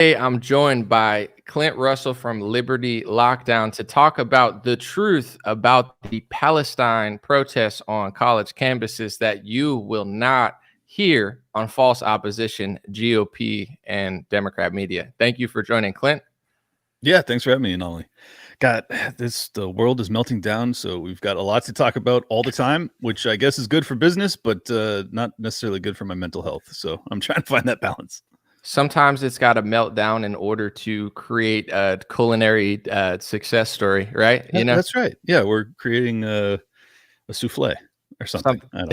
Today, I'm joined by Clint Russell from Liberty Lockdown to talk about the truth about the Palestine protests on college campuses that you will not hear on false opposition, GOP, and Democrat media. Thank you for joining, Clint. Yeah, thanks for having me, Nolly. God, the world is melting down, so we've got a lot to talk about all the time, which I guess is good for business, but not necessarily good for my mental health. So I'm trying to find that balance. Sometimes it's got to melt down in order to create a culinary success story, right? That's right. Yeah, we're creating a souffle or something. I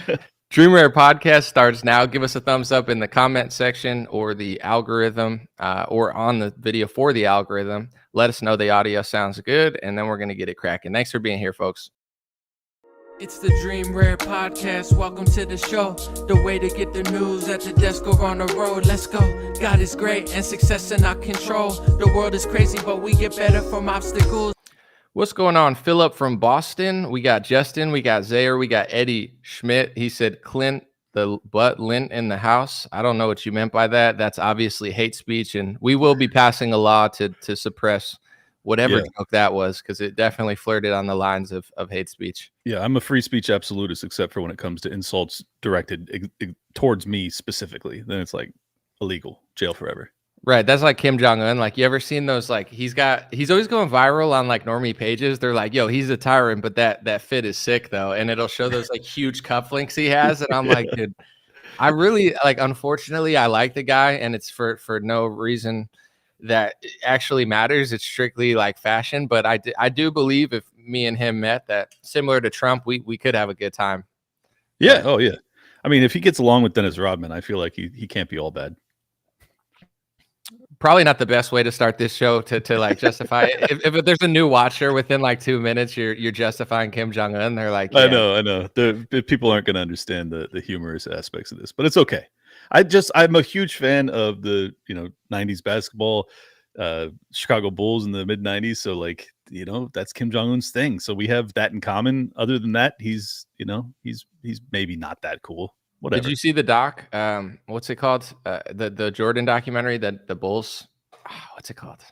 don't. Dream Rare Podcast starts now. Give us a thumbs up in the comment section or the algorithm or on the video for the algorithm. Let us know the audio sounds good, and then we're going to get it cracking. Thanks for being here, folks. It's the Dream Rare Podcast. Welcome to the show. The way to get the news at the desk or on the road. Let's go. God is great and success in our control. The world is crazy, but we get better from obstacles. What's going on? Philip from Boston. We got Justin. We got Zaire. We got Eddie Schmidt. He said, Clint, the butt lint in the house. I don't know what you meant by that. That's obviously hate speech. And we will be passing a law to suppress whatever joke that was, because it definitely flirted on the lines of hate speech. Yeah, I'm a free speech absolutist, except for when it comes to insults directed towards me specifically. Then it's like illegal, jail forever. Right. That's like Kim Jong Un. Like, you ever seen those? Like, he's always going viral on like normie pages. They're like, yo, he's a tyrant, but that fit is sick though. And it'll show those like huge cufflinks he has. And I'm like, dude, I really like, unfortunately, I like the guy, and it's for no reason that actually matters. It's strictly like fashion. But I do believe if me and him met, that similar to Trump, we could have a good time. Yeah. Oh yeah. I mean, if he gets along with Dennis Rodman, I feel like he can't be all bad. Probably not the best way to start this show to like justify it. If there's a new watcher within like 2 minutes, you're justifying Kim Jong Un. They're like, yeah. I know. The people aren't going to understand the humorous aspects of this, but it's okay. I'm a huge fan of the 90s basketball, Chicago Bulls in the mid 90s. So like, that's Kim Jong Un's thing. So we have that in common. Other than that, he's maybe not that cool. Whatever. Did you see the doc? What's it called? The Jordan documentary, that the Bulls. What's it called?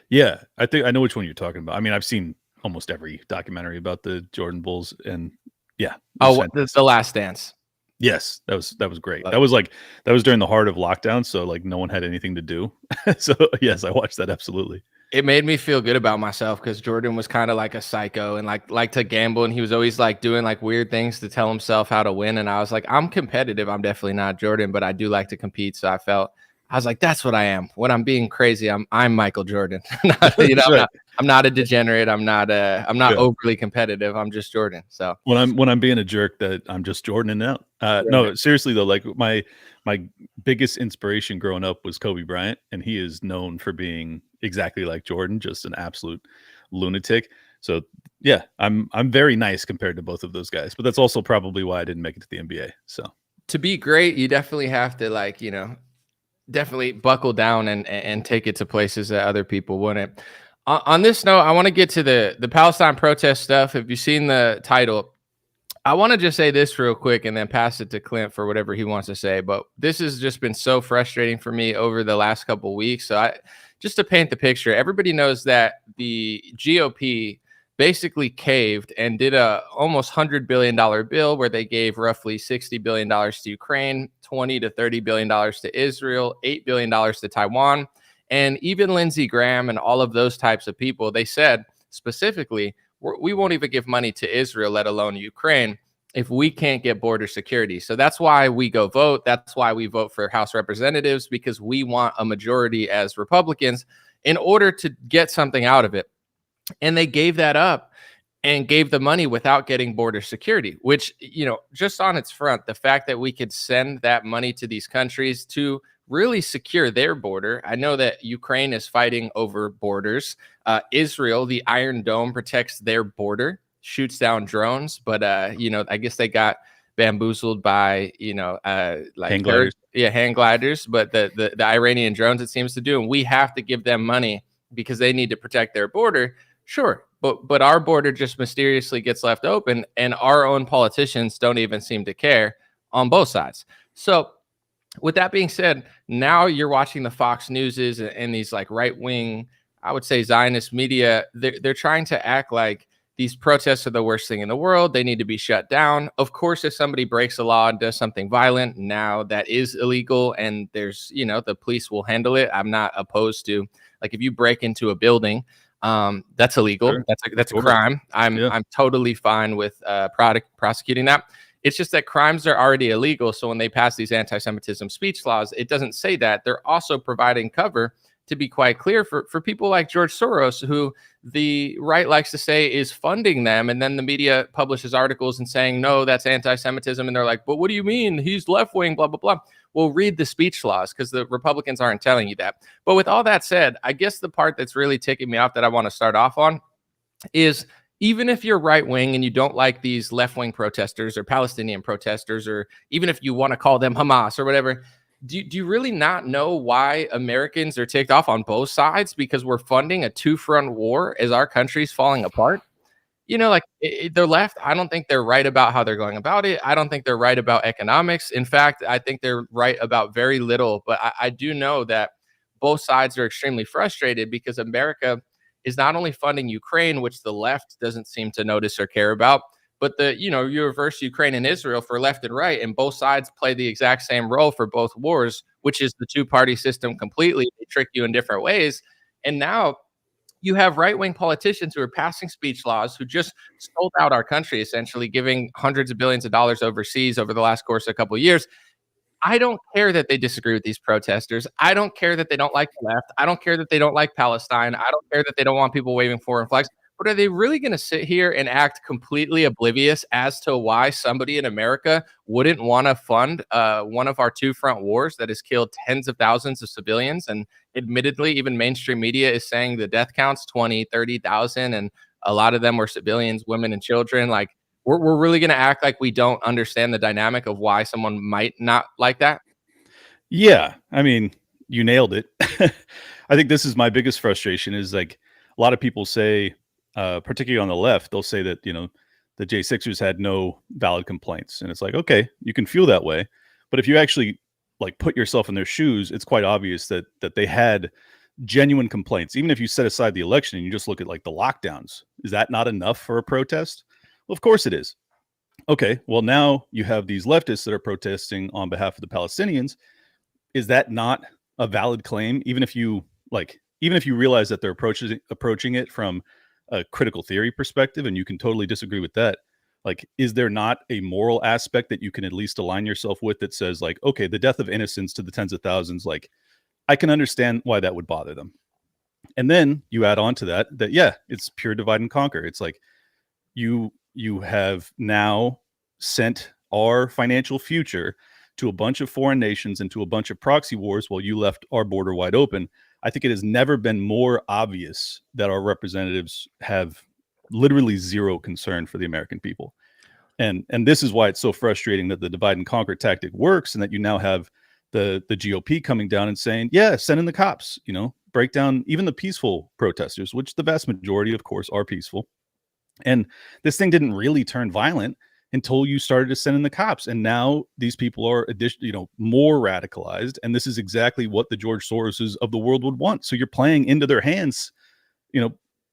Yeah, I think I know which one you're talking about. I mean, I've seen almost every documentary about the Jordan Bulls, and yeah. Oh, the Last Dance. Yes, that was great. That was during the heart of lockdown, so like no one had anything to do. So yes, I watched that absolutely. It made me feel good about myself, because Jordan was kind of like a psycho and like to gamble, and he was always like doing like weird things to tell himself how to win. And I was like, I'm competitive. I'm definitely not Jordan, but I do like to compete. So I was like, that's what I am. When I'm being crazy, I'm Michael Jordan. I'm not a degenerate. I'm not overly competitive. I'm just Jordan. So when I'm being a jerk, that I'm just Jordaning out. No, seriously though, like my biggest inspiration growing up was Kobe Bryant, and he is known for being exactly like Jordan, just an absolute lunatic. So yeah, I'm very nice compared to both of those guys, but that's also probably why I didn't make it to the NBA. So to be great, you definitely have to definitely buckle down and take it to places that other people wouldn't. On this note, I want to get to the Palestine protest stuff. If you've seen the title, I want to just say this real quick and then pass it to Clint for whatever he wants to say. But this has just been so frustrating for me over the last couple of weeks. So just to paint the picture, everybody knows that the GOP basically caved and did a almost $100 billion bill where they gave roughly $60 billion to Ukraine, $20 to $30 billion to Israel, $8 billion to Taiwan. And even Lindsey Graham and all of those types of people, they said specifically, we won't even give money to Israel, let alone Ukraine, if we can't get border security. So that's why we go vote. That's why we vote for House representatives, because we want a majority as Republicans in order to get something out of it. And they gave that up and gave the money without getting border security, which, just on its front, the fact that we could send that money to these countries to really secure their border. I know that Ukraine is fighting over borders. Israel, the Iron Dome protects their border, shoots down drones, but I guess they got bamboozled by hang gliders. Hang gliders, but the Iranian drones, it seems to do, and we have to give them money because they need to protect their border. Sure, but our border just mysteriously gets left open, and our own politicians don't even seem to care on both sides. So with that being said, now you're watching the Fox Newses and these like right wing, I would say Zionist media. They're trying to act like these protests are the worst thing in the world. They need to be shut down. Of course, if somebody breaks the law and does something violent, now that is illegal, and there's the police will handle it. I'm not opposed to, like, if you break into a building, that's illegal. Sure. That's a crime. I'm Yeah. I'm totally fine with prosecuting that. It's just that crimes are already illegal. So when they pass these anti-Semitism speech laws, it doesn't say that. They're also providing cover, to be quite clear, for people like George Soros, who the right likes to say is funding them. And then the media publishes articles and saying, no, that's anti-Semitism. And they're like, but what do you mean? He's left-wing, blah, blah, blah. Well, read the speech laws, because the Republicans aren't telling you that. But with all that said, I guess the part that's really ticking me off that I want to start off on is, even if you're right wing and you don't like these left wing protesters or Palestinian protesters, or even if you want to call them Hamas or whatever, do you really not know why Americans are ticked off on both sides? Because we're funding a two-front war as our country's falling apart. Like, they're left. I don't think they're right about how they're going about it. I don't think they're right about economics. In fact, I think they're right about very little. But I do know that both sides are extremely frustrated because America is not only funding Ukraine, which the left doesn't seem to notice or care about, but you reverse Ukraine and Israel for left and right, and both sides play the exact same role for both wars, which is the two-party system completely. They trick you in different ways. And now you have right-wing politicians who are passing speech laws, who just sold out our country, essentially giving hundreds of billions of dollars overseas over the last course of a couple of years. I don't care that they disagree with these protesters. I don't care that they don't like the left. I don't care that they don't like Palestine. I don't care that they don't want people waving foreign flags. But are they really going to sit here and act completely oblivious as to why somebody in America wouldn't want to fund one of our two front wars that has killed tens of thousands of civilians? And admittedly, even mainstream media is saying the death counts 20, 30,000, and a lot of them were civilians, women and children. Like, we're really going to act like we don't understand the dynamic of why someone might not like that? Yeah, I mean, you nailed it. I think this is my biggest frustration is, like, a lot of people say, particularly on the left, they'll say that, the J6ers had no valid complaints. And it's like, okay, you can feel that way. But if you actually, like, put yourself in their shoes, it's quite obvious that they had genuine complaints. Even if you set aside the election and you just look at, like, the lockdowns, is that not enough for a protest? Well, of course it is. Okay, well, now you have these leftists that are protesting on behalf of the Palestinians. Is that not a valid claim? Even if you realize that they're approaching it from a critical theory perspective, and you can totally disagree with that, like, is there not a moral aspect that you can at least align yourself with that says, like, okay, the death of innocents to the tens of thousands, like, I can understand why that would bother them. And then you add on to that, yeah, it's pure divide and conquer. It's like you have now sent our financial future to a bunch of foreign nations and to a bunch of proxy wars while you left our border wide open. I think it has never been more obvious that our representatives have literally zero concern for the American people. And this is why it's so frustrating that the divide and conquer tactic works, and that you now have the GOP coming down and saying, yeah, send in the cops, break down even the peaceful protesters, which the vast majority, of course, are peaceful. And this thing didn't really turn violent until you started to send in the cops. And now these people are more radicalized. And this is exactly what the George Soroses of the world would want. So you're playing into their hands,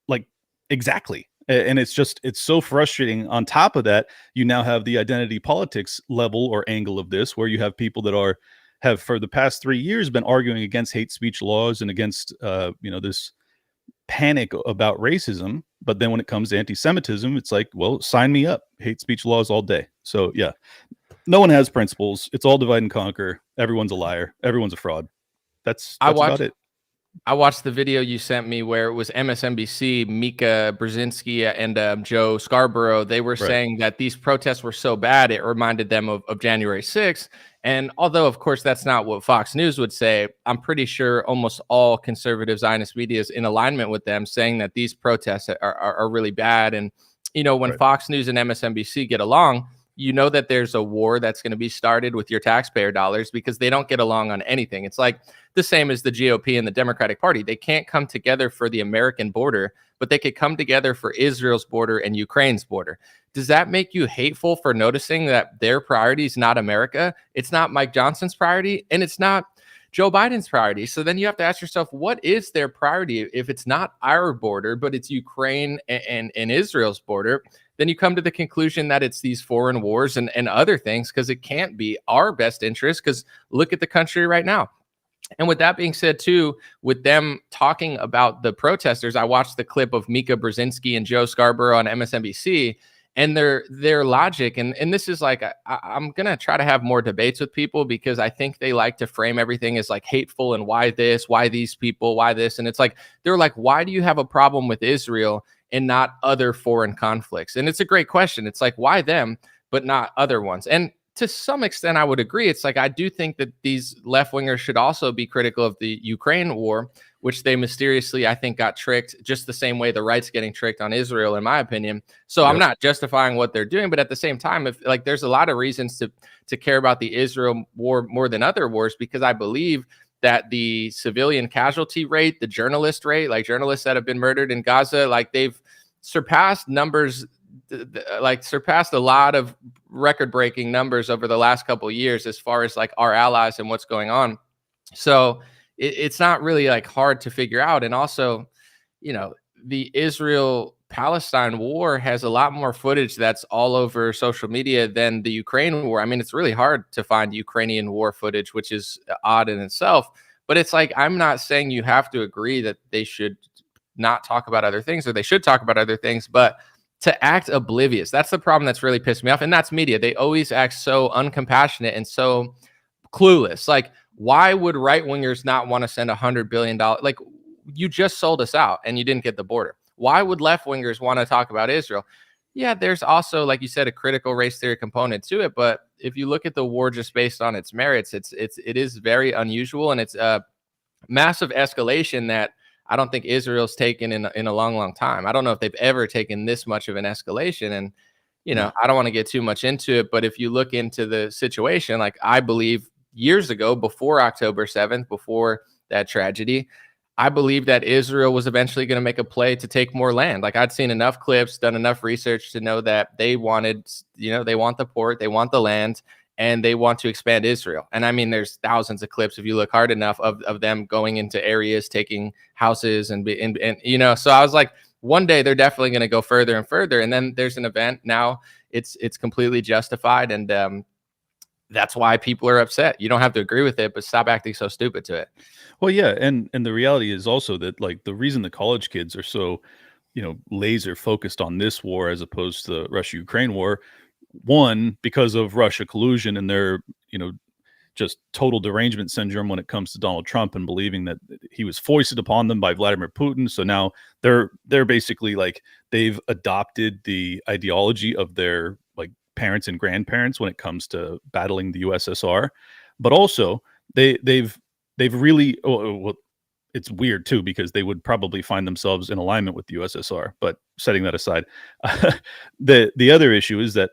like, exactly. And it's so frustrating. On top of that, you now have the identity politics level or angle of this, where you have people that have for the past 3 years been arguing against hate speech laws and against, this panic about racism. But then when it comes to anti-Semitism, it's like, well, sign me up. Hate speech laws all day. So yeah, no one has principles. It's all divide and conquer. Everyone's a liar. Everyone's a fraud. That's about it. I watched the video you sent me where it was MSNBC, Mika Brzezinski, and Joe Scarborough. They were saying that these protests were so bad, it reminded them of January 6th. And although, of course, that's not what Fox News would say, I'm pretty sure almost all conservative Zionist media is in alignment with them, saying that these protests are really bad. And, when Fox News and MSNBC get along, you know that there's a war that's going to be started with your taxpayer dollars because they don't get along on anything. It's like the same as the GOP and the Democratic Party. They can't come together for the American border, but they could come together for Israel's border and Ukraine's border. Does that make you hateful for noticing that their priority is not America? It's not Mike Johnson's priority, and it's not Joe Biden's priority. So then you have to ask yourself, what is their priority? If it's not our border, but it's Ukraine and Israel's border, then you come to the conclusion that it's these foreign wars and other things, because it can't be our best interest, because look at the country right now. And with that being said, too, with them talking about the protesters, I watched the clip of Mika Brzezinski and Joe Scarborough on MSNBC, and their logic. And this is like, I'm going to try to have more debates with people, because I think they like to frame everything as like hateful and why this, why these people, why this. And it's like, they're like, why do you have a problem with Israel and not other foreign conflicts? And it's a great question. It's like, why them, but not other ones? And to some extent, I would agree. It's like, I do think that these left-wingers should also be critical of the Ukraine war, which they mysteriously, I think, got tricked just the same way the right's getting tricked on Israel, in my opinion. So I'm not justifying what they're doing, but at the same time, if like, there's a lot of reasons to care about the Israel war more than other wars, because I believe that the civilian casualty rate, the journalist rate, like journalists that have been murdered in Gaza, like they've surpassed numbers, like surpassed a lot of record-breaking numbers over the last couple of years as far as like our allies and what's going on. So it's not really like hard to figure out. And also, you know, the Israel-Palestine war has a lot more footage that's all over social media than the Ukraine war. I mean, it's really hard to find Ukrainian war footage, which is odd in itself. But it's like, I'm not saying you have to agree that they should not talk about other things, or they should talk about other things, but to act oblivious, that's the problem that's really pissed me off. And that's media. They always act so uncompassionate and so clueless. Like, why would right-wingers not want to send $100 billion? Like, you just sold us out and you didn't get the border. Why would left-wingers want to talk about Israel? Yeah, there's also, like you said, a critical race theory component to it. But if you look at the war just based on its merits, it is very unusual, and it's a massive escalation that I don't think Israel's taken in a long, long time. I don't know if they've ever taken this much of an escalation. And, you know, I don't want to get too much into it, but if you look into the situation, like, I believe years ago, before October 7th, before that tragedy, I believe that Israel was eventually going to make a play to take more land. Like, I'd seen enough clips, done enough research to know that they wanted, you know, they want the port, they want the land, and they want to expand Israel. And I mean, there's thousands of clips, if you look hard enough, of them going into areas, taking houses, and you know, so I was like, one day they're definitely going to go further and further. And then there's an event now, it's completely justified. And that's why people are upset. You don't have to agree with it, but stop acting so stupid to it. Well, yeah, and the reality is also that, like, the reason the college kids are so, you know, laser focused on this war as opposed to the Russia-Ukraine war, one, because of Russia collusion and their, you know, just total derangement syndrome when it comes to Donald Trump, and believing that he was foisted upon them by Vladimir Putin. So now they're basically like, they've adopted the ideology of their like parents and grandparents when it comes to battling the USSR. But also they've really, well, it's weird too, because they would probably find themselves in alignment with the USSR. But setting that aside, the other issue is that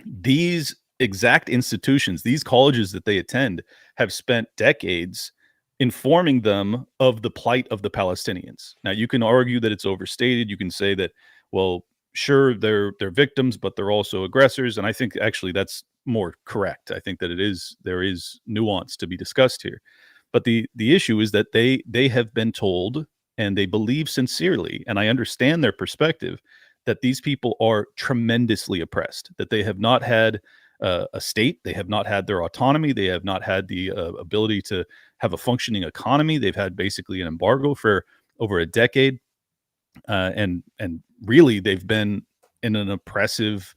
these exact institutions, these colleges that they attend, have spent decades informing them of the plight of the Palestinians. Now, you can argue that it's overstated. You can say that, well, sure, they're victims, but they're also aggressors. And I think actually that's more correct. I think that there is nuance to be discussed here. But the issue is that they have been told, and they believe sincerely, and I understand their perspective, that these people are tremendously oppressed, that they have not had a state, they have not had their autonomy, they have not had the ability to have a functioning economy. They've had basically an embargo for over a decade, and really they've been in an oppressive.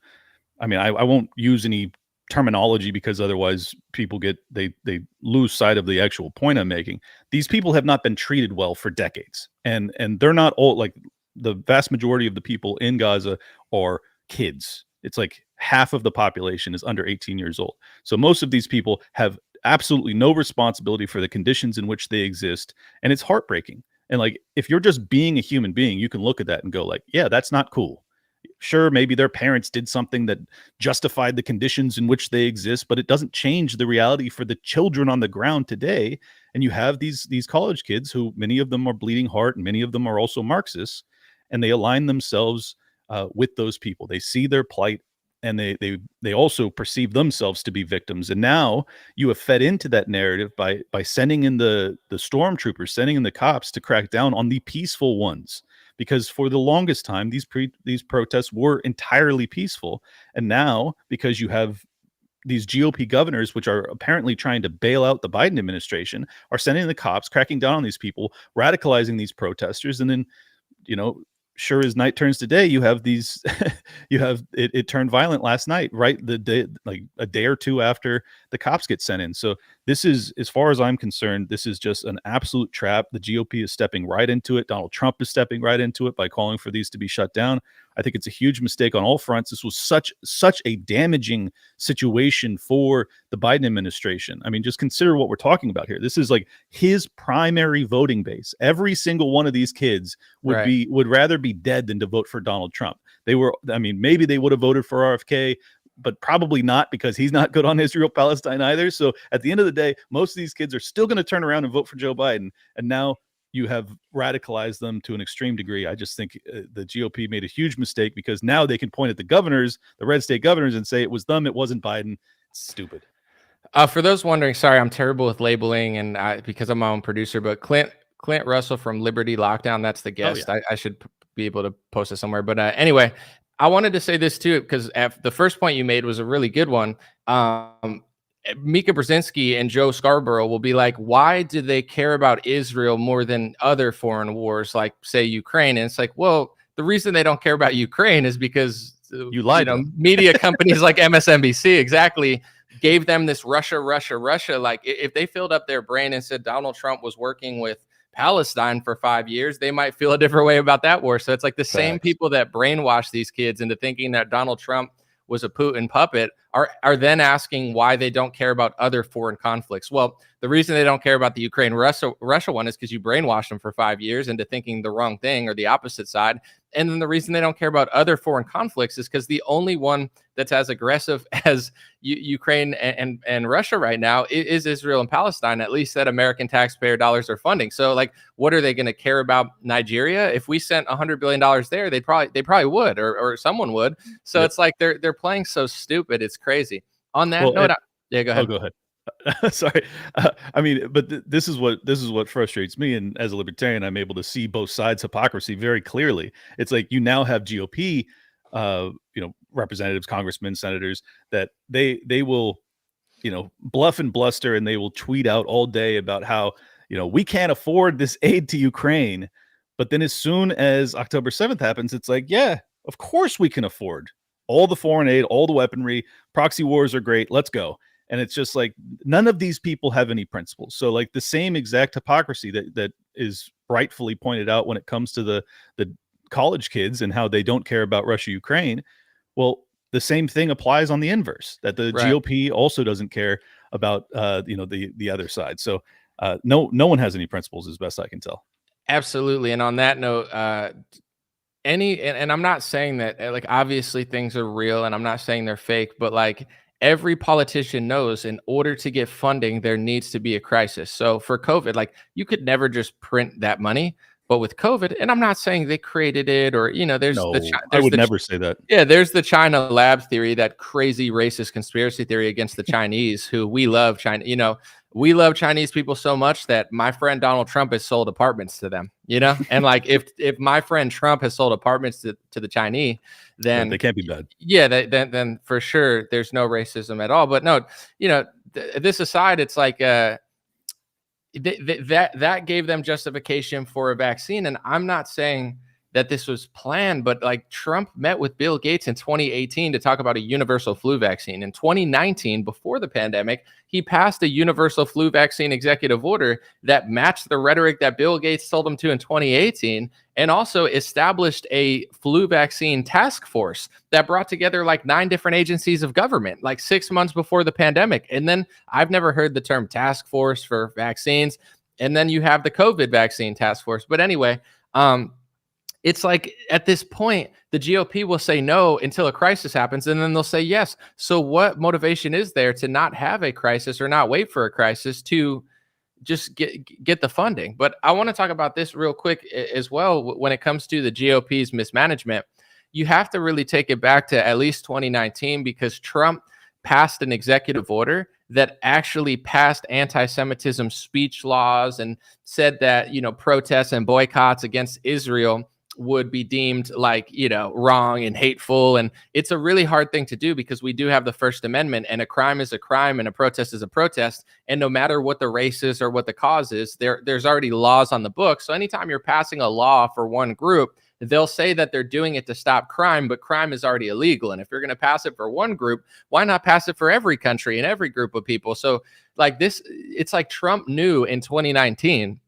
I mean, I won't use any terminology because otherwise people they lose sight of the actual point I'm making. These people have not been treated well for decades, and they're not all, like, the vast majority of the people in Gaza are kids. It's like half of the population is under 18 years old. So most of these people have absolutely no responsibility for the conditions in which they exist. And it's heartbreaking. And like, if you're just being a human being, you can look at that and go like, yeah, that's not cool. sure, maybe their parents did something that justified the conditions in which they exist, but it doesn't change the reality for the children on the ground today. And you have these college kids who, many of them are bleeding heart, and many of them are also Marxists, and they align themselves with those people. They see their plight, and they also perceive themselves to be victims. And now you have fed into that narrative by sending in the stormtroopers, sending in the cops to crack down on the peaceful ones, because for the longest time these protests were entirely peaceful. And now, because you have these GOP governors, which are apparently trying to bail out the Biden administration, are sending in the cops, cracking down on these people, radicalizing these protesters. And then, sure as night turns to day, you have these you have it turned violent last night, right? The day, like a day or two after the cops get sent in. So this is, as far as I'm concerned, this is just an absolute trap. The GOP is stepping right into it. Donald Trump is stepping right into it by calling for these to be shut down. I think it's a huge mistake on all fronts. This was such a damaging situation for the Biden administration. I mean, just consider what we're talking about here. This is like his primary voting base. Every single one of these kids would rather be dead than to vote for Donald Trump. Maybe they would have voted for RFK, but probably not, because he's not good on Israel Palestine either. So at the end of the day, most of these kids are still going to turn around and vote for Joe Biden. And now you have radicalized them to an extreme degree. I just think the GOP made a huge mistake, because now they can point at the governors, the red state governors, and say it was them, it wasn't Biden. It's stupid. For those wondering, sorry, I'm terrible with labeling, and because I'm my own producer, but Clint Russell from Liberty Lockdown, that's the guest. Oh, yeah. I should be able to post it somewhere. But anyway, I wanted to say this too, because the first point you made was a really good one. Mika Brzezinski and Joe Scarborough will be like, why do they care about Israel more than other foreign wars, like say Ukraine? And it's like, well, the reason they don't care about Ukraine is because media companies like MSNBC exactly gave them this Russia. Like, if they filled up their brain and said Donald Trump was working with Palestine for 5 years, they might feel a different way about that war. So it's like the same people that brainwash these kids into thinking that Donald Trump was a Putin puppet are then asking why they don't care about other foreign conflicts. Well, the reason they don't care about the Ukraine-Russia one is because you brainwashed them for 5 years into thinking the wrong thing or the opposite side. And then the reason they don't care about other foreign conflicts is because the only one that's as aggressive as Ukraine and Russia right now is Israel and Palestine, at least that American taxpayer dollars are funding. So, like, what are they going to care about Nigeria? If we sent $100 billion there, they probably would, or someone would. So It's like they're playing so stupid. It's crazy. On that note, go ahead. Oh, go ahead. Sorry. This is what frustrates me. And as a libertarian, I'm able to see both sides' hypocrisy very clearly. It's like you now have GOP, representatives, congressmen, senators, that they will, bluff and bluster, and they will tweet out all day about how, we can't afford this aid to Ukraine. But then as soon as October 7th happens, it's like, yeah, of course we can afford all the foreign aid, all the weaponry. Proxy wars are great. Let's go. And it's just like, none of these people have any principles. So like the same exact hypocrisy that is rightfully pointed out when it comes to the college kids and how they don't care about Russia, Ukraine. Well, the same thing applies on the inverse, that the GOP also doesn't care about, the other side. So no one has any principles, as best I can tell. Absolutely. And on that note, and I'm not saying that, like, obviously things are real, and I'm not saying they're fake, but like, every politician knows in order to get funding, there needs to be a crisis. So for COVID, like, you could never just print that money. But with COVID, and I'm not saying they created it, or, I would never say that. Yeah, there's the China lab theory, that crazy racist conspiracy theory against the Chinese, who we love China. We love Chinese people so much that my friend Donald Trump has sold apartments to them, and like, if my friend Trump has sold apartments to the Chinese, then they can't be bad. Yeah, then for sure there's no racism at all. But no, this aside, it's like that gave them justification for a vaccine. And I'm not saying that this was planned, but like, Trump met with Bill Gates in 2018 to talk about a universal flu vaccine. In 2019, before the pandemic, he passed a universal flu vaccine executive order that matched the rhetoric that Bill Gates told him to in 2018, and also established a flu vaccine task force that brought together like 9 different agencies of government, like 6 months before the pandemic. And then I've never heard the term task force for vaccines. And then you have the COVID vaccine task force. But anyway, it's like at this point, the GOP will say no until a crisis happens, and then they'll say yes. So what motivation is there to not have a crisis or not wait for a crisis to just get the funding? But I want to talk about this real quick as well. When it comes to the GOP's mismanagement, you have to really take it back to at least 2019, because Trump passed an executive order that actually passed anti-Semitism speech laws and said that, protests and boycotts against Israel would be deemed like, wrong and hateful. And it's a really hard thing to do, because we do have the First Amendment, and a crime is a crime and a protest is a protest. And no matter what the race is or what the cause is, there's already laws on the book. So anytime you're passing a law for one group, they'll say that they're doing it to stop crime, but crime is already illegal. And if you're going to pass it for one group, why not pass it for every country and every group of people? So like this, it's like Trump knew in 2019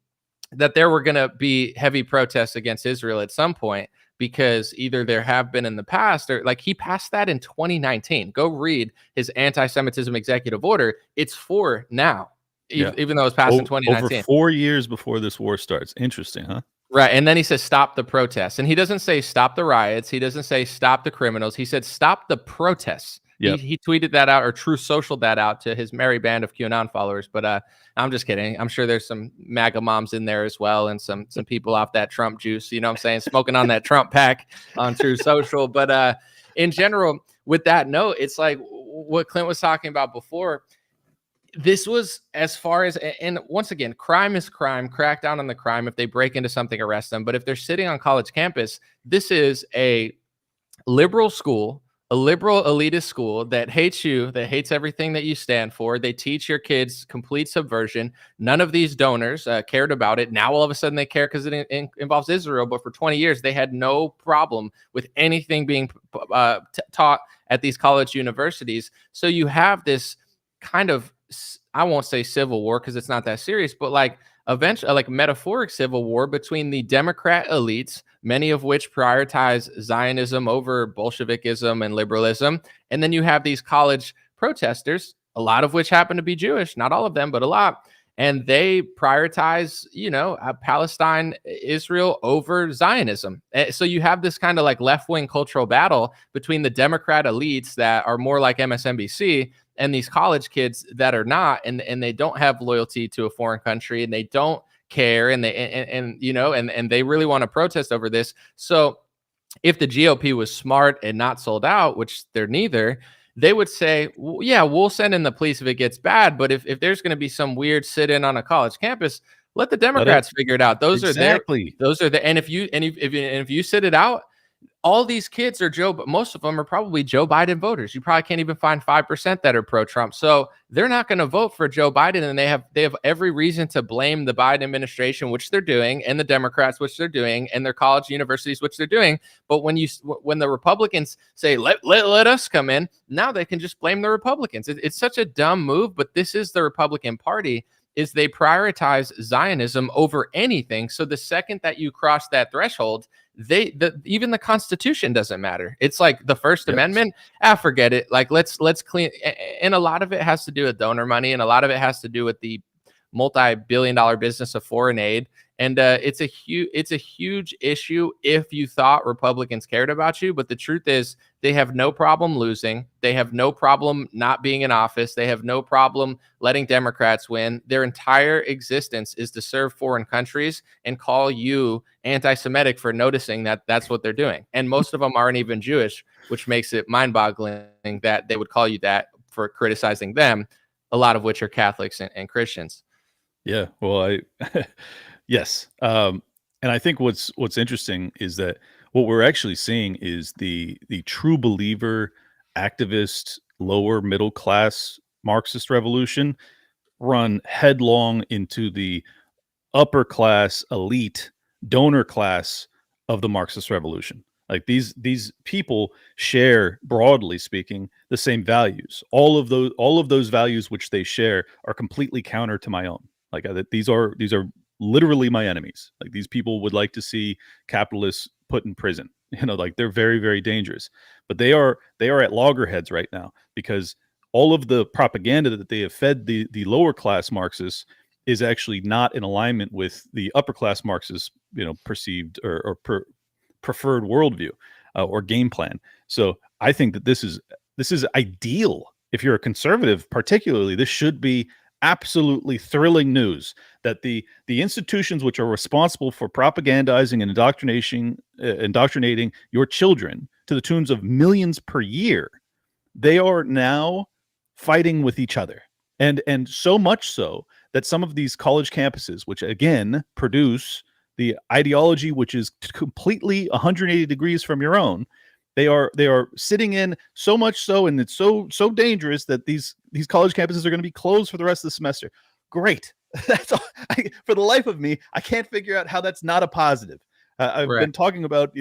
that there were going to be heavy protests against Israel at some point, because either there have been in the past, or like he passed that in 2019. Go read his anti-Semitism executive order. It's for now, even though it was passed in 2019. Over 4 years before this war starts. Interesting, huh? Right. And then he says, stop the protests. And he doesn't say stop the riots. He doesn't say stop the criminals. He said, stop the protests. Yep. He tweeted that out, or True Socialed that out to his merry band of QAnon followers. But I'm just kidding. I'm sure there's some MAGA moms in there as well, and some people off that Trump juice, you know what I'm saying, smoking on that Trump pack on True Social. But in general, with that note, it's like what Clint was talking about before. This was as far as, and once again, crime is crime. Crack down on the crime. If they break into something, arrest them. But if they're sitting on college campus, this is a liberal school, a liberal elitist school that hates you, that hates everything that you stand for. They teach your kids complete subversion. None of these donors cared about it. Now all of a sudden they care because it involves Israel. But for 20 years, they had no problem with anything being taught at these college universities. So you have this kind of, I won't say civil war because it's not that serious, but like eventually, like metaphoric civil war between the Democrat elites, many of which prioritize Zionism over Bolshevikism and liberalism. And then you have these college protesters, a lot of which happen to be Jewish, not all of them, but a lot. And they prioritize, Palestine, Israel over Zionism. So you have this kind of like left-wing cultural battle between the Democrat elites that are more like MSNBC and these college kids that are not, and they don't have loyalty to a foreign country, and they don't care, and they really want to protest over this. So if the GOP was smart and not sold out, which they're neither, they would say, well, yeah, we'll send in the police if it gets bad. But if there's going to be some weird sit-in on a college campus, let the Democrats figure it out. Those are the, and if you sit it out, all these kids are but most of them are probably Joe Biden voters. You probably can't even find 5% that are pro-Trump. So they're not going to vote for Joe Biden, and they have every reason to blame the Biden administration, which they're doing, and the Democrats, which they're doing, and their college universities, which they're doing. But when the Republicans say let us come in, now they can just blame the Republicans. It's such a dumb move, but this is the Republican Party. Is they prioritize Zionism over anything. So the second that you cross that threshold, even the Constitution doesn't matter. It's like the First Amendment. Forget it. Like let's clean. And a lot of it has to do with donor money, and a lot of it has to do with the multi-billion-dollar business of foreign aid. And it's a huge issue if you thought Republicans cared about you. But the truth is, they have no problem losing. They have no problem not being in office. They have no problem letting Democrats win. Their entire existence is to serve foreign countries and call you anti-Semitic for noticing that that's what they're doing. And most of them aren't even Jewish, which makes it mind-boggling that they would call you that for criticizing them, a lot of which are Catholics and Christians. Yeah, well, yes. And I think what's interesting is that what we're actually seeing is the true believer, activist, lower middle class Marxist revolution run headlong into the upper class elite donor class of the Marxist revolution. Like these people share, broadly speaking, the same values. All of those values which they share are completely counter to my own. Like these are literally my enemies. Like these people would like to see capitalists put in prison. Like they're very, very dangerous. But they are at loggerheads right now because all of the propaganda that they have fed the lower class Marxists is actually not in alignment with the upper class Marxists, perceived or preferred worldview or game plan. So I think that this is ideal. If you're a conservative, particularly, this should be absolutely thrilling news that the institutions which are responsible for propagandizing and indoctrinating your children to the tunes of millions per year, they are now fighting with each other. And so much so that some of these college campuses, which again produce the ideology which is completely 180 degrees from your own, they are sitting in so much so, and it's so dangerous that these college campuses are going to be closed for the rest of the semester. Great. That's all. For the life of me, I can't figure out how that's not a positive. I've been talking about,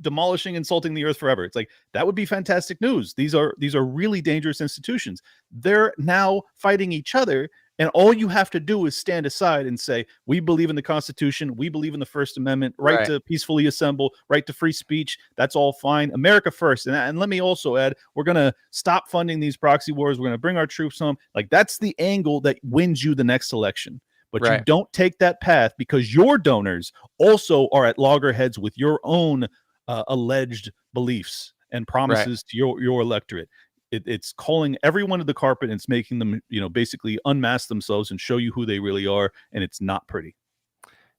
demolishing, insulting the earth forever. It's like, that would be fantastic news. These are really dangerous institutions. They're now fighting each other. And all you have to do is stand aside and say, we believe in the Constitution. We believe in the First Amendment, right to peacefully assemble, right to free speech. That's all fine. America first. And let me also add, we're going to stop funding these proxy wars. We're going to bring our troops home. Like, that's the angle that wins you the next election. But you don't take that path because your donors also are at loggerheads with your own alleged beliefs and promises to your electorate. It's calling everyone to the carpet, and it's making them, basically unmask themselves and show you who they really are. And it's not pretty.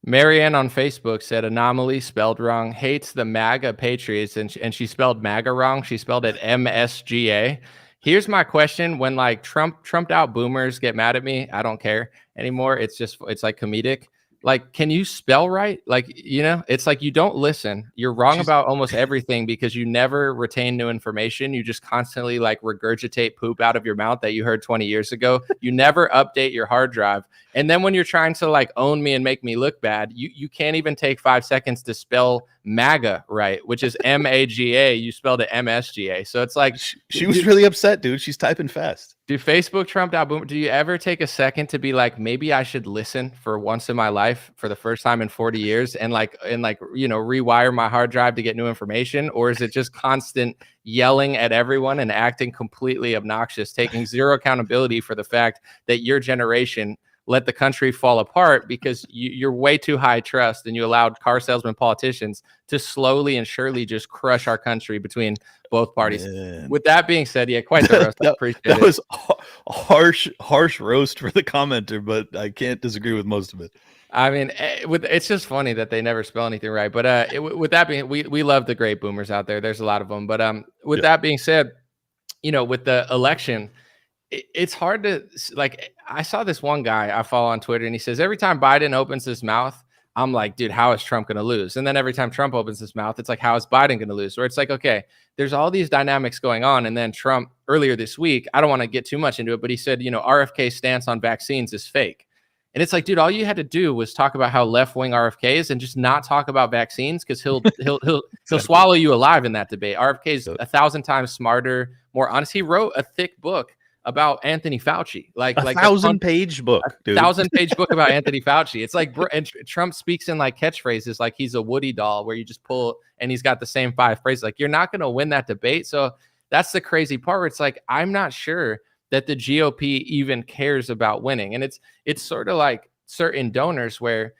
Marianne on Facebook said anomaly spelled wrong, hates the MAGA Patriots, and she spelled MAGA wrong. She spelled it MSGA. Here's my question. When like trumped out boomers get mad at me, I don't care anymore. It's like comedic. Like, can you spell right? Like, it's like you don't listen. You're wrong about almost everything because you never retain new information. You just constantly like regurgitate poop out of your mouth that you heard 20 years ago. You never update your hard drive. And then when you're trying to like own me and make me look bad, you can't even take 5 seconds to spell MAGA right, which is MAGA. You spelled it MSGA. So it's like she was really upset, dude. She's typing fast. Do Facebook trumped out boomer? Do you ever take a second to be like, maybe I should listen for once in my life for the first time in 40 years and rewire my hard drive to get new information? Or is it just constant yelling at everyone and acting completely obnoxious, taking zero accountability for the fact that your generation let the country fall apart because you're way too high trust and you allowed car salesman politicians to slowly and surely just crush our country between both parties. Man. With that being said, yeah, quite the roast. I appreciate it. That was a harsh roast for the commenter, but I can't disagree with most of it. I mean, it's just funny that they never spell anything right. But with that being, we love the great boomers out there. There's a lot of them. But with that being said, with the election, it's hard to like. I saw this one guy I follow on Twitter, and he says every time Biden opens his mouth, I'm like, dude, how is Trump going to lose? And then every time Trump opens his mouth, it's like, how is Biden going to lose? Or it's like, okay, there's all these dynamics going on. And then Trump earlier this week, I don't want to get too much into it, but he said, RFK's stance on vaccines is fake. And it's like, dude, all you had to do was talk about how left-wing RFK is and just not talk about vaccines because he'll swallow you alive in that debate. RFK is 1,000 times smarter, more honest. He wrote a thick book about Anthony Fauci, like 1,000-page book, dude. 1,000-page book about Anthony Fauci. It's like, and Trump speaks in like catchphrases, like he's a Woody doll, where you just pull and he's got the same 5 phrases. Like, you're not going to win that debate. So that's the crazy part. Where it's like, I'm not sure that the GOP even cares about winning, and it's sort of like certain donors where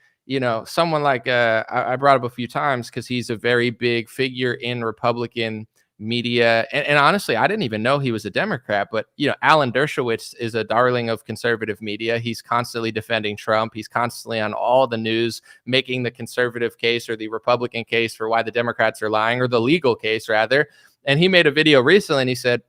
someone like I brought up a few times because he's a very big figure in Republican media. And honestly, I didn't even know he was a Democrat, but Alan Dershowitz is a darling of conservative media. He's constantly defending Trump. He's constantly on all the news, making the conservative case or the Republican case for why the Democrats are lying, or the legal case rather. And he made a video recently and he said,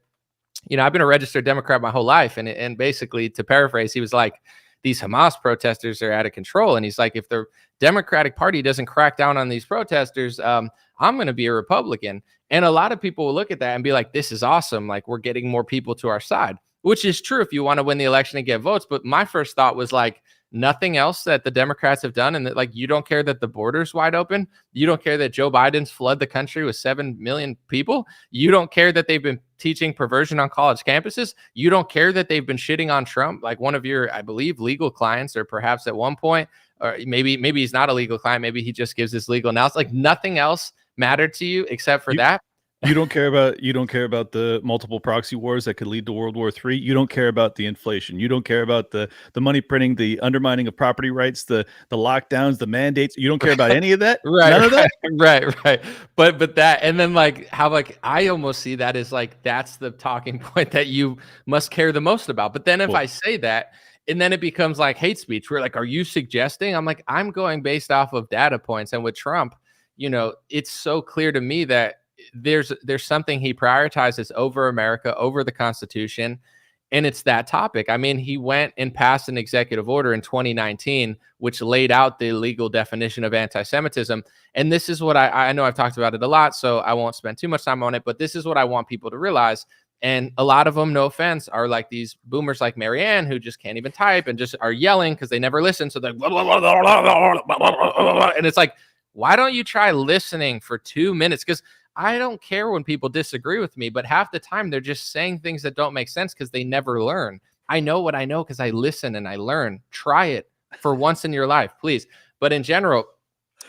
I've been a registered Democrat my whole life. And basically, to paraphrase, he was like, these Hamas protesters are out of control. And he's like, if the Democratic Party doesn't crack down on these protesters, I'm going to be a Republican. And a lot of people will look at that and be like, this is awesome. Like, we're getting more people to our side, which is true if you want to win the election and get votes. But my first thought was like, nothing else that the Democrats have done. And that, like, you don't care that the border's wide open. You don't care that Joe Biden's flood the country with 7 million people. You don't care that they've been teaching perversion on college campuses. You don't care that they've been shitting on Trump, like one of your, I believe, legal clients, or perhaps at one point, or maybe he's not a legal client. Maybe he just gives his legal announcement. Like, nothing else mattered to you except for that. You don't care about the multiple proxy wars that could lead to World War III. You don't care about the inflation. You don't care about the money printing, the undermining of property rights, the lockdowns, the mandates. You don't care about any of that. Right, None of that. right. But that, and then like how like I almost see that as like that's the talking point that you must care the most about. But then if I say that, and then it becomes like hate speech. We're like, are you suggesting? I'm like, I'm going based off of data points. And with Trump, it's so clear to me that there's something he prioritizes over America, over the Constitution, and it's that topic. I mean, he went and passed an executive order in 2019 which laid out the legal definition of anti-Semitism. And this is what I know I've talked about it a lot, so I won't spend too much time on it, but this is what I want people to realize. And a lot of them, no offense, are like these boomers like Marianne who just can't even type and just are yelling because they never listen. So they're and it's like, why don't you try listening for 2 minutes? Because I don't care when people disagree with me, but half the time they're just saying things that don't make sense because they never learn. I know what I know because I listen and I learn. Try it for once in your life, please. But in general,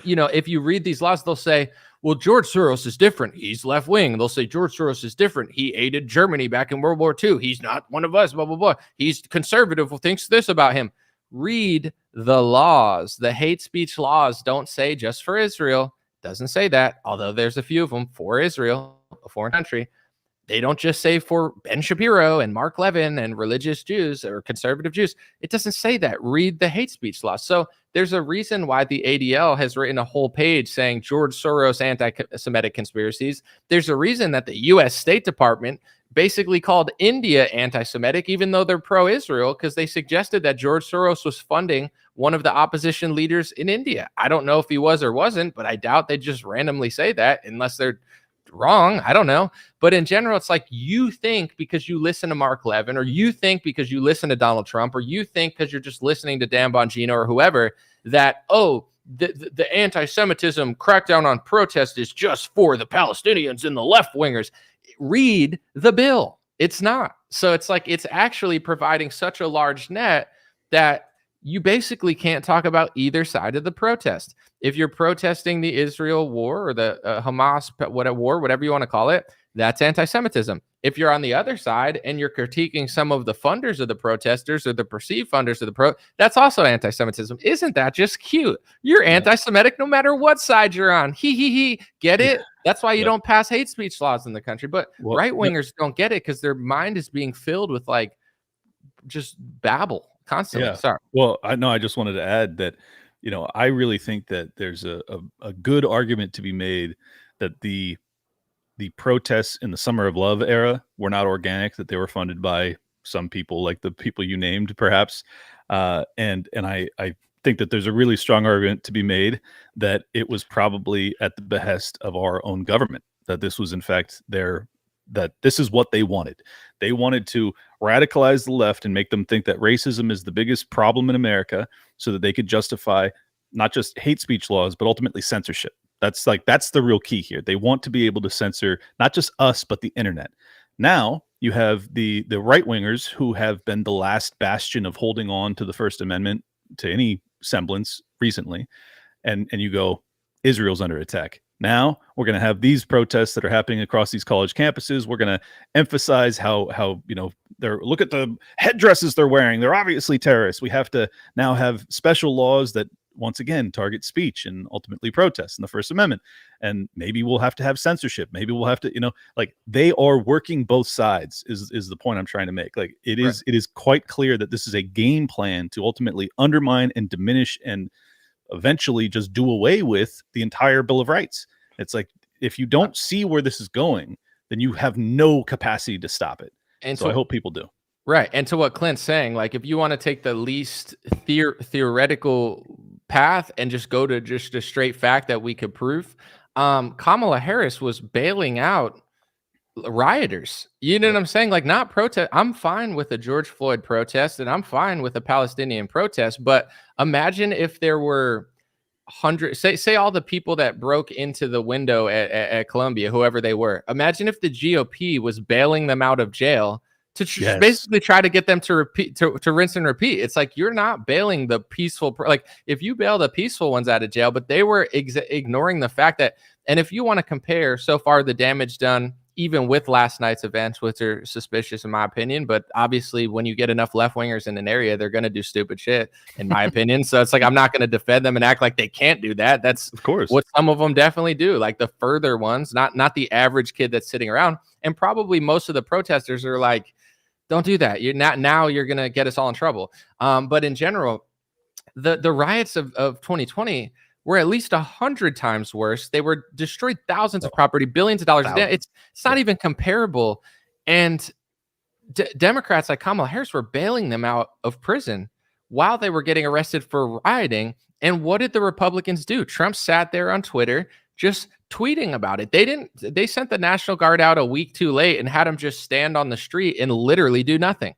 if you read these laws, they'll say, well, George Soros is different. He's left wing. They'll say George Soros is different. He aided Germany back in World War II. He's not one of us, blah, blah, blah. He's conservative, thinks this about him. Read the laws. The hate speech laws don't say just for Israel. Doesn't say that, although there's a few of them for Israel, a foreign country. They don't just say for Ben Shapiro and Mark Levin and religious Jews or conservative Jews. It doesn't say that. Read the hate speech law. So there's a reason why the ADL has written a whole page saying George Soros anti-Semitic conspiracies. There's a reason that the U.S. State Department basically called India anti-Semitic, even though they're pro-Israel, because they suggested that George Soros was funding one of the opposition leaders in India. I don't know if he was or wasn't, but I doubt they just randomly say that unless they're wrong. I don't know. But in general, it's like you think because you listen to Mark Levin, or you think because you listen to Donald Trump, or you think because you're just listening to Dan Bongino or whoever, that, the anti-Semitism crackdown on protest is just for the Palestinians and the left wingers. Read the bill. It's not. So it's like it's actually providing such a large net that you basically can't talk about either side of the protest. If you're protesting the Israel war or the Hamas war, whatever you want to call it, that's anti-Semitism. If you're on the other side and you're critiquing some of the funders of the protesters or the perceived funders of the that's also anti-Semitism. Isn't that just cute? You're anti-Semitic no matter what side you're on. He. Get it? That's why you don't pass hate speech laws in the country. But right-wingers don't get it because their mind is being filled with like just babble constantly. Yeah. Sorry. Well, I just wanted to add that, I really think that there's a good argument to be made that the protests in the Summer of Love era were not organic, that they were funded by some people, like the people you named, perhaps. And I think that there's a really strong argument to be made that it was probably at the behest of our own government, that this was in fact that this is what they wanted. They wanted to radicalize the left and make them think that racism is the biggest problem in America so that they could justify not just hate speech laws, but ultimately censorship. That's the real key here. They want to be able to censor not just us, but the internet. Now you have the right wingers who have been the last bastion of holding on to the First Amendment to any semblance recently. And you go, Israel's under attack. Now we're going to have these protests that are happening across these college campuses. We're going to emphasize how look at the headdresses they're wearing. They're obviously terrorists. We have to now have special laws that once again target speech and ultimately protests in the First Amendment. And maybe we'll have to have censorship. Maybe we'll have to, they are working both sides is the point I'm trying to make. Like it is quite clear that this is a game plan to ultimately undermine and diminish and eventually just do away with the entire Bill of Rights. It's like, if you don't see where this is going, then you have no capacity to stop it. And so I hope people do. Right. And to what Clint's saying, like, if you want to take the least theoretical path and just go to just a straight fact that we could prove, Kamala Harris was bailing out rioters. You know what I'm saying? Like, not protest. I'm fine with a George Floyd protest and I'm fine with a Palestinian protest. But imagine if there were say all the people that broke into the window at Columbia, whoever they were. Imagine if the GOP was bailing them out of jail to Yes. basically try to get them to repeat, to rinse and repeat. It's like, you're not bailing the peaceful, like if you bail the peaceful ones out of jail, but they were ignoring the fact that, and if you want to compare so far the damage done, even with last night's events, which are suspicious in my opinion, but obviously when you get enough left wingers in an area, they're going to do stupid shit in my opinion. So it's like, I'm not going to defend them and act like they can't do that. That's Of course. what some of them definitely do. Like the further ones, not the average kid that's sitting around. And probably most of the protesters are like, don't do that. You're not, now you're going to get us all in trouble. But in general, the riots of 2020 were at least 100 times worse. They were destroyed thousands of property, billions of dollars. It's not even comparable. And Democrats like Kamala Harris were bailing them out of prison while they were getting arrested for rioting. And what did the Republicans do? Trump sat there on Twitter just tweeting about it. They sent the National Guard out a week too late and had them just stand on the street and literally do nothing.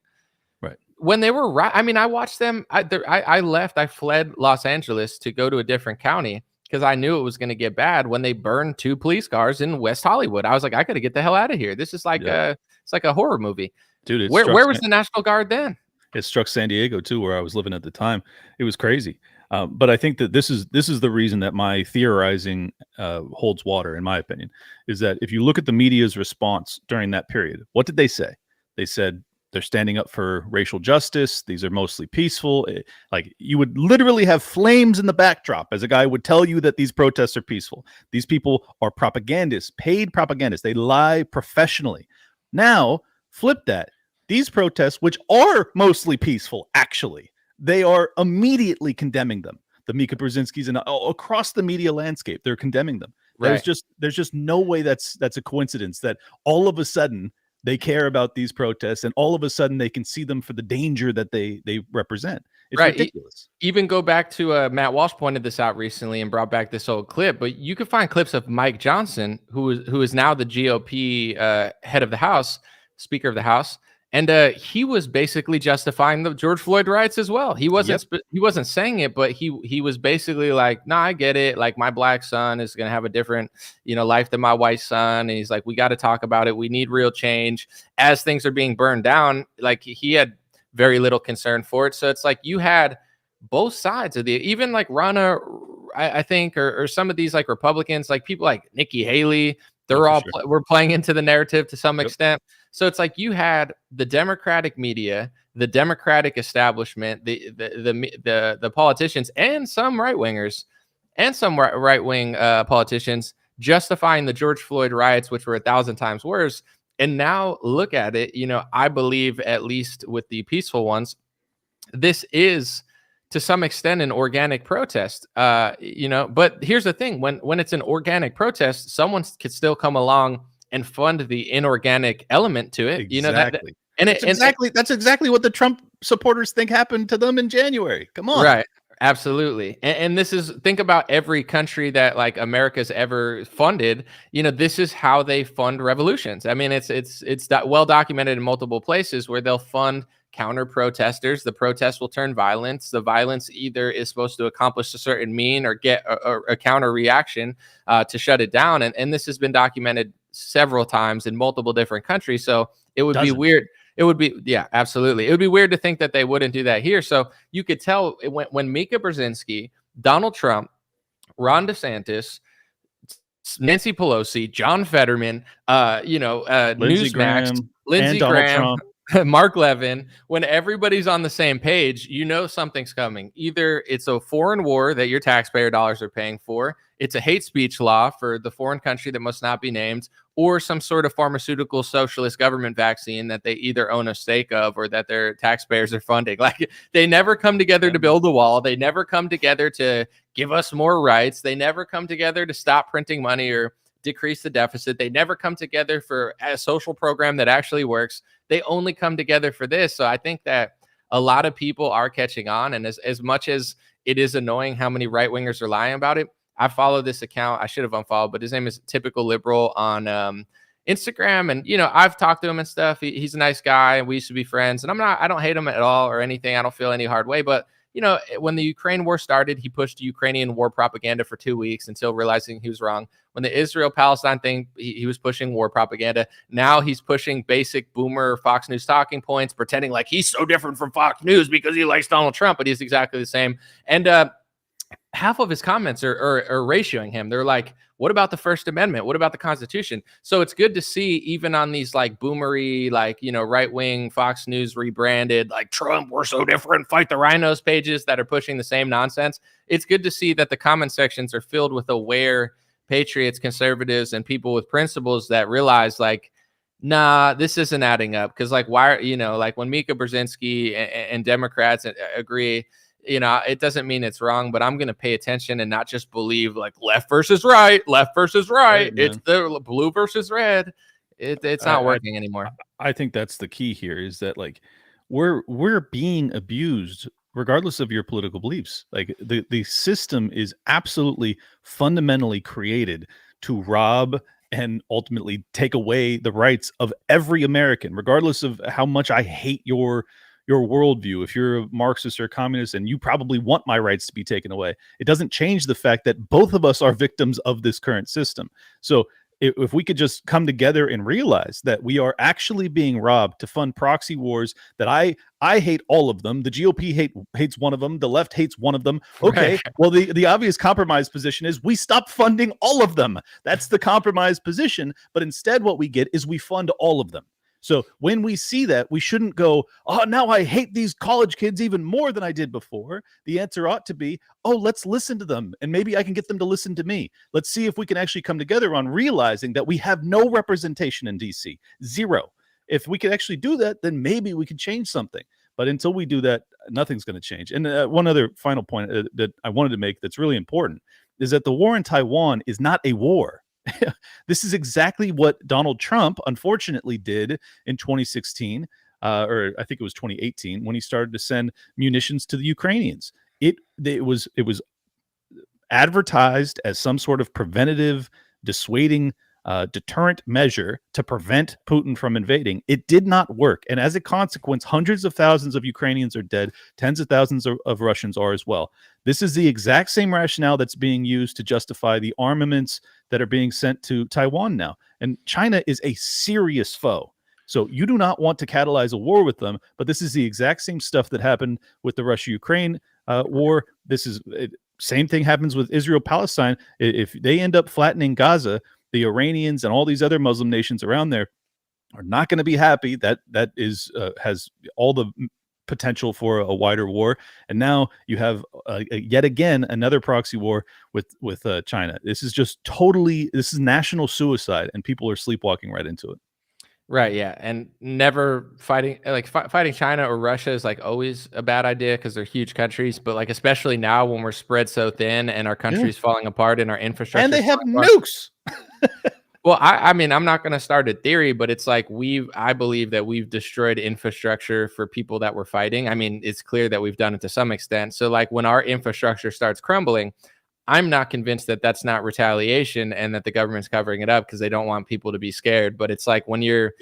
Right. When they were I mean, I watched them. I fled Los Angeles to go to a different county because I knew it was going to get bad when they burned 2 police cars in West Hollywood. I was like, I got to get the hell out of here. This is like it's like a horror movie. Dude, where was the National Guard then? It struck San Diego too, where I was living at the time. It was crazy. But I think that this is the reason that my theorizing holds water, in my opinion, is that if you look at the media's response during that period, what did they say? They said they're standing up for racial justice. These are mostly peaceful. Like, you would literally have flames in the backdrop as a guy would tell you that these protests are peaceful. These people are propagandists, paid propagandists. They lie professionally. Now, flip that. These protests, which are mostly peaceful, actually, they are immediately condemning them. The Mika Brzezinskis and across the media landscape, they're condemning them. Right. There's just no way that's a coincidence that all of a sudden they care about these protests and all of a sudden they can see them for the danger that they represent. It's ridiculous. Even go back to Matt Walsh pointed this out recently and brought back this old clip, but you can find clips of Mike Johnson, who is now the GOP head of the House, Speaker of the House. And he was basically justifying the George Floyd riots as well. He wasn't he wasn't saying it, but he was basically like, "Nah, I get it. Like, my black son is gonna have a different, life than my white son." And he's like, "We got to talk about it. We need real change." As things are being burned down, like, he had very little concern for it. So it's like you had both sides of even like Ronna, I think, or some of these like Republicans, like people like Nikki Haley. They're all we're playing into the narrative to some extent. So it's like you had the Democratic media, the Democratic establishment, the politicians, and some right wingers, and some right wing politicians justifying the George Floyd riots, which were 1,000 times worse. And now look at it. I believe, at least with the peaceful ones, this is to some extent an organic protest. But here's the thing: when it's an organic protest, someone could still come along and fund the inorganic element to it. Exactly. That's exactly what the Trump supporters think happened to them in January. Come on. Right. Absolutely. And this is, think about every country that like America's ever funded. This is how they fund revolutions. I mean, it's well documented in multiple places where they'll fund counter protesters. The protest will turn violence. The violence either is supposed to accomplish a certain mean or get a counter reaction to shut it down. And this has been documented several times in multiple different countries. So it would be weird. It would be, yeah, absolutely. It would be weird to think that they wouldn't do that here. So you could tell when Mika Brzezinski, Donald Trump, Ron DeSantis, Nancy Pelosi, John Fetterman, Newsmax, Lindsey Graham, Mark Levin, when everybody's on the same page, something's coming. Either it's a foreign war that your taxpayer dollars are paying for, it's a hate speech law for the foreign country that must not be named, or some sort of pharmaceutical socialist government vaccine that they either own a stake of or that their taxpayers are funding. Like, they never come together to build a wall. They never come together to give us more rights. They never come together to stop printing money or decrease the deficit. They never come together for a social program that actually works. They only come together for this. So I think that a lot of people are catching on. And as much as it is annoying how many right wingers are lying about it, I follow this account. I should have unfollowed, but his name is Typical Liberal on Instagram. And, I've talked to him and stuff. He's a nice guy and we used to be friends. And I don't hate him at all or anything. I don't feel any hard way, but when the Ukraine war started, he pushed Ukrainian war propaganda for 2 weeks until realizing he was wrong. When the Israel-Palestine thing, he was pushing war propaganda. Now he's pushing basic boomer Fox News talking points, pretending like he's so different from Fox News because he likes Donald Trump, but he's exactly the same. And half of his comments are ratioing him. They're like, what about the First Amendment? What about the Constitution? So it's good to see, even on these like boomery, like, right-wing Fox News rebranded, like Trump, we're so different, fight the rhinos pages that are pushing the same nonsense. It's good to see that the comment sections are filled with aware patriots, conservatives, and people with principles that realize like, nah, this isn't adding up. Because like, why, like when Mika Brzezinski and Democrats agree, it doesn't mean it's wrong, but I'm going to pay attention and not just believe like left versus right. Right, it's the blue versus red. It's not working anymore. I think that's the key here, is that like we're being abused regardless of your political beliefs. Like the system is absolutely fundamentally created to rob and ultimately take away the rights of every American, regardless of how much I hate your worldview. If you're a Marxist or a communist, and you probably want my rights to be taken away, it doesn't change the fact that both of us are victims of this current system. So if we could just come together and realize that we are actually being robbed to fund proxy wars, that I hate all of them. The GOP hates one of them. The left hates one of them. Okay, right. Well, the obvious compromise position is we stop funding all of them. That's the compromise position. But instead what we get is we fund all of them. So when we see that, we shouldn't go, oh, now I hate these college kids even more than I did before. The answer ought to be, oh, let's listen to them, and maybe I can get them to listen to me. Let's see if we can actually come together on realizing that we have no representation in DC. Zero. If we could actually do that, then maybe we could change something. But until we do that, nothing's going to change. And one other final point that I wanted to make that's really important is that the war in Taiwan is not a war. This is exactly what Donald Trump, unfortunately, did in 2016, or I think it was 2018, when he started to send munitions to the Ukrainians. It was advertised as some sort of preventative, dissuading, deterrent measure to prevent Putin from invading. It did not work. And as a consequence, hundreds of thousands of Ukrainians are dead. Tens of thousands of Russians are as well. This is the exact same rationale that's being used to justify the armaments that are being sent to Taiwan now. And China is a serious foe. So you do not want to catalyze a war with them, but this is the exact same stuff that happened with the Russia-Ukraine war. Same thing happens with Israel-Palestine. If they end up flattening Gaza, the Iranians and all these other Muslim nations around there are not going to be happy. That has all the potential for a wider war. And now you have yet again another proxy war with China. This is national suicide, and people are sleepwalking right into it. Right, yeah, and never fighting fighting China or Russia is like always a bad idea because they're huge countries. But like especially now when we're spread so thin and our country's falling apart and our infrastructure, and they have nukes. Well, I mean, I'm not going to start a theory, but it's like I believe that we've destroyed infrastructure for people that we're fighting. I mean, it's clear that we've done it to some extent. So like when our infrastructure starts crumbling, I'm not convinced that that's not retaliation and that the government's covering it up because they don't want people to be scared. But it's like when you're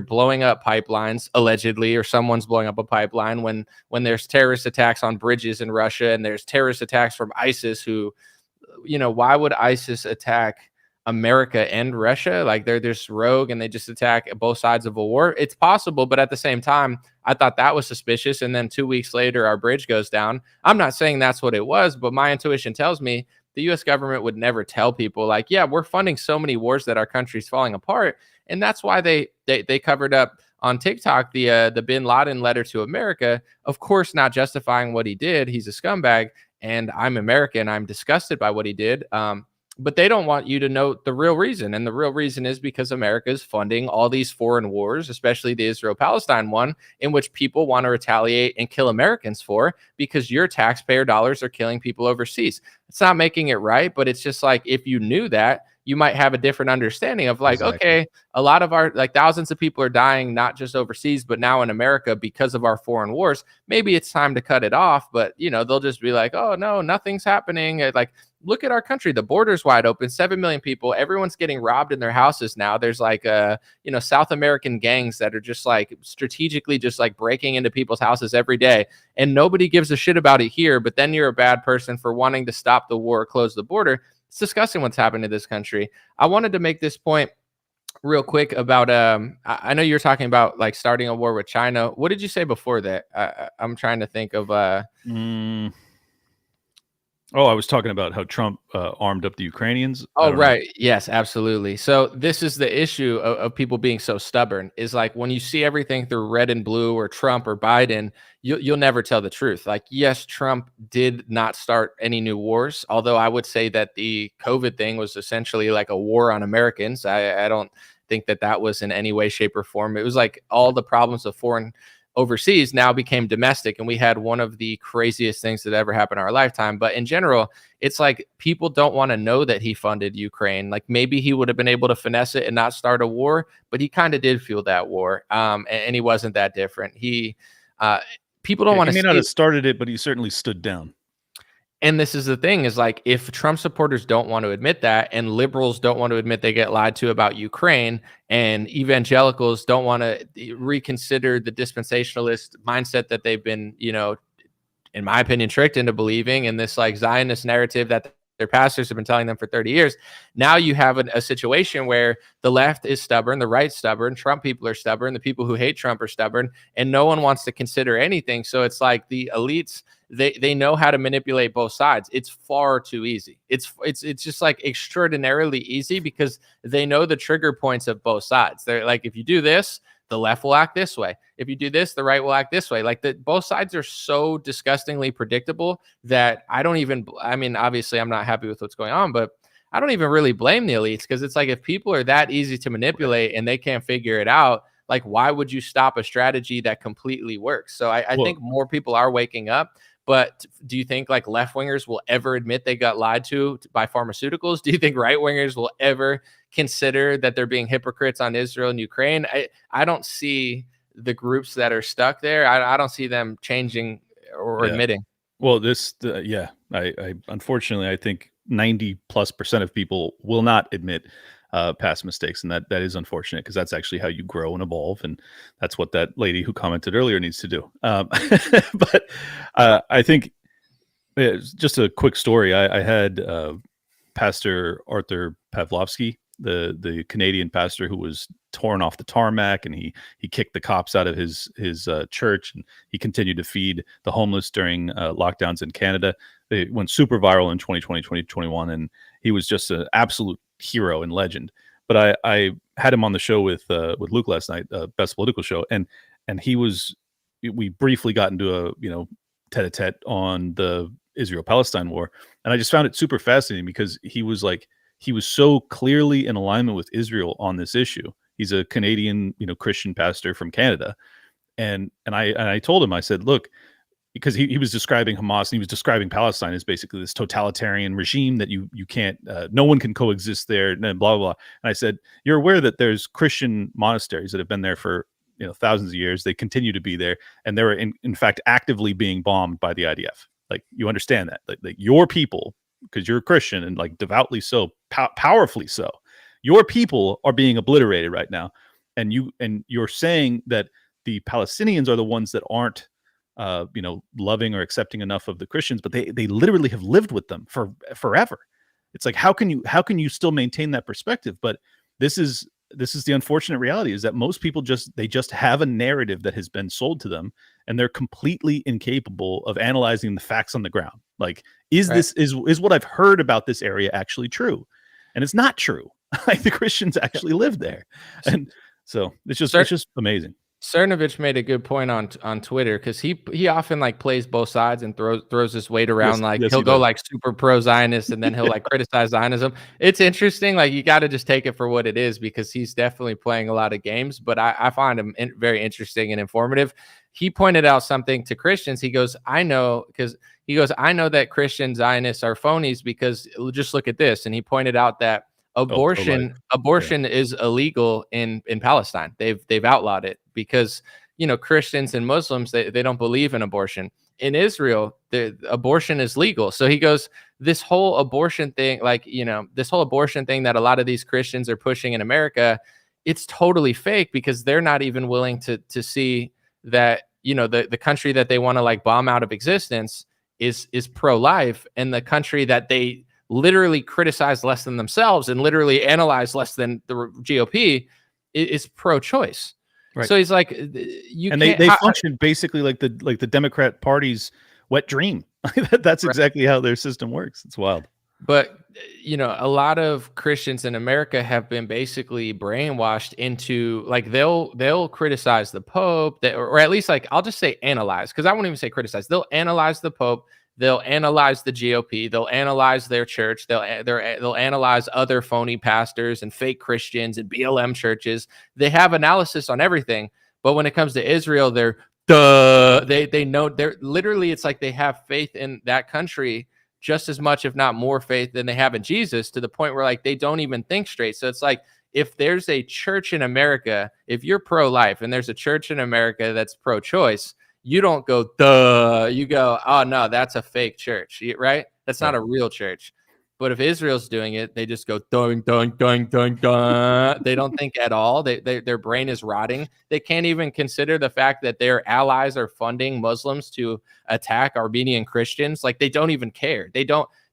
blowing up pipelines allegedly, or someone's blowing up a pipeline, when there's terrorist attacks on bridges in Russia and there's terrorist attacks from ISIS, who, why would ISIS attack America and Russia? Like they're just rogue and they just attack both sides of a war. It's possible, but at the same time, I thought that was suspicious. And then 2 weeks later, our bridge goes down. I'm not saying that's what it was, but my intuition tells me the U.S. government would never tell people like, yeah, we're funding so many wars that our country's falling apart. And that's why they covered up on TikTok the Bin Laden letter to America, of course, not justifying what he did. He's a scumbag, and I'm American. I'm disgusted by what he did. But they don't want you to know the real reason. And the real reason is because America is funding all these foreign wars, especially the Israel-Palestine one, in which people want to retaliate and kill Americans for, because your taxpayer dollars are killing people overseas. It's not making it right, but it's just like, if you knew that, you might have a different understanding of like, exactly. Okay, a lot of our, like thousands of people are dying, not just overseas, but now in America because of our foreign wars. Maybe it's time to cut it off, but they'll just be like, oh no, nothing's happening. Like look at our country. The border's wide open, 7 million people. Everyone's getting robbed in their houses now. There's like, South American gangs that are just like strategically just like breaking into people's houses every day. And nobody gives a shit about it here. But then you're a bad person for wanting to stop the war, close the border. It's disgusting what's happened to this country. I wanted to make this point real quick about I know you're talking about like starting a war with China. What did you say before that? I'm trying to think of Oh, I was talking about how Trump armed up the Ukrainians. Oh, right. Yes, absolutely. So this is the issue of people being so stubborn, is like when you see everything through red and blue or Trump or Biden, you'll never tell the truth. Like, yes, Trump did not start any new wars, although I would say that the COVID thing was essentially like a war on Americans. I don't think that was in any way, shape, or form. It was like all the problems of foreign overseas now became domestic, and we had one of the craziest things that ever happened in our lifetime. But in general, it's like people don't want to know that he funded Ukraine. Like, maybe he would have been able to finesse it and not start a war, but he kind of did fuel that war, and he wasn't that different. People don't want to. He may not have started it, but he certainly stood down. And this is the thing, is like, if Trump supporters don't want to admit that, and liberals don't want to admit they get lied to about Ukraine, and evangelicals don't want to reconsider the dispensationalist mindset that they've been, in my opinion, tricked into believing, in this like Zionist narrative that their pastors have been telling them for 30 years. Now you have a situation where the left is stubborn, the right's stubborn, Trump people are stubborn, the people who hate Trump are stubborn, and no one wants to consider anything. So it's like the elites, they know how to manipulate both sides. It's far too easy. It's just like extraordinarily easy, because they know the trigger points of both sides. They're like, if you do this, the left will act this way. If you do this, the right will act this way. Like, both sides are so disgustingly predictable that I mean, obviously I'm not happy with what's going on, but I don't even really blame the elites, because it's like, if people are that easy to manipulate and they can't figure it out, like, why would you stop a strategy that completely works? So I think more people are waking up. But do you think like left wingers will ever admit they got lied to by pharmaceuticals? Do you think right wingers will ever consider that they're being hypocrites on Israel and Ukraine? I don't see the groups that are stuck there. I don't see them changing or admitting. Well, I unfortunately, I think 90+% of people will not admit past mistakes, and that is unfortunate, because that's actually how you grow and evolve, and that's what that lady who commented earlier needs to do. But I think just a quick story. I had Pastor Arthur Pavlovsky, the Canadian pastor who was torn off the tarmac, and he kicked the cops out of his church, and he continued to feed the homeless during lockdowns in Canada. It went super viral in 2020, 2021, and he was just an absolute hero and legend. But I had him on the show with Luke last night, Best Political Show, and we briefly got into a tete-a-tete on the Israel-Palestine war, and I just found it super fascinating, because he was so clearly in alignment with Israel on this issue. He's a Canadian Christian pastor from Canada, and I told him, I said, look, because he was describing Hamas, and he was describing Palestine as basically this totalitarian regime that you can't, no one can coexist there, and blah, blah, blah. And I said, you're aware that there's Christian monasteries that have been there for thousands of years. They continue to be there, and they're in fact actively being bombed by the IDF. Like, you understand that, like your people, because you're a Christian, and like devoutly so, powerfully so, your people are being obliterated right now, and you're saying that the Palestinians are the ones that aren't loving or accepting enough of the Christians, but they literally have lived with them for forever. It's like, how can you still maintain that perspective? But this is the unfortunate reality, is that most people just have a narrative that has been sold to them, and they're completely incapable of analyzing the facts on the ground. Like, is what I've heard about this area actually true? And it's not true. Like, the Christians actually live there, and so it's just amazing. Cernovich made a good point on Twitter, because he often like plays both sides and throws this weight around. He'll go like super pro Zionist, and then he'll like criticize Zionism. It's interesting. Like, you got to just take it for what it is, because he's definitely playing a lot of games, but I find him very interesting and informative. He pointed out something to Christians. He goes, I know that Christian Zionists are phonies, because just look at this. And he pointed out that abortion is illegal in Palestine. They've outlawed it, because Christians and Muslims, they don't believe in abortion. In Israel, the abortion is legal. So he goes, this whole abortion thing, like, this whole abortion thing that a lot of these Christians are pushing in America, it's totally fake, because they're not even willing to see that, the country that they want to like bomb out of existence is pro-life, and the country that they literally criticize less than themselves and literally analyze less than the GOP is pro-choice. Right. So he's like, they function basically like the Democrat Party's wet dream. That's exactly how their system works. It's wild. But a lot of Christians in America have been basically brainwashed into, like, they'll criticize the Pope, or at least, like, I'll just say analyze, because I won't even say criticize. They'll analyze the Pope. They'll analyze the GOP. They'll analyze their church. They'll analyze other phony pastors and fake Christians and BLM churches. They have analysis on everything. But when it comes to Israel, they're they know, they're literally, it's like they have faith in that country just as much, if not more, faith than they have in Jesus, to the point where, like, they don't even think straight. So it's like, if there's a church in America, if you're pro-life and there's a church in America that's pro-choice, you don't go, duh. You go, oh, no, that's a fake church, right? That's not a real church. But if Israel's doing it, they just go, dun, dun, dun, dun, dun. They don't think at all. Their brain is rotting. They can't even consider the fact that their allies are funding Muslims to attack Armenian Christians. Like, they don't even care. They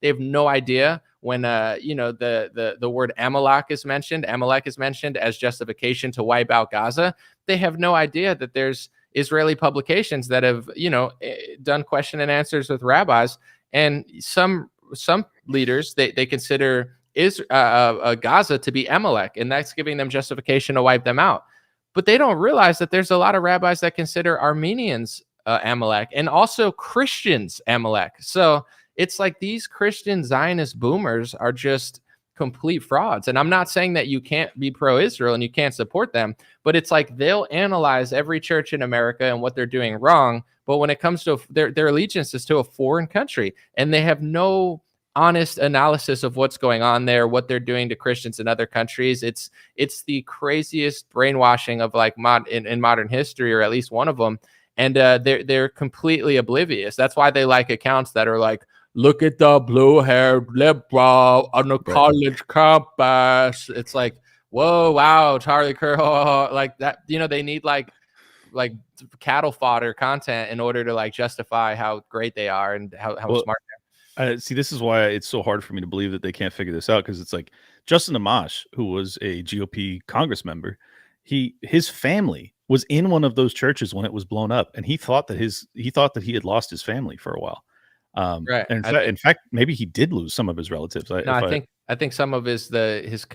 have no idea when, the word Amalek is mentioned as justification to wipe out Gaza. They have no idea that there's Israeli publications that have, done question and answers with rabbis, and some leaders, they consider Gaza to be Amalek, and that's giving them justification to wipe them out. But they don't realize that there's a lot of rabbis that consider Armenians Amalek, and also Christians Amalek. So it's like these Christian Zionist boomers are just complete frauds. And I'm not saying that you can't be pro-Israel and you can't support them, but it's like they'll analyze every church in America and what they're doing wrong. But when it comes to their allegiance is to a foreign country, and they have no honest analysis of what's going on there, what they're doing to Christians in other countries. It's the craziest brainwashing of, like, in modern history, or at least one of them. And they're completely oblivious. That's why they like accounts that are like, look at the blue-haired liberal on the college campus. It's like, whoa, wow, Charlie Kirk, like that. They need like cattle fodder content in order to, like, justify how great they are and how smart they are. See, this is why it's so hard for me to believe that they can't figure this out, because it's like Justin Amash, who was a GOP Congress member, his family was in one of those churches when it was blown up, and he thought that he had lost his family for a while. Right. And in fact, maybe he did lose some of his relatives. I think some of his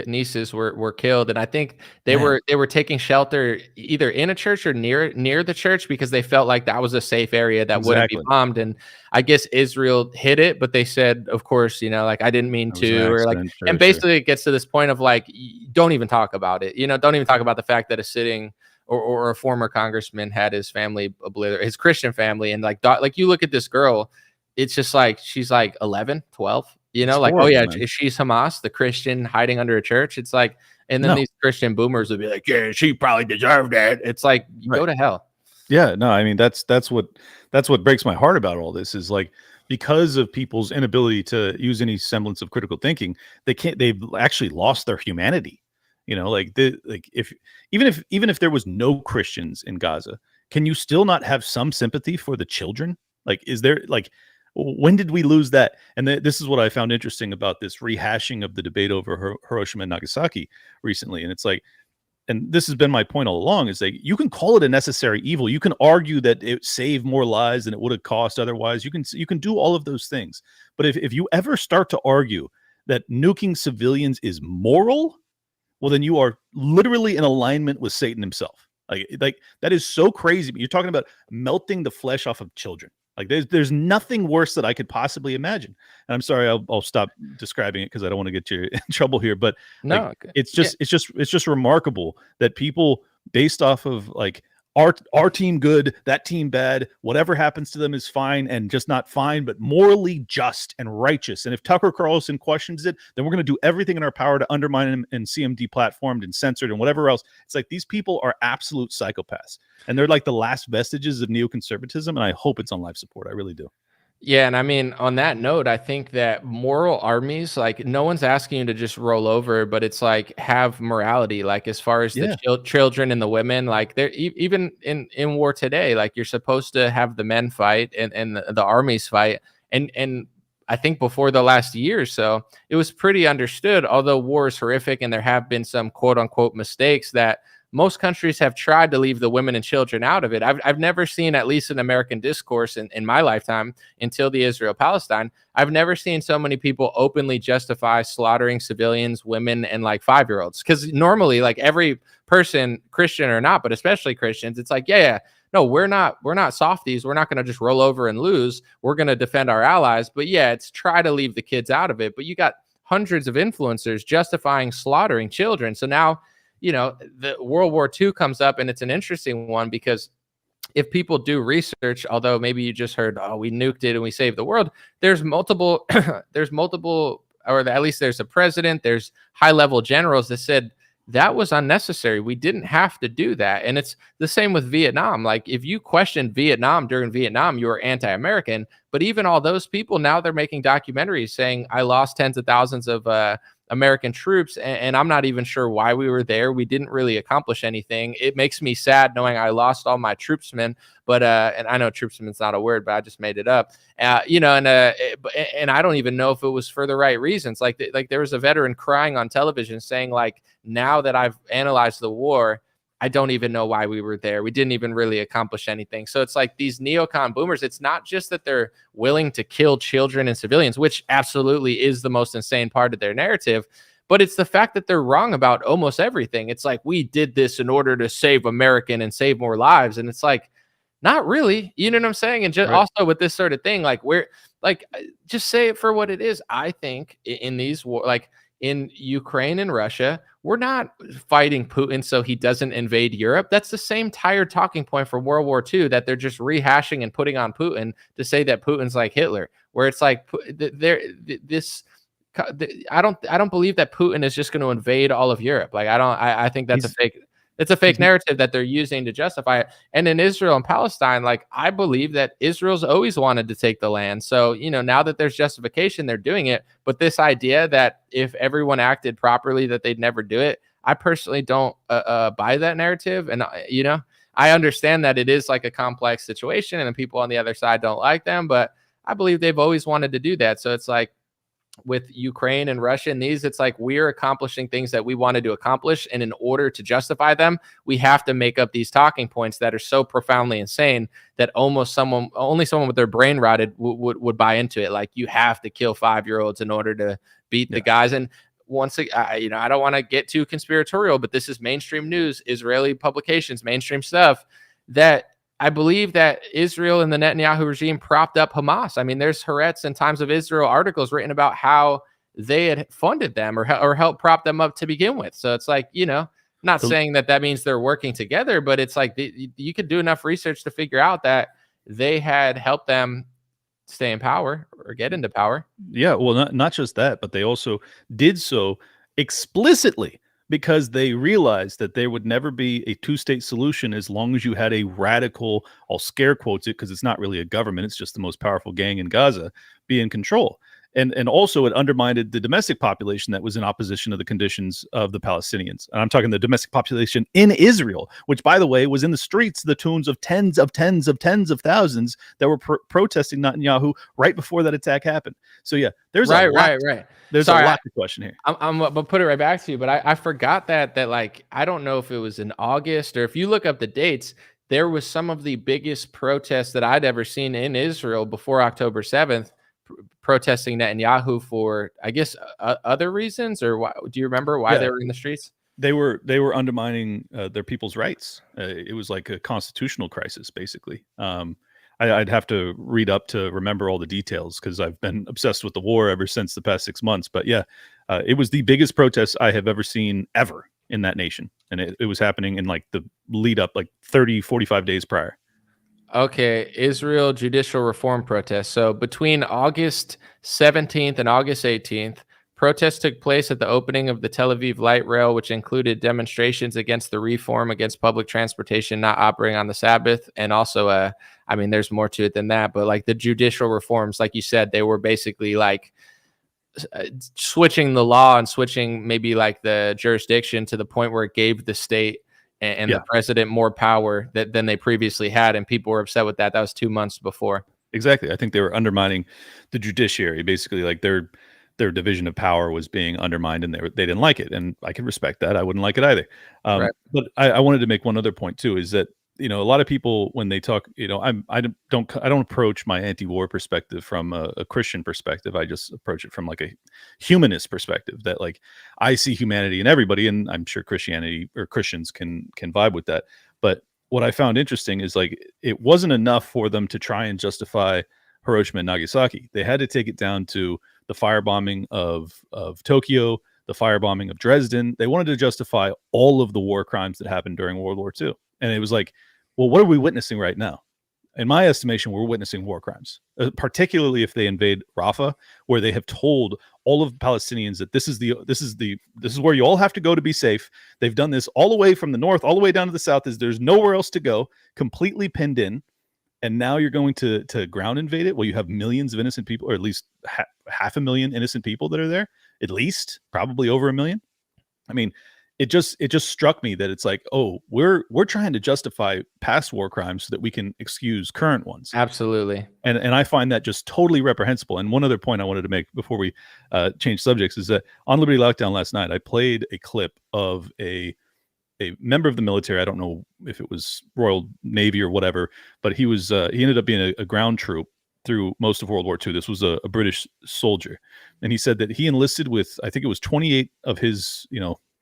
nieces were killed, and I think they were taking shelter either in a church or near the church, because they felt like that was a safe area that wouldn't be bombed. And I guess Israel hit it, but they said, of course, like, I didn't mean to, or like, and basically it gets to this point of, like, don't even talk about it. Don't even talk about the fact that a sitting or a former congressman had his family obliterated, his Christian family, and like you look at this girl. It's just like, she's like 11, 12, like, horrible, oh yeah, man. She's Hamas, the Christian hiding under a church. It's like, and then these Christian boomers would be like, yeah, she probably deserved it. It's like, go to hell. Yeah, no, I mean, that's what breaks my heart about all this, is like, because of people's inability to use any semblance of critical thinking, they've actually lost their humanity. If even if there was no Christians in Gaza, can you still not have some sympathy for the children? Like, is there, like, when did we lose that? And this is what I found interesting about this rehashing of the debate over Hiroshima and Nagasaki recently. And it's like, and this has been my point all along, is that you can call it a necessary evil. You can argue that it saved more lives than it would have cost otherwise. You can do all of those things. But if you ever start to argue that nuking civilians is moral, well, then you are literally in alignment with Satan himself. Like that is so crazy. You're talking about melting the flesh off of children. Like, there's nothing worse that I could possibly imagine. And I'm sorry, I'll stop describing it because I don't want to get you in trouble here. But no, like, it's just remarkable that people, based off of, like, our team good, that team bad, whatever happens to them is fine, and just not fine, but morally just and righteous. And if Tucker Carlson questions it, then we're going to do everything in our power to undermine him and see him deplatformed and censored and whatever else. It's like, these people are absolute psychopaths, and they're like the last vestiges of neoconservatism. And I hope it's on life support. I really do. Yeah, and I mean, on that note, I think that moral armies, like no one's asking you to just roll over, but it's like have morality, like as far as the Yeah. children and the women, like they're even in war today, like you're supposed to have the men fight and the armies fight, and I think before the last year or so, it was pretty understood. Although war is horrific, and there have been some quote unquote mistakes that most countries have tried to leave the women and children out of it. I've never seen, at least in American discourse in my lifetime, until the Israel-Palestine, I've never seen so many people openly justify slaughtering civilians, women, and like 5-year-olds. Because normally, like every person, Christian or not, but especially Christians, it's like, yeah, no, we're not softies. We're not going to just roll over and lose. We're going to defend our allies. But yeah, it's try to leave the kids out of it. But you got hundreds of influencers justifying slaughtering children. So now, the World War II comes up, and it's an interesting one because if people do research, although maybe you just heard, oh, we nuked it and we saved the world, there's multiple, or at least there's a president, there's high-level generals that said that was unnecessary. We didn't have to do that. And it's the same with Vietnam. Like if you questioned Vietnam during Vietnam, you were anti-American. But even all those people, now they're making documentaries saying, I lost tens of thousands of American troops, and I'm not even sure why we were there. We didn't really accomplish anything. It makes me sad knowing I lost all my troopsmen, but and I know troopsmen's not a word, but I just made it up. And I don't even know if it was for the right reasons. Like there was a veteran crying on television saying, like, now that I've analyzed the war, I don't even know why we were there. We didn't even really accomplish anything. So it's like these neocon boomers, it's not just that they're willing to kill children and civilians, which absolutely is the most insane part of their narrative, but it's the fact that they're wrong about almost everything. It's like, we did this in order to save American and save more lives. And it's like, not really. You know what I'm saying? And just Right. also with this sort of thing, like just say it for what it is. I think in these war, like in Ukraine and Russia, we're not fighting Putin so he doesn't invade Europe. That's the same tired talking point from World War II that they're just rehashing and putting on Putin to say that Putin's like Hitler, where it's like I don't believe that Putin is just going to invade all of Europe. Like I think that's it's a fake narrative that they're using to justify it. And in Israel and Palestine, like I believe that Israel's always wanted to take the land. So, now that there's justification, they're doing it. But this idea that if everyone acted properly, that they'd never do it, I personally don't buy that narrative. And, I understand that it is like a complex situation and the people on the other side don't like them, but I believe they've always wanted to do that. So it's like, with Ukraine and Russia and these, it's like we're accomplishing things that we wanted to accomplish. And in order to justify them, we have to make up these talking points that are so profoundly insane that only someone with their brain rotted would buy into it. Like you have to kill 5-year-olds in order to beat the guys. And once I don't want to get too conspiratorial, but this is mainstream news, Israeli publications, mainstream stuff, that I believe that Israel and the Netanyahu regime propped up Hamas. I mean, there's Haaretz and Times of Israel articles written about how they had funded them or helped prop them up to begin with. So it's like, not saying that means they're working together, but it's like you could do enough research to figure out that they had helped them stay in power or get into power. Yeah, well, not just that, but they also did so explicitly because they realized that there would never be a two-state solution as long as you had a radical, I'll scare quotes it because it's not really a government, it's just the most powerful gang in Gaza, be in control. And also it undermined the domestic population that was in opposition to the conditions of the Palestinians. And I'm talking the domestic population in Israel, which, by the way, was in the streets to the tunes of tens of thousands that were protesting Netanyahu right before that attack happened. So, yeah, there's a lot to question here. I'm gonna put it right back to you, but I forgot that like, I don't know if it was in August or if you look up the dates, there was some of the biggest protests that I'd ever seen in Israel before October 7th. Protesting Netanyahu for, I guess, other reasons, or why, do you remember why they were in the streets? They were undermining their people's rights. It was like a constitutional crisis, basically. I'd have to read up to remember all the details because I've been obsessed with the war ever since the past 6 months. But yeah, it was the biggest protest I have ever seen ever in that nation, and it was happening in like the lead up, like 45 days prior. Okay, Israel judicial reform protests. So between August 17th and August 18th, Protests took place at the opening of the Tel Aviv light rail, which included demonstrations against the reform against public transportation not operating on the Sabbath. And also, I mean, there's more to it than that, but like the judicial reforms, like you said, they were basically like switching the law and switching maybe like the jurisdiction to the point where it gave the state and the president more power than they previously had. And people were upset with that. That was 2 months before. Exactly. I think they were undermining the judiciary, basically like their division of power was being undermined, and they didn't like it. And I can respect that. I wouldn't like it either. Right. But I wanted to make one other point too, is that, a lot of people, when they talk, I don't approach my anti-war perspective from a Christian perspective. I just approach it from like a humanist perspective, that like I see humanity in everybody, and I'm sure Christianity or Christians can vibe with that. But what I found interesting is like it wasn't enough for them to try and justify Hiroshima and Nagasaki. They had to take it down to the firebombing of Tokyo, the firebombing of Dresden. They wanted to justify all of the war crimes that happened during World War II. And it was like, well, what are we witnessing right now? In my estimation, we're witnessing war crimes, particularly if they invade Rafah, where they have told all of the Palestinians that this is where you all have to go to be safe. They've done this all the way from the north, all the way down to the south. There's nowhere else to go, completely pinned in. And now you're going to ground invade it? Well, you have millions of innocent people, or at least 500,000 innocent people that are there, at least, probably over 1 million. I mean, it just struck me that it's like, oh, we're trying to justify past war crimes so that we can excuse current ones. Absolutely. And I find that just totally reprehensible. And one other point I wanted to make before we change subjects is that on Liberty Lockdown last night, I played a clip of a member of the military. I don't know if it was Royal Navy or whatever, but he ended up being a ground troop through most of World War II. This was a British soldier. And he said that he enlisted with, I think it was 28 of his,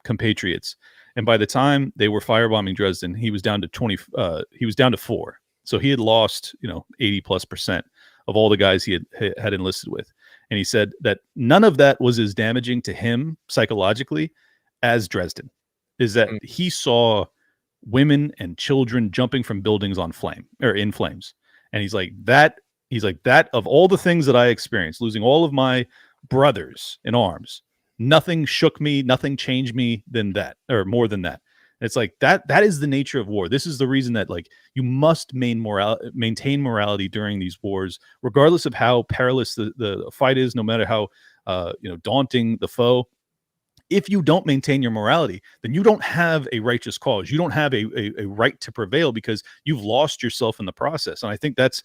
compatriots. And by the time they were firebombing Dresden, he was down to 20, he was down to 4. So he had lost, 80+% of all the guys he had enlisted with. And he said that none of that was as damaging to him psychologically as Dresden. Is that he saw women and children jumping from buildings in flames. And he's like, that of all the things that I experienced, losing all of my brothers in arms, nothing shook me, nothing changed me than that, or more than that. It's like that is the nature of war. This is the reason that like you must maintain morality during these wars, regardless of how perilous the fight is, no matter how daunting the foe. If you don't maintain your morality, then you don't have a righteous cause. You don't have a right to prevail, because you've lost yourself in the process. And I think that's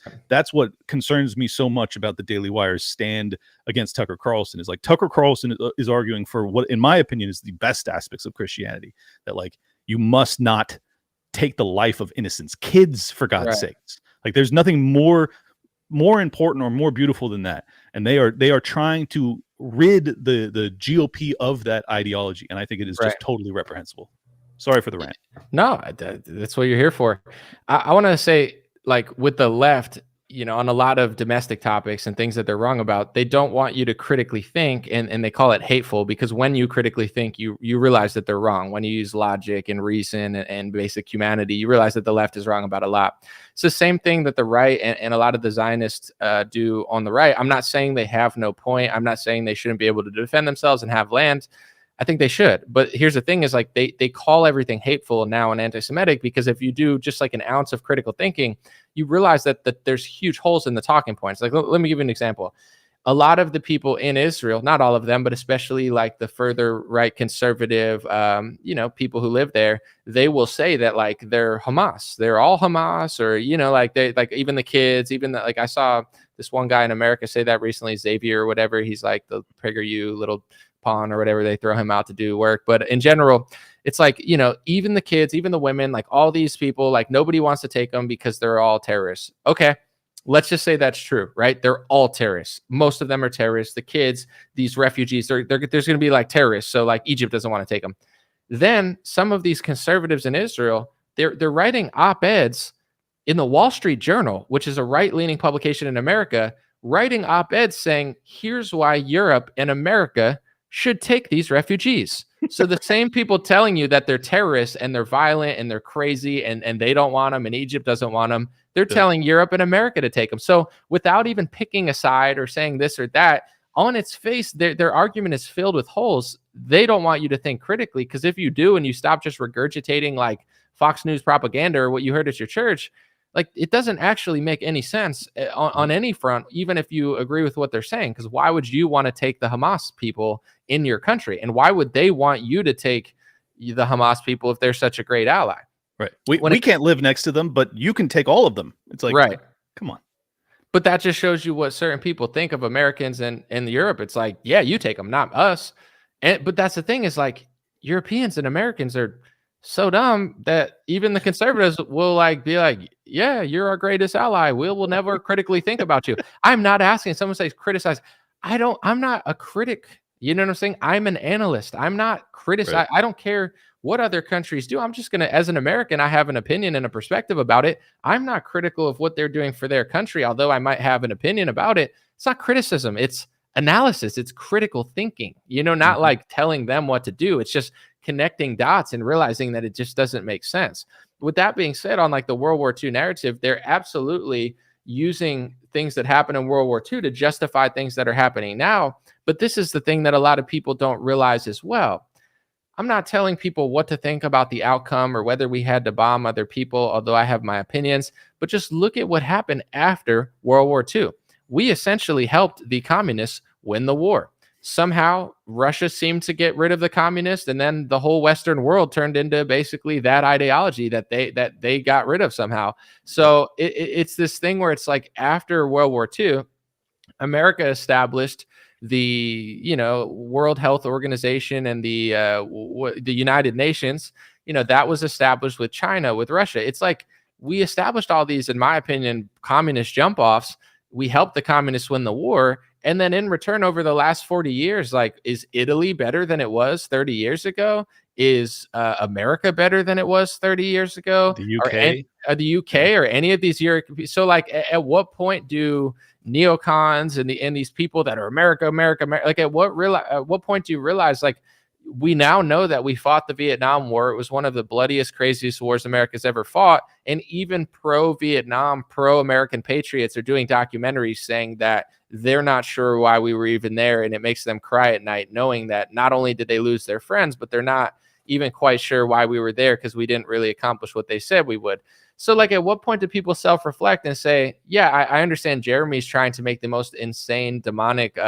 what concerns me so much about the Daily Wire's stand against Tucker Carlson. Is like Tucker Carlson is arguing for what, in my opinion, is the best aspects of Christianity. That like you must not take the life of innocents, kids, for God's sakes. Like there's nothing more important or more beautiful than that. And they are trying to rid the GOP of that ideology, and I think it is just totally reprehensible. Sorry for the rant. No, that's what you're here for. I want to say, like, with the left, on a lot of domestic topics and things that they're wrong about, they don't want you to critically think, and they call it hateful, because when you critically think, you realize that they're wrong. When you use logic and reason and basic humanity, you realize that the left is wrong about a lot. It's the same thing that the right and a lot of the Zionists do on the right. I'm not saying they have no point. I'm not saying they shouldn't be able to defend themselves and have land. I think they should. But here's the thing is, like, they call everything hateful now and anti-Semitic, because if you do just like an ounce of critical thinking, you realize that there's huge holes in the talking points. Like, let me give you an example. A lot of the people in Israel, not all of them, but especially like the further right conservative, people who live there, they will say that like they're Hamas. They're all Hamas, or, like they, like even the kids, like I saw this one guy in America say that recently, Xavier or whatever. He's like the PragerU little pawn or whatever. They throw him out to do work. But in general, it's like, even the kids, even the women, like all these people, like nobody wants to take them because they're all terrorists. Okay. Let's just say that's true, right? They're all terrorists. Most of them are terrorists. The kids, these refugees, there's going to be like terrorists. So like Egypt doesn't want to take them. Then some of these conservatives in Israel, they're writing op-eds in the Wall Street Journal, which is a right-leaning publication in America, writing op-eds saying, here's why Europe and America should take these refugees. So the same people telling you that they're terrorists and they're violent and they're crazy and they don't want them and Egypt doesn't want them, they're telling Europe and America to take them. So without even picking a side or saying this or that, on its face, their argument is filled with holes. They don't want you to think critically, because if you do and you stop just regurgitating like Fox News propaganda or what you heard at your church, like it doesn't actually make any sense on any front, even if you agree with what they're saying. Because why would you want to take the Hamas people in your country? And why would they want you to take the Hamas people if they're such a great ally? Right. We can't live next to them, but you can take all of them. It's like, right. Come on. But that just shows you what certain people think of Americans and in Europe. It's like, yeah, you take them, not us. But that's the thing, is like Europeans and Americans are so dumb that even the conservatives will like be like, yeah, you're our greatest ally. We will never critically think about you. I'm not asking someone says criticize. I'm not a critic. You know what I'm saying? I'm an analyst. I'm not criticizing. Right. I don't care what other countries do. I'm just going to, as an American, I have an opinion and a perspective about it. I'm not critical of what they're doing for their country, although I might have an opinion about it. It's not criticism. It's analysis. It's critical thinking, not like telling them what to do. It's just connecting dots and realizing that it just doesn't make sense. With that being said, on like the World War II narrative, they're absolutely using things that happened in World War II to justify things that are happening now. But this is the thing that a lot of people don't realize as well. I'm not telling people what to think about the outcome or whether we had to bomb other people, although I have my opinions, but just look at what happened after World War II. We essentially helped the communists win the war. Somehow Russia seemed to get rid of the communists, and then the whole Western world turned into basically that ideology that they got rid of somehow. So it's this thing where it's like after World War II, America established the World Health Organization and the United Nations. That was established with China, with Russia. It's like we established all these, in my opinion, communist jump offs. We helped the communists win the war, and then in return, over the last 40 years, like, is Italy better than it was 30 years ago? Is America better than it was 30 years ago? The UK, the UK, or any of these European? So, like, at what point do neocons and these people that are America, like, at what point do you realize, like, we now know that we fought the Vietnam War? It was one of the bloodiest, craziest wars America's ever fought. And even pro-Vietnam, pro-American patriots are doing documentaries saying that they're not sure why we were even there. And it makes them cry at night, knowing that not only did they lose their friends, but they're not even quite sure why we were there, because we didn't really accomplish what they said we would. So, like, at what point do people self-reflect and say, yeah, I understand Jeremy's trying to make the most insane, demonic,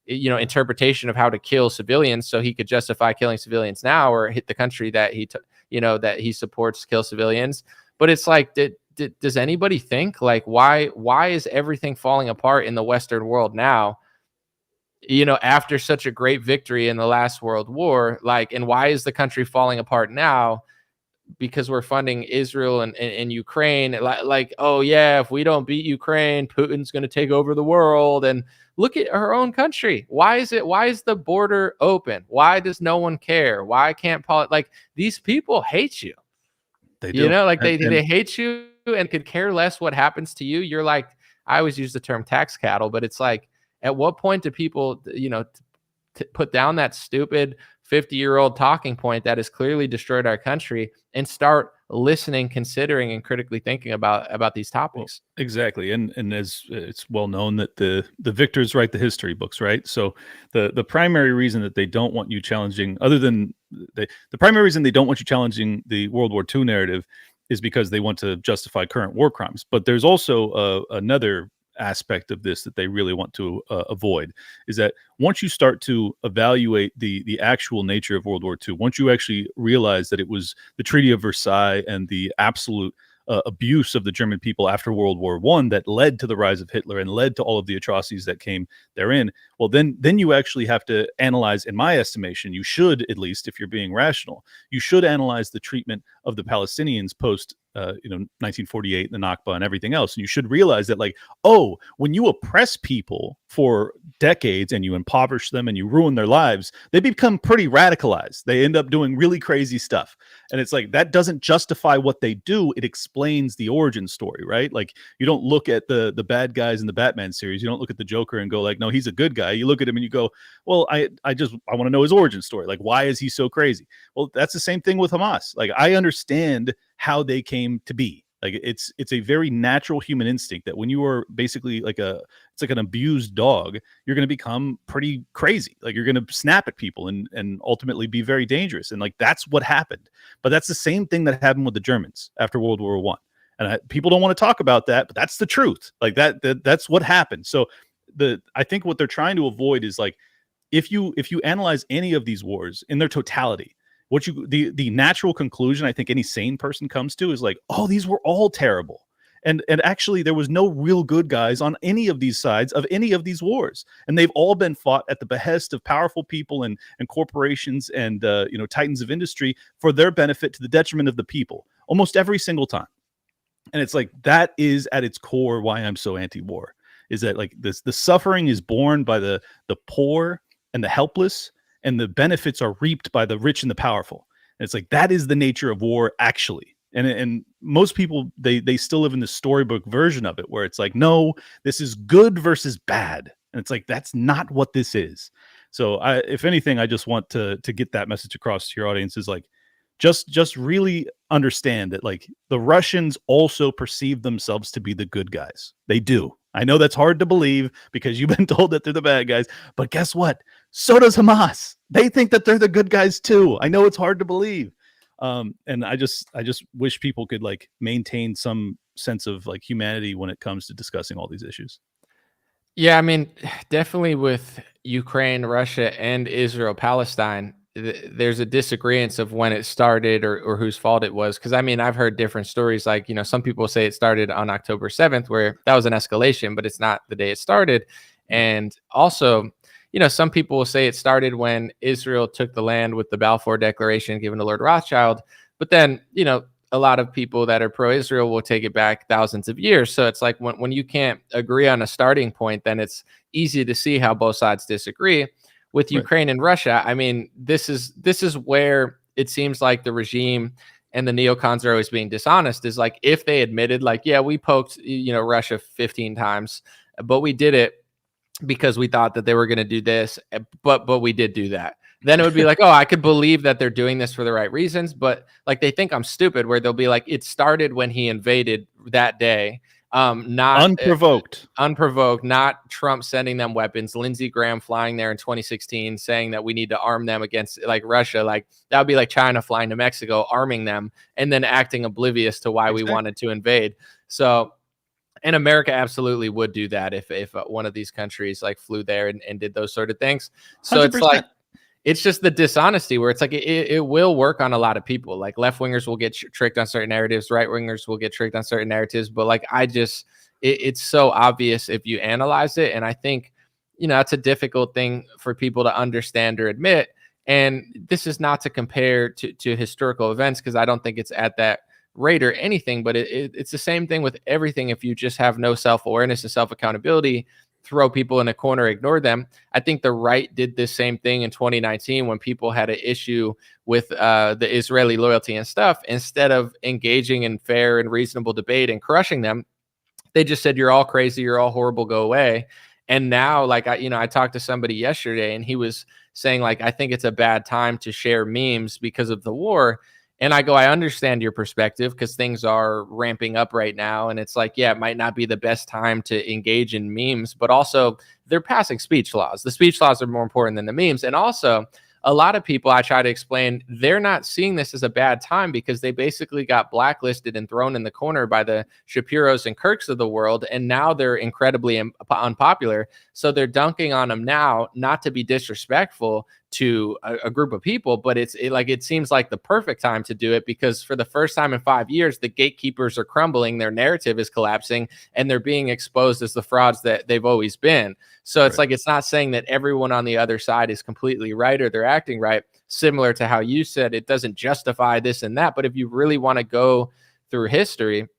interpretation of how to kill civilians so he could justify killing civilians now, or hit the country that that he supports kill civilians. But it's like, does anybody think, like, why is everything falling apart in the Western world now, after such a great victory in the last World War? Like, and why is the country falling apart now? Because we're funding Israel and Ukraine. Like, oh yeah, if we don't beat Ukraine, Putin's going to take over the world. And look at our own country. Why is the border open? Why does no one care? Why can't like, these people hate you? They do. They hate you and could care less what happens to you. You're like, I always use the term tax cattle, but it's like, at what point do people, to put down that stupid 50-year-old talking point that has clearly destroyed our country and start listening, considering, and critically thinking about these topics? Well, exactly. And as it's well known that the victors write the history books, right? So the primary reason that they don't want you challenging, the primary reason they don't want you challenging the World War II narrative is because they want to justify current war crimes. But there's also another aspect of this that they really want to avoid, is that once you start to evaluate the actual nature of World War II, once you actually realize that it was the Treaty of Versailles and the absolute abuse of the German people after World War I that led to the rise of Hitler and led to all of the atrocities that came therein, well, then you actually have to analyze, in my estimation, you should, at least if you're being rational, you should analyze the treatment of the Palestinians post 1948, the Nakba and everything else. And you should realize that, like, oh, when you oppress people for decades and you impoverish them and you ruin their lives, they become pretty radicalized. They end up doing really crazy stuff. And it's like, that doesn't justify what they do. It explains the origin story, right? Like, you don't look at the bad guys in the Batman series. You don't look at the Joker and go like, no, he's a good guy. You look at him and you go, well, I want to know his origin story. Like, why is he so crazy? Well, that's the same thing with Hamas. Like, I understand how they came to be. Like it's a very natural human instinct that when you are basically it's like an abused dog, you're going to become pretty crazy. Like you're going to snap at people and ultimately be very dangerous. And like that's what happened. But that's the same thing that happened with the Germans after World War I. And people don't want to talk about that, but that's the truth. Like that's what happened. So I think what they're trying to avoid is like if you analyze any of these wars in their totality, the natural conclusion I think any sane person comes to is like, oh, these were all terrible. And actually there was no real good guys on any of these sides of any of these wars. And they've all been fought at the behest of powerful people and corporations and titans of industry for their benefit to the detriment of the people almost every single time. And it's like that is at its core why I'm so anti-war, is that like the suffering is borne by the poor and the helpless, and the benefits are reaped by the rich and the powerful. And it's like that is the nature of war, actually. And most people they still live in the storybook version of it, where it's like, no, this is good versus bad, and it's like that's not what this is. So, if anything, I just want to get that message across to your audience is like, just really understand that like the Russians also perceive themselves to be the good guys. They do. I know that's hard to believe because you've been told that they're the bad guys, but guess what? So does Hamas. They think that they're the good guys too. I know it's hard to believe. And I just wish people could like maintain some sense of like humanity when it comes to discussing all these issues. Yeah, I mean, definitely with Ukraine, Russia, and Israel, Palestine, there's a disagreement of when it started or whose fault it was. Because I mean, I've heard different stories. Like, some people say it started on October 7th, where that was an escalation, but it's not the day it started. And also, some people will say it started when Israel took the land with the Balfour Declaration given to Lord Rothschild. But then, a lot of people that are pro-Israel will take it back thousands of years. So it's like when you can't agree on a starting point, then it's easy to see how both sides disagree. With Ukraine and Russia, I mean, this is where it seems like the regime and the neocons are always being dishonest. Is like if they admitted, like, yeah, we poked, Russia 15 times, but we did it because we thought that they were going to do this, but we did do that. Then it would be like, oh, I could believe that they're doing this for the right reasons, but like they think I'm stupid. Where they'll be like, it started when he invaded that day. Not unprovoked, not Trump sending them weapons, Lindsey Graham flying there in 2016 saying that we need to arm them against like Russia. Like that would be like China flying to Mexico, arming them, and then acting oblivious to why we wanted to invade. So, and America absolutely would do that if one of these countries like flew there and did those sort of things. So 100%. It's like, it's just the dishonesty where it's like it will work on a lot of people. Like left wingers will get tricked on certain narratives, right wingers will get tricked on certain narratives. But like it's so obvious if you analyze it. And I think, it's a difficult thing for people to understand or admit. And this is not to compare to historical events, because I don't think it's at that rate or anything. But it's the same thing with everything. If you just have no self-awareness and self-accountability, throw people in a corner, ignore them. I think the right did this same thing in 2019 when people had an issue with the Israeli loyalty and stuff. Instead of engaging in fair and reasonable debate and crushing them, they just said, you're all crazy, you're all horrible, go away. And now, like, I talked to somebody yesterday and he was saying, like, I think it's a bad time to share memes because of the war. And I go, I understand your perspective because things are ramping up right now. And it's like, yeah, it might not be the best time to engage in memes, but also they're passing speech laws. The speech laws are more important than the memes. And also, a lot of people, I try to explain, they're not seeing this as a bad time because they basically got blacklisted and thrown in the corner by the Shapiros and Kirks of the world. And now they're incredibly unpopular. So they're dunking on them now, not to be disrespectful to a group of people, but it seems like the perfect time to do it, because for the first time in 5 years, the gatekeepers are crumbling, their narrative is collapsing, and they're being exposed as the frauds that they've always been. So it's like, it's not saying that everyone on the other side is completely right or they're acting right. Similar to how you said, it doesn't justify this and that. But if you really want to go through history,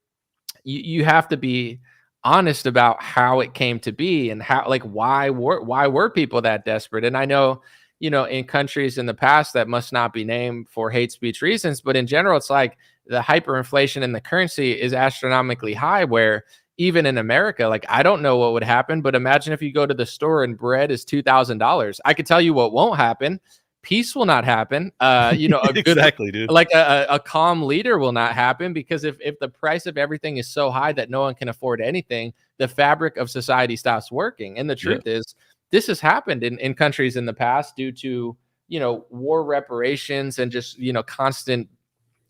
you have to be honest about how it came to be and how, like, why were people that desperate? And I know, in countries in the past that must not be named for hate speech reasons, but in general, it's like the hyperinflation in the currency is astronomically high, where even in America, like, I don't know what would happen, but imagine if you go to the store and bread is $2,000. I could tell you what won't happen. peace will not happen. You know, a good, Exactly, dude. like a calm leader will not happen, because if the price of everything is so high that no one can afford anything, the fabric of society stops working. And the truth is, this has happened in countries in the past due to, you know, war reparations and just, you know, constant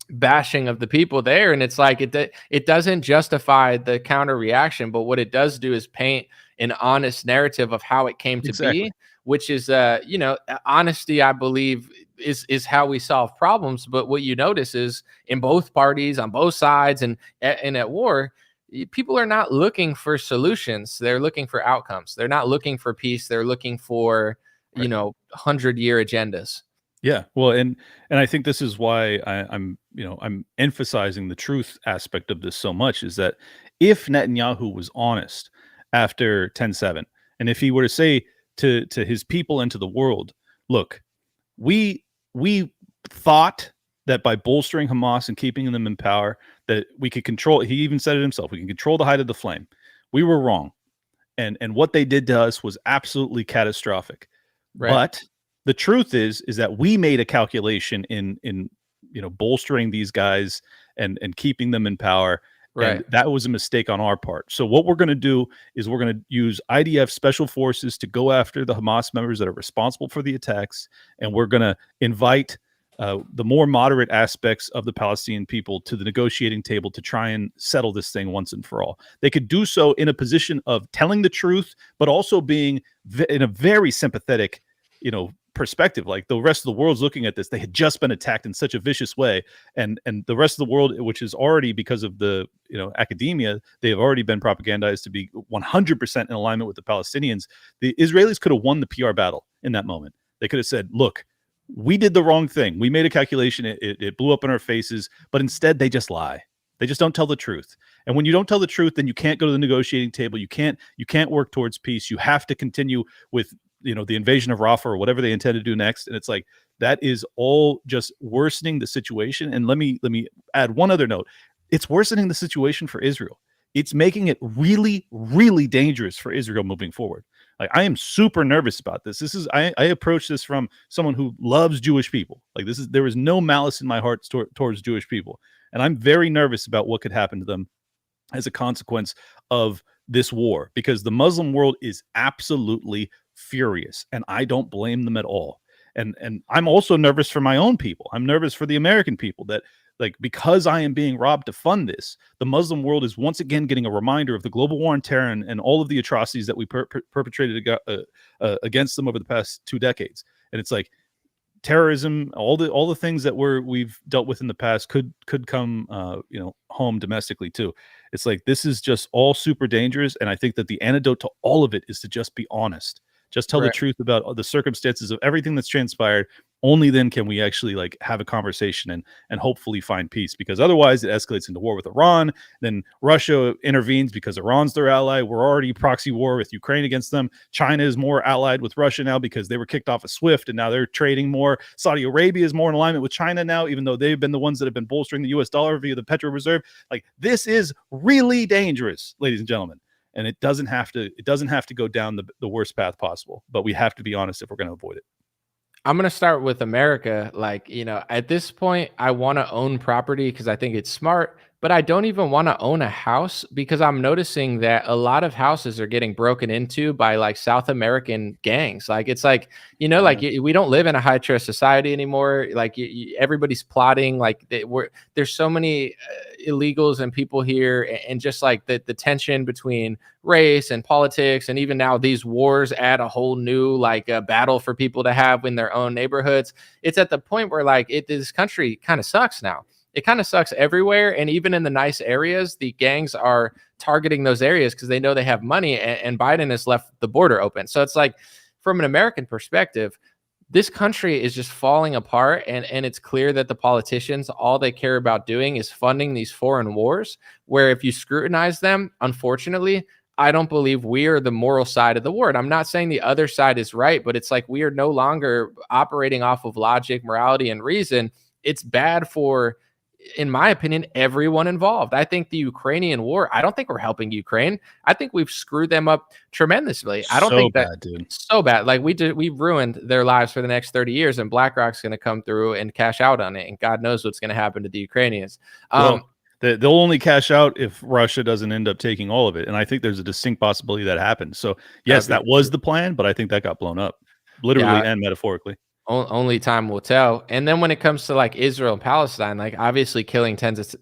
bashing of the people there. And it's like it doesn't justify the counter reaction, but what it does do is paint an honest narrative of how it came to be, which is you know, honesty, I believe, is how we solve problems. But what you notice is, in both parties, on both sides, and at war, people are not looking for solutions. They're looking for outcomes. They're not looking for peace. They're looking for, you know, 100-year agendas. Yeah, well, and I think this is why I'm you know, I'm emphasizing the truth aspect of this so much, is that if Netanyahu was honest after 10/7, and if he were to say to his people and to the world, look, we thought that by bolstering Hamas and keeping them in power, that we could control. He even said it himself. We can control the height of the flame. We were wrong, and what they did to us was absolutely catastrophic. Right. But the truth is that we made a calculation in you know, bolstering these guys and keeping them in power. Right. And that was a mistake on our part. So what we're going to do is we're going to use IDF special forces to go after the Hamas members that are responsible for the attacks. And we're going to invite the more moderate aspects of the Palestinian people to the negotiating table to try and settle this thing once and for all. They could do so in a position of telling the truth, but also being in a very sympathetic, you know, perspective. Like, the rest of the world's looking at this. They had just been attacked in such a vicious way, and the rest of the world, which is already, because of the, you know, academia, they have already been propagandized to be 100% in alignment with the Palestinians. The Israelis could have won the PR battle in that moment. They could have said, look, we did the wrong thing. We made a calculation. It blew up in our faces. But instead, they just lie. They just don't tell the truth. And when you don't tell the truth, then you can't go to the negotiating table. You can't work towards peace. You have to continue with, you know, the invasion of Rafah or whatever they intend to do next. And it's like, that is all just worsening the situation. And let me add one other note. It's worsening the situation for Israel. It's making it really, really dangerous for Israel moving forward. Like, I am super nervous about this. I approach this from someone who loves Jewish people. Like, there is no malice in my heart towards Jewish people. And I'm very nervous about what could happen to them as a consequence of this war, because the Muslim world is absolutely furious, and I don't blame them at all. And I'm also nervous for my own people. I'm nervous for the American people that, like, because I am being robbed to fund this, the Muslim world is once again getting a reminder of the global war on terror and all of the atrocities that we perpetrated against them over the past 2 decades. And it's like, terrorism, all the things that we've dealt with in the past could come you know, home domestically too. It's like, this is just all super dangerous, and I think that the antidote to all of it is to just be honest. Just tell the truth about the circumstances of everything that's transpired. Only then can we actually, like, have a conversation and hopefully find peace, because otherwise it escalates into war with Iran. Then Russia intervenes because Iran's their ally. We're already proxy war with Ukraine against them. China is more allied with Russia now because they were kicked off of SWIFT, and now they're trading more. Saudi Arabia is more in alignment with China now, even though they've been the ones that have been bolstering the US dollar via the Petro Reserve. Like, this is really dangerous, ladies and gentlemen. And it doesn't have to go down the worst path possible, but we have to be honest if we're going to avoid it. I'm going to start with America. Like, you know, at this point, I want to own property because I think it's smart, but I don't even want to own a house, because I'm noticing that a lot of houses are getting broken into by, like, South American gangs. Like, it's like, you know, like, we don't live in a high trust society anymore. Like, everybody's plotting. Like, there's so many illegals and people here, and just like the tension between race and politics, and even now these wars add a whole new, like, battle for people to have in their own neighborhoods. It's at the point where, like, this country kind of sucks now. It kind of sucks everywhere. And even in the nice areas, the gangs are targeting those areas because they know they have money, and Biden has left the border open. So it's like, from an American perspective, this country is just falling apart. And it's clear that the politicians, all they care about doing is funding these foreign wars, where if you scrutinize them, unfortunately, I don't believe we are the moral side of the war. And I'm not saying the other side is right, but it's like, we are no longer operating off of logic, morality, and reason. It's bad for in my opinion, everyone involved. I think the Ukrainian war, I don't think we're helping Ukraine. I think we've screwed them up tremendously. I don't So think that bad, dude. so bad. Like we've ruined their lives for the next 30 years, and BlackRock's going to come through and cash out on it. And God knows what's going to happen to the Ukrainians. Well, they'll only cash out if Russia doesn't end up taking all of it. And I think there's a distinct possibility that happens. So yes, that was the plan, but I think that got blown up, literally and metaphorically. Only time will tell. And then when it comes to like Israel and Palestine, like obviously killing tens of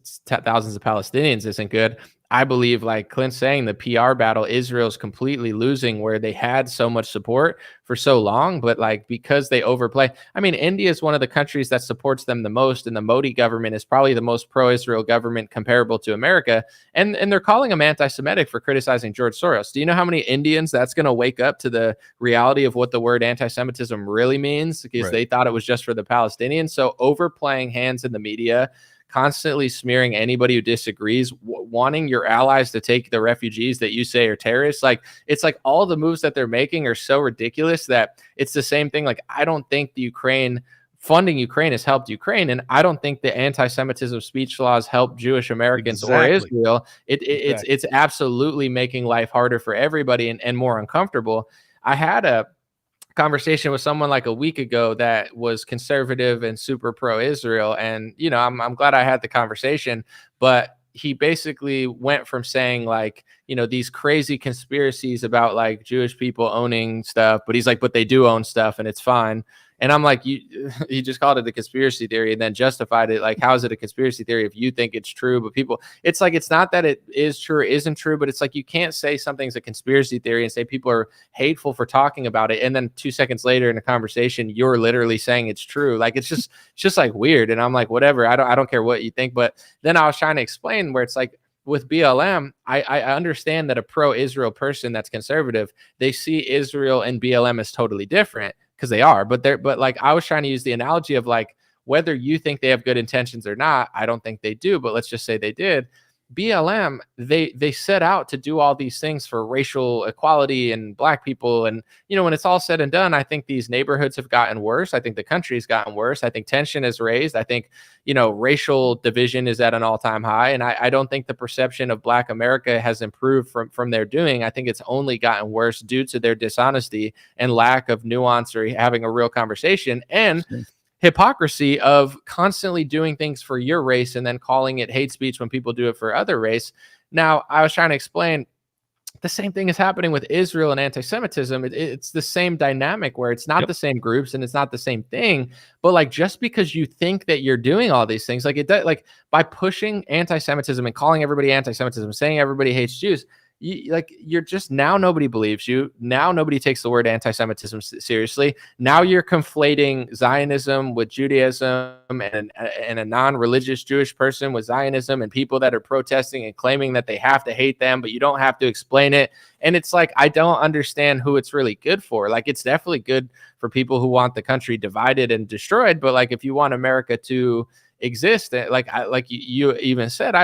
thousands of Palestinians isn't good. I believe, like Clint's saying, the PR battle, Israel's completely losing where they had so much support for so long, but like because they overplay. I mean, India is one of the countries that supports them the most, and the Modi government is probably the most pro-Israel government comparable to America. And they're calling them anti-Semitic for criticizing George Soros. Do you know how many Indians that's going to wake up to the reality of what the word anti-Semitism really means? Because they thought it was just for the Palestinians. So overplaying hands in the media, constantly smearing anybody who disagrees, wanting your allies to take the refugees that you say are terrorists. Like, it's like all the moves that they're making are so ridiculous that it's the same thing. Like, I don't think the funding Ukraine has helped Ukraine. And I don't think the anti-Semitism speech laws help Jewish Americans or Israel. It's absolutely making life harder for everybody and more uncomfortable. I had a conversation with someone like a week ago that was conservative and super pro-Israel, and I'm glad I had the conversation, but he basically went from saying like, these crazy conspiracies about like Jewish people owning stuff, but he's like, but they do own stuff and it's fine. And I'm like, you just called it a conspiracy theory and then justified it. Like, how is it a conspiracy theory if you think it's true? But people, it's like, it's not that it is true or isn't true, but it's like, you can't say something's a conspiracy theory and say people are hateful for talking about it. And then 2 seconds later in a conversation, you're literally saying it's true. Like, it's just like weird. And I'm like, whatever, I don't care what you think. But then I was trying to explain where it's like, with BLM, I understand that a pro-Israel person that's conservative, they see Israel and BLM as totally different, because they are, but like, I was trying to use the analogy of like, whether you think they have good intentions or not, I don't think they do, but let's just say they did. BLM, they set out to do all these things for racial equality and black people. And, when it's all said and done, I think these neighborhoods have gotten worse. I think the country's gotten worse. I think tension is raised. I think, racial division is at an all-time high. And I don't think the perception of Black America has improved from their doing. I think it's only gotten worse due to their dishonesty and lack of nuance or having a real conversation. And hypocrisy of constantly doing things for your race and then calling it hate speech when people do it for other race. Now, I was trying to explain the same thing is happening with Israel and anti-Semitism. It's the same dynamic where it's not the same groups and it's not the same thing. But like, just because you think that you're doing all these things, like by pushing anti-Semitism and calling everybody anti-Semitism, saying everybody hates Jews, you're just, now nobody believes you. Now nobody takes the word anti-Semitism seriously. Now you're conflating Zionism with Judaism, and a non-religious Jewish person with Zionism, and people that are protesting and claiming that they have to hate them, but you don't have to explain it. And it's like, I don't understand who it's really good for. Like, it's definitely good for people who want the country divided and destroyed. But like, if you want America to exist, like you even said,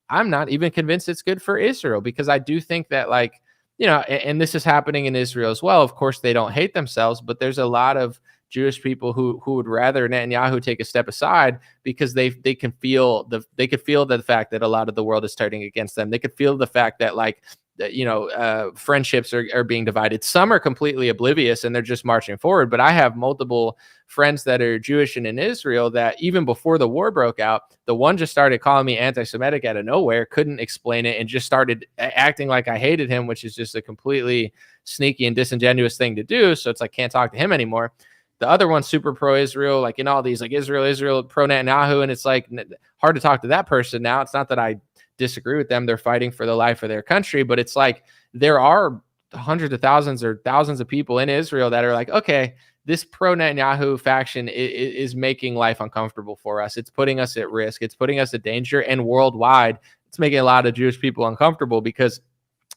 I'm not even convinced it's good for Israel, because I do think that, like, and this is happening in Israel as well. Of course, they don't hate themselves, but there's a lot of Jewish people who would rather Netanyahu take a step aside, because they can feel the fact that a lot of the world is turning against them. They could feel the fact that, like, friendships are being divided. Some are completely oblivious and they're just marching forward. But I have multiple friends that are Jewish and in Israel that even before the war broke out, the one just started calling me anti-Semitic out of nowhere, couldn't explain it, and just started acting like I hated him, which is just a completely sneaky and disingenuous thing to do. So it's like, can't talk to him anymore. The other one's super pro-Israel, like in all these, like Israel, pro-Netanyahu, and it's like hard to talk to that person now. It's not that I disagree with them. They're fighting for the life of their country, but it's like, there are hundreds of thousands or thousands of people in Israel that are like, okay, this pro-Netanyahu faction is making life uncomfortable for us. It's putting us at risk. It's putting us at danger. And worldwide, it's making a lot of Jewish people uncomfortable, because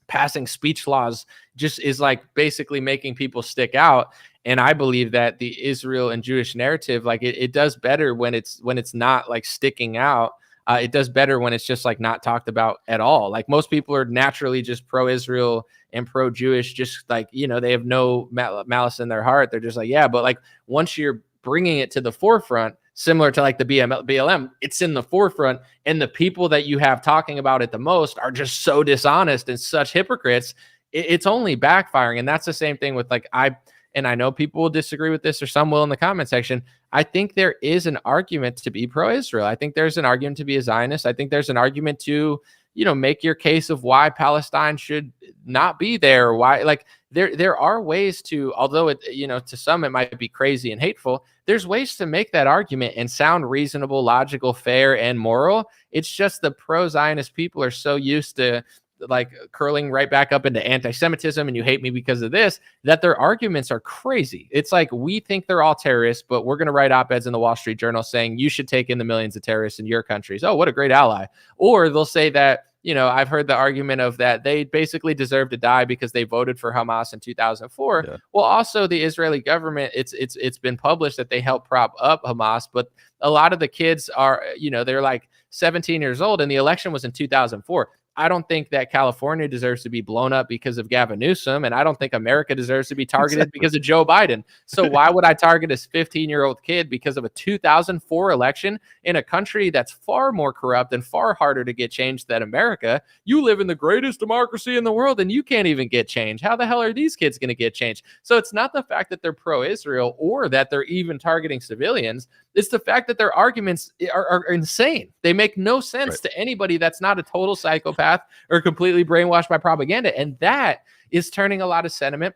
passing speech laws just is like basically making people stick out. And I believe that the Israel and Jewish narrative, like it does better when it's not like sticking out. It does better when it's just like not talked about at all. Like, most people are naturally just pro-Israel and pro-Jewish, just like, they have no malice in their heart. They're just like, yeah, but like, once you're bringing it to the forefront, similar to like the BLM, it's in the forefront, and the people that you have talking about it the most are just so dishonest and such hypocrites. It's only backfiring. And that's the same thing with like, and I know people will disagree with this, or some will in the comment section. I think there is an argument to be pro-Israel. I think there's an argument to be a Zionist. I think there's an argument to, make your case of why Palestine should not be there. Why, like, there are ways to, although it, to some it might be crazy and hateful, there's ways to make that argument and sound reasonable, logical, fair, and moral. It's just the pro-Zionist people are so used to like curling right back up into anti-Semitism and you hate me because of this, that their arguments are crazy. It's like, we think they're all terrorists, but we're going to write op-eds in the Wall Street Journal saying you should take in the millions of terrorists in your countries. Oh, what a great ally. Or they'll say that, I've heard the argument of that they basically deserve to die because they voted for Hamas in 2004. Yeah. Well, also the Israeli government, it's been published that they helped prop up Hamas, but a lot of the kids are, they're like 17 years old and the election was in 2004. I don't think that California deserves to be blown up because of Gavin Newsom, and I don't think America deserves to be targeted because of Joe Biden. So why would I target a 15-year-old kid because of a 2004 election in a country that's far more corrupt and far harder to get changed than America? You live in the greatest democracy in the world, and you can't even get change. How the hell are these kids going to get change? So it's not the fact that they're pro-Israel or that they're even targeting civilians. It's the fact that their arguments are insane. They make no sense to anybody that's not a total psychopath or completely brainwashed by propaganda. And that is turning a lot of sentiment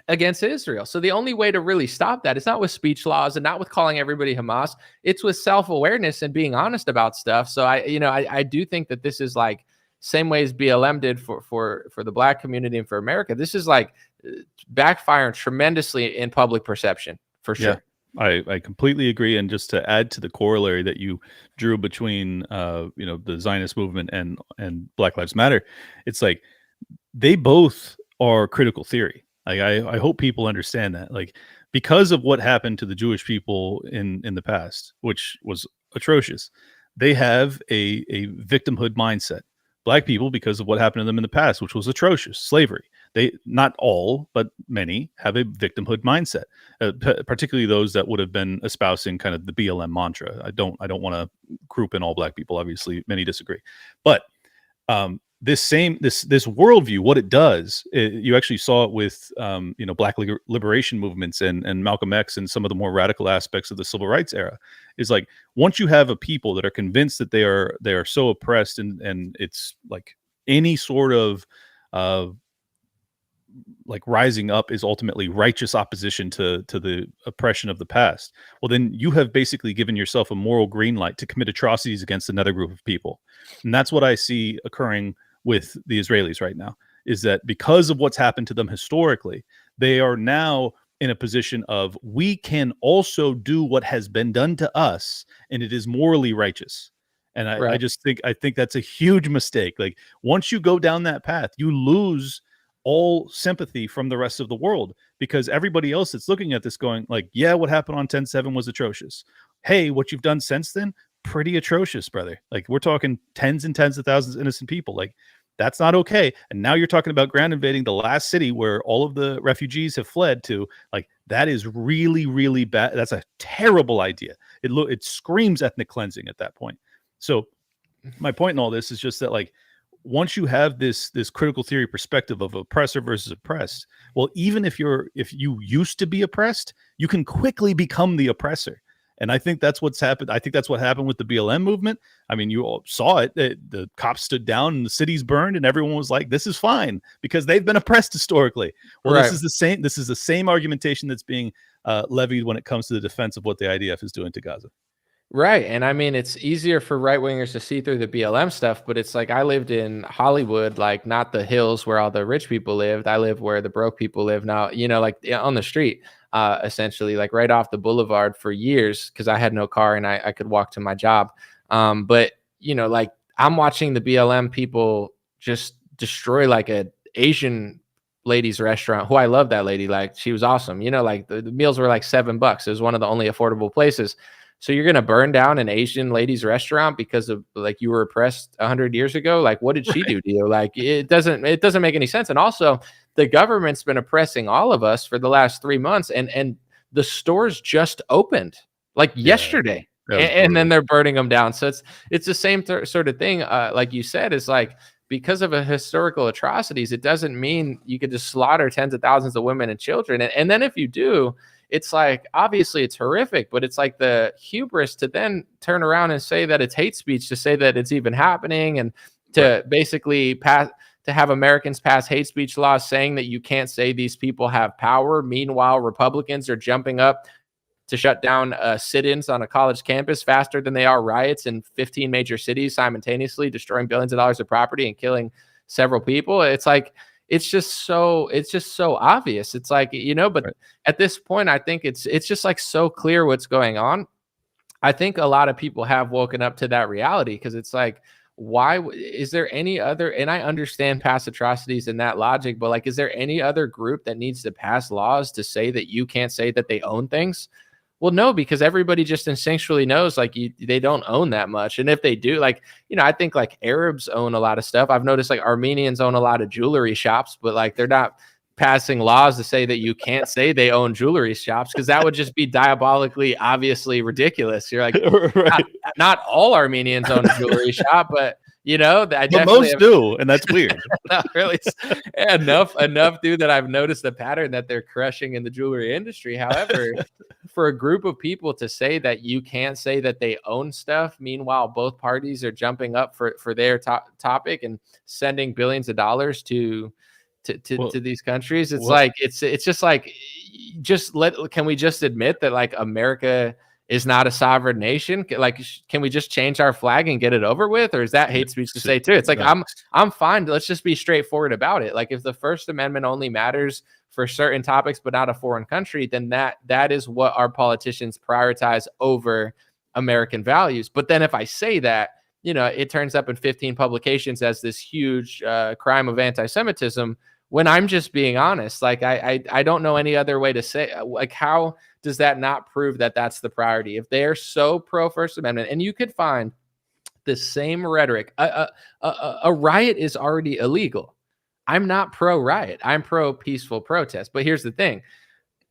against Israel. So the only way to really stop that is not with speech laws and not with calling everybody Hamas. It's with self-awareness and being honest about stuff. So I do think that this is like same way as BLM did for the Black community and for America. This is like backfiring tremendously in public perception for sure. Yeah. I completely agree. And just to add to the corollary that you drew between, the Zionist movement and Black Lives Matter, it's like they both are critical theory. Like I hope people understand that. Like, because of what happened to the Jewish people in the past, which was atrocious, they have a victimhood mindset. Black people, because of what happened to them in the past, which was atrocious, slavery. They, not all, but many, have a victimhood mindset, particularly those that would have been espousing kind of the BLM mantra. I don't want to group in all Black people. Obviously, many disagree, but this worldview, what it does, you actually saw it with Black liberation movements and Malcolm X and some of the more radical aspects of the civil rights era. Is like, once you have a people that are convinced that they are so oppressed and it's like any sort of like rising up is ultimately righteous opposition to the oppression of the past, well, then you have basically given yourself a moral green light to commit atrocities against another group of people. And that's what I see occurring with the Israelis right now, is that because of what's happened to them historically, they are now in a position of, we can also do what has been done to us, and it is morally righteous. And I think that's a huge mistake. Like, once you go down that path, you lose all sympathy from the rest of the world, because everybody else that's looking at this going like, yeah, what happened on 10/7 was atrocious. Hey, what you've done since then, pretty atrocious, brother. Like, we're talking tens and tens of thousands of innocent people. Like, that's not okay. And now you're talking about ground invading the last city where all of the refugees have fled to. Like, that is really, really bad. That's a terrible idea. It screams ethnic cleansing at that point. So my point in all this is just that, like, once you have this critical theory perspective of oppressor versus oppressed, well, even if you used to be oppressed, you can quickly become the oppressor. And I think that's what's happened. I think that's what happened with the BLM movement. I mean, you all saw it. The cops stood down and the cities burned, and everyone was like, this is fine because they've been oppressed historically. Well, This is the same argumentation that's being levied when it comes to the defense of what the IDF is doing to Gaza. Right. And I mean, it's easier for right wingers to see through the BLM stuff, but it's like, I lived in Hollywood, like not the hills where all the rich people lived. I live where the broke people live now, like on the street, essentially, like right off the boulevard for years, because I had no car and I could walk to my job. But, like, I'm watching the BLM people just destroy like a Asian ladies restaurant, who I love that lady. Like, she was awesome. Like the meals were like $7. It was one of the only affordable places. So you're going to burn down an Asian ladies restaurant because of like you were oppressed 100 years ago? Like, what did she do to you? Like, it doesn't make any sense. And also, the government's been oppressing all of us for the last 3 months, and the stores just opened like yesterday. That was and then brutal. they're burning them down. So it's the same sort of thing. Like you said, is like, because of a historical atrocities, it doesn't mean you could just slaughter tens of thousands of women and children. And then if you do, it's like, obviously it's horrific, but it's like the hubris to then turn around and say that it's hate speech, to say that it's even happening, and to basically to have Americans pass hate speech laws saying that you can't say these people have power. Meanwhile, Republicans are jumping up to shut down sit-ins on a college campus faster than they are riots in 15 major cities simultaneously, destroying billions of dollars of property and killing several people. It's like, it's just so obvious. It's like, but at this point, I think it's just like so clear what's going on. I think a lot of people have woken up to that reality, because it's like, why is there any other, and I understand past atrocities and that logic, but like, is there any other group that needs to pass laws to say that you can't say that they own things? Well, no, because everybody just instinctually knows, like, they don't own that much. And if they do, like, I think like Arabs own a lot of stuff. I've noticed like Armenians own a lot of jewelry shops, but like they're not passing laws to say that you can't say they own jewelry shops, because that would just be diabolically, obviously ridiculous. You're like, not all Armenians own a jewelry shop, but but most do, and that's weird. Not really enough do that I've noticed the pattern that they're crushing in the jewelry industry. However, for a group of people to say that you can't say that they own stuff, meanwhile both parties are jumping up for their topic and sending billions of dollars to these countries, it's like, it's just like, can we just admit that like America is not a sovereign nation? Like, can we just change our flag and get it over with? Or is that hate speech to say too? It's like, I'm fine. Let's just be straightforward about it. Like, if the First Amendment only matters for certain topics, but not a foreign country, then that is what our politicians prioritize over American values. But then if I say that, it turns up in 15 publications as this huge crime of anti-Semitism, when I'm just being honest. Like, I don't know any other way to say, like, how does that not prove that that's the priority? If they're so pro First Amendment, and you could find the same rhetoric, a riot is already illegal. I'm not pro riot. I'm pro peaceful protest. But here's the thing.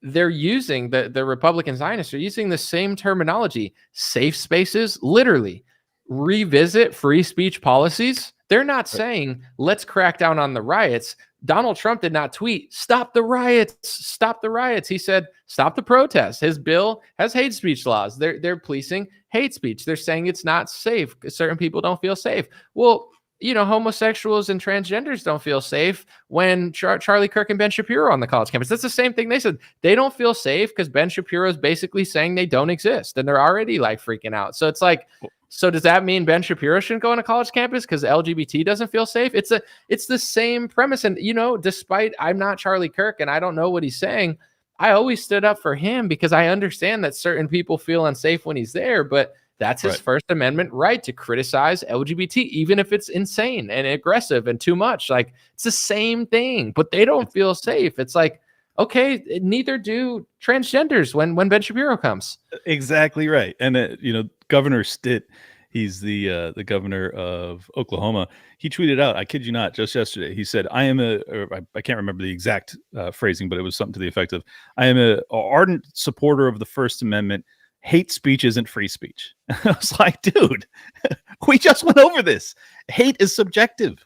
They're using, the Republican Zionists are using the same terminology: safe spaces, literally, revisit free speech policies. They're not saying, let's crack down on the riots. Donald Trump did not tweet, stop the riots, stop the riots. He said, stop the protests. His bill has hate speech laws. They're policing hate speech. They're saying it's not safe. Certain people don't feel safe. Well, homosexuals and transgenders don't feel safe when Charlie Kirk and Ben Shapiro on the college campus. That's the same thing they said. They don't feel safe because Ben Shapiro is basically saying they don't exist, and they're already like freaking out. So it's like, so does that mean Ben Shapiro shouldn't go on a college campus because LGBT doesn't feel safe? It's the same premise. And, despite I'm not Charlie Kirk and I don't know what he's saying, I always stood up for him because I understand that certain people feel unsafe when he's there, but that's his First Amendment right to criticize LGBT, even if it's insane and aggressive and too much. Like, it's the same thing, but they don't feel safe. It's like, okay, neither do transgenders when Ben Shapiro comes. Exactly right. And Governor Stitt, he's the governor of Oklahoma. He tweeted out, I kid you not, just yesterday. He said, I can't remember the exact phrasing, but it was something to the effect of, I am an ardent supporter of the First Amendment. Hate speech isn't free speech. I was like, dude, we just went over this. Hate is subjective.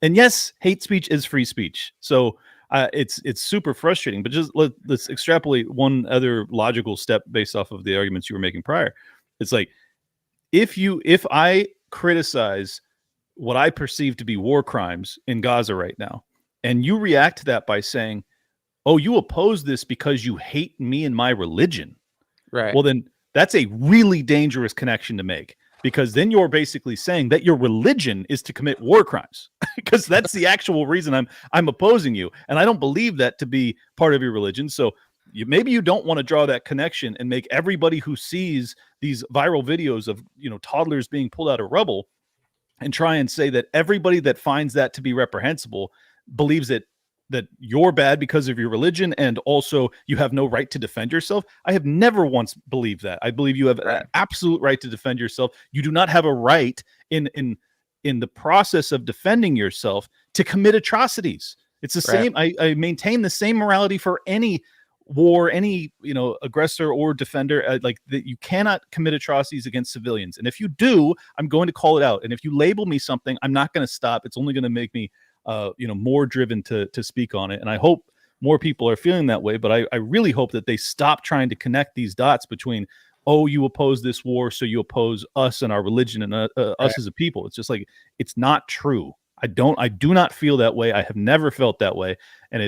And yes, hate speech is free speech. So it's super frustrating, but just let's extrapolate one other logical step based off of the arguments you were making prior. It's like, if I criticize what I perceive to be war crimes in Gaza right now, and you react to that by saying, oh, you oppose this because you hate me and my religion. Right. Well, then that's a really dangerous connection to make, because then you're basically saying that your religion is to commit war crimes, because that's the actual reason I'm opposing you. And I don't believe that to be part of your religion. So maybe you don't want to draw that connection and make everybody who sees these viral videos of, toddlers being pulled out of rubble and try and say that everybody that finds that to be reprehensible believes that you're bad because of your religion, and also you have no right to defend yourself. I have never once believed that. I believe you have an absolute right to defend yourself. You do not have a right in the process of defending yourself to commit atrocities. It's the same. I maintain the same morality for any war, any aggressor or defender, like that you cannot commit atrocities against civilians. And if you do, I'm going to call it out. And if you label me something, I'm not going to stop. It's only going to make me more driven to speak on it. And I hope more people are feeling that way. But I really hope that they stop trying to connect these dots between, oh, you oppose this war, so you oppose us and our religion and us as a people. It's just like, it's not true. I do not feel that way. I have never felt that way. And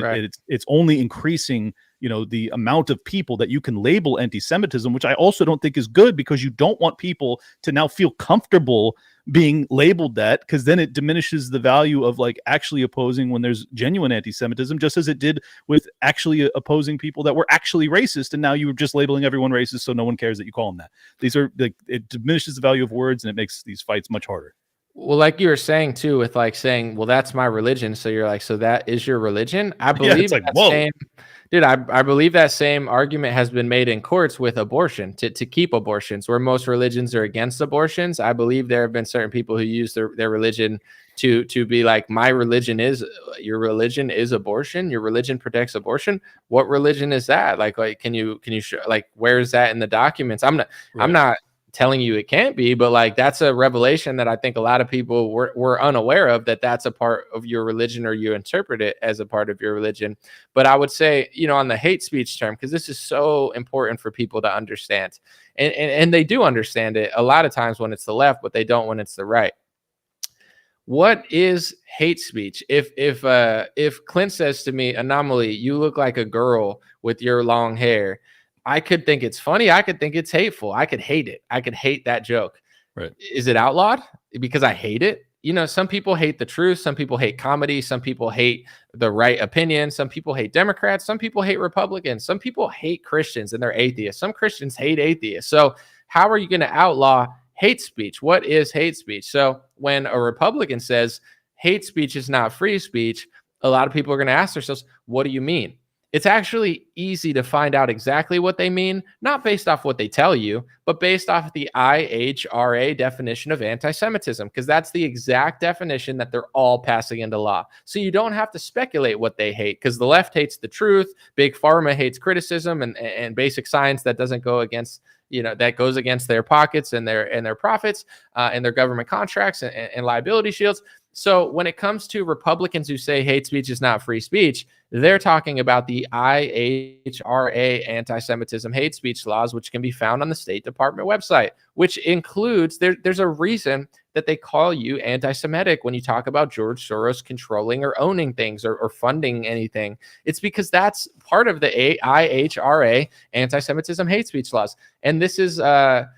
it's only increasing, the amount of people that you can label anti-Semitism, which I also don't think is good, because you don't want people to now feel comfortable being labeled that, because then it diminishes the value of like actually opposing when there's genuine anti-Semitism, just as it did with actually opposing people that were actually racist. And now you're just labeling everyone racist, so no one cares that you call them that. These are like, it diminishes the value of words, and it makes these fights much harder. Well, like you were saying too, with like saying, well, that's my religion. So you're like, so that is your religion? I believe I believe that same argument has been made in courts with abortion, to keep abortions, where most religions are against abortions. I believe there have been certain people who use their religion to be like, my religion is, your religion is abortion. Your religion protects abortion. What religion is that? Like can you like, where is that in the documents? I'm not telling you it can't be, but like, that's a revelation that I think a lot of people were unaware of, that's a part of your religion, or you interpret it as a part of your religion. But I would say, on the hate speech term, because this is so important for people to understand, and they do understand it a lot of times when it's the left, but they don't when it's the right. What is hate speech? If Clint says to me, Anomaly, you look like a girl with your long hair, I could think it's funny. I could think it's hateful. I could hate it. I could hate that joke. Right. Is it outlawed because I hate it? Some people hate the truth. Some people hate comedy. Some people hate the right opinion. Some people hate Democrats. Some people hate Republicans. Some people hate Christians and they're atheists. Some Christians hate atheists. So how are you going to outlaw hate speech? What is hate speech? So when a Republican says hate speech is not free speech, a lot of people are going to ask themselves, what do you mean? It's actually easy to find out exactly what they mean, not based off what they tell you, but based off the IHRA definition of anti-Semitism, because that's the exact definition that they're all passing into law. So you don't have to speculate what they hate, because the left hates the truth, big pharma hates criticism and basic science that doesn't go against, that goes against their pockets and their profits and their government contracts and liability shields. So when it comes to Republicans who say hate speech is not free speech, they're talking about the IHRA anti-Semitism hate speech laws, which can be found on the State Department website, which includes, there's a reason that they call you anti-Semitic when you talk about George Soros controlling or owning things or funding anything. It's because that's part of the IHRA anti-Semitism hate speech laws. And this is, I'm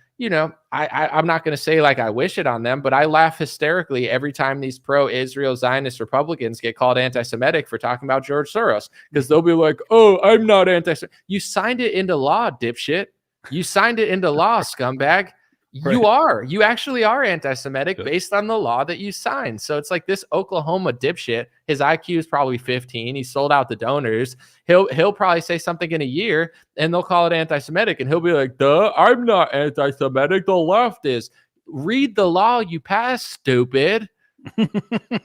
not going to say like I wish it on them, but I laugh hysterically every time these pro-Israel Zionist Republicans get called anti-Semitic for talking about George Soros, because they'll be like, oh, I'm not anti-Semitic. You signed it into law, dipshit. You signed it into law, scumbag. You actually are anti-Semitic based on the law that you signed. So it's like this Oklahoma dipshit, his IQ is probably 15. He sold out the donors. He'll probably say something in a year and they'll call it anti-Semitic. And he'll be like, duh, I'm not anti-Semitic. The left is. Read the law you passed, stupid.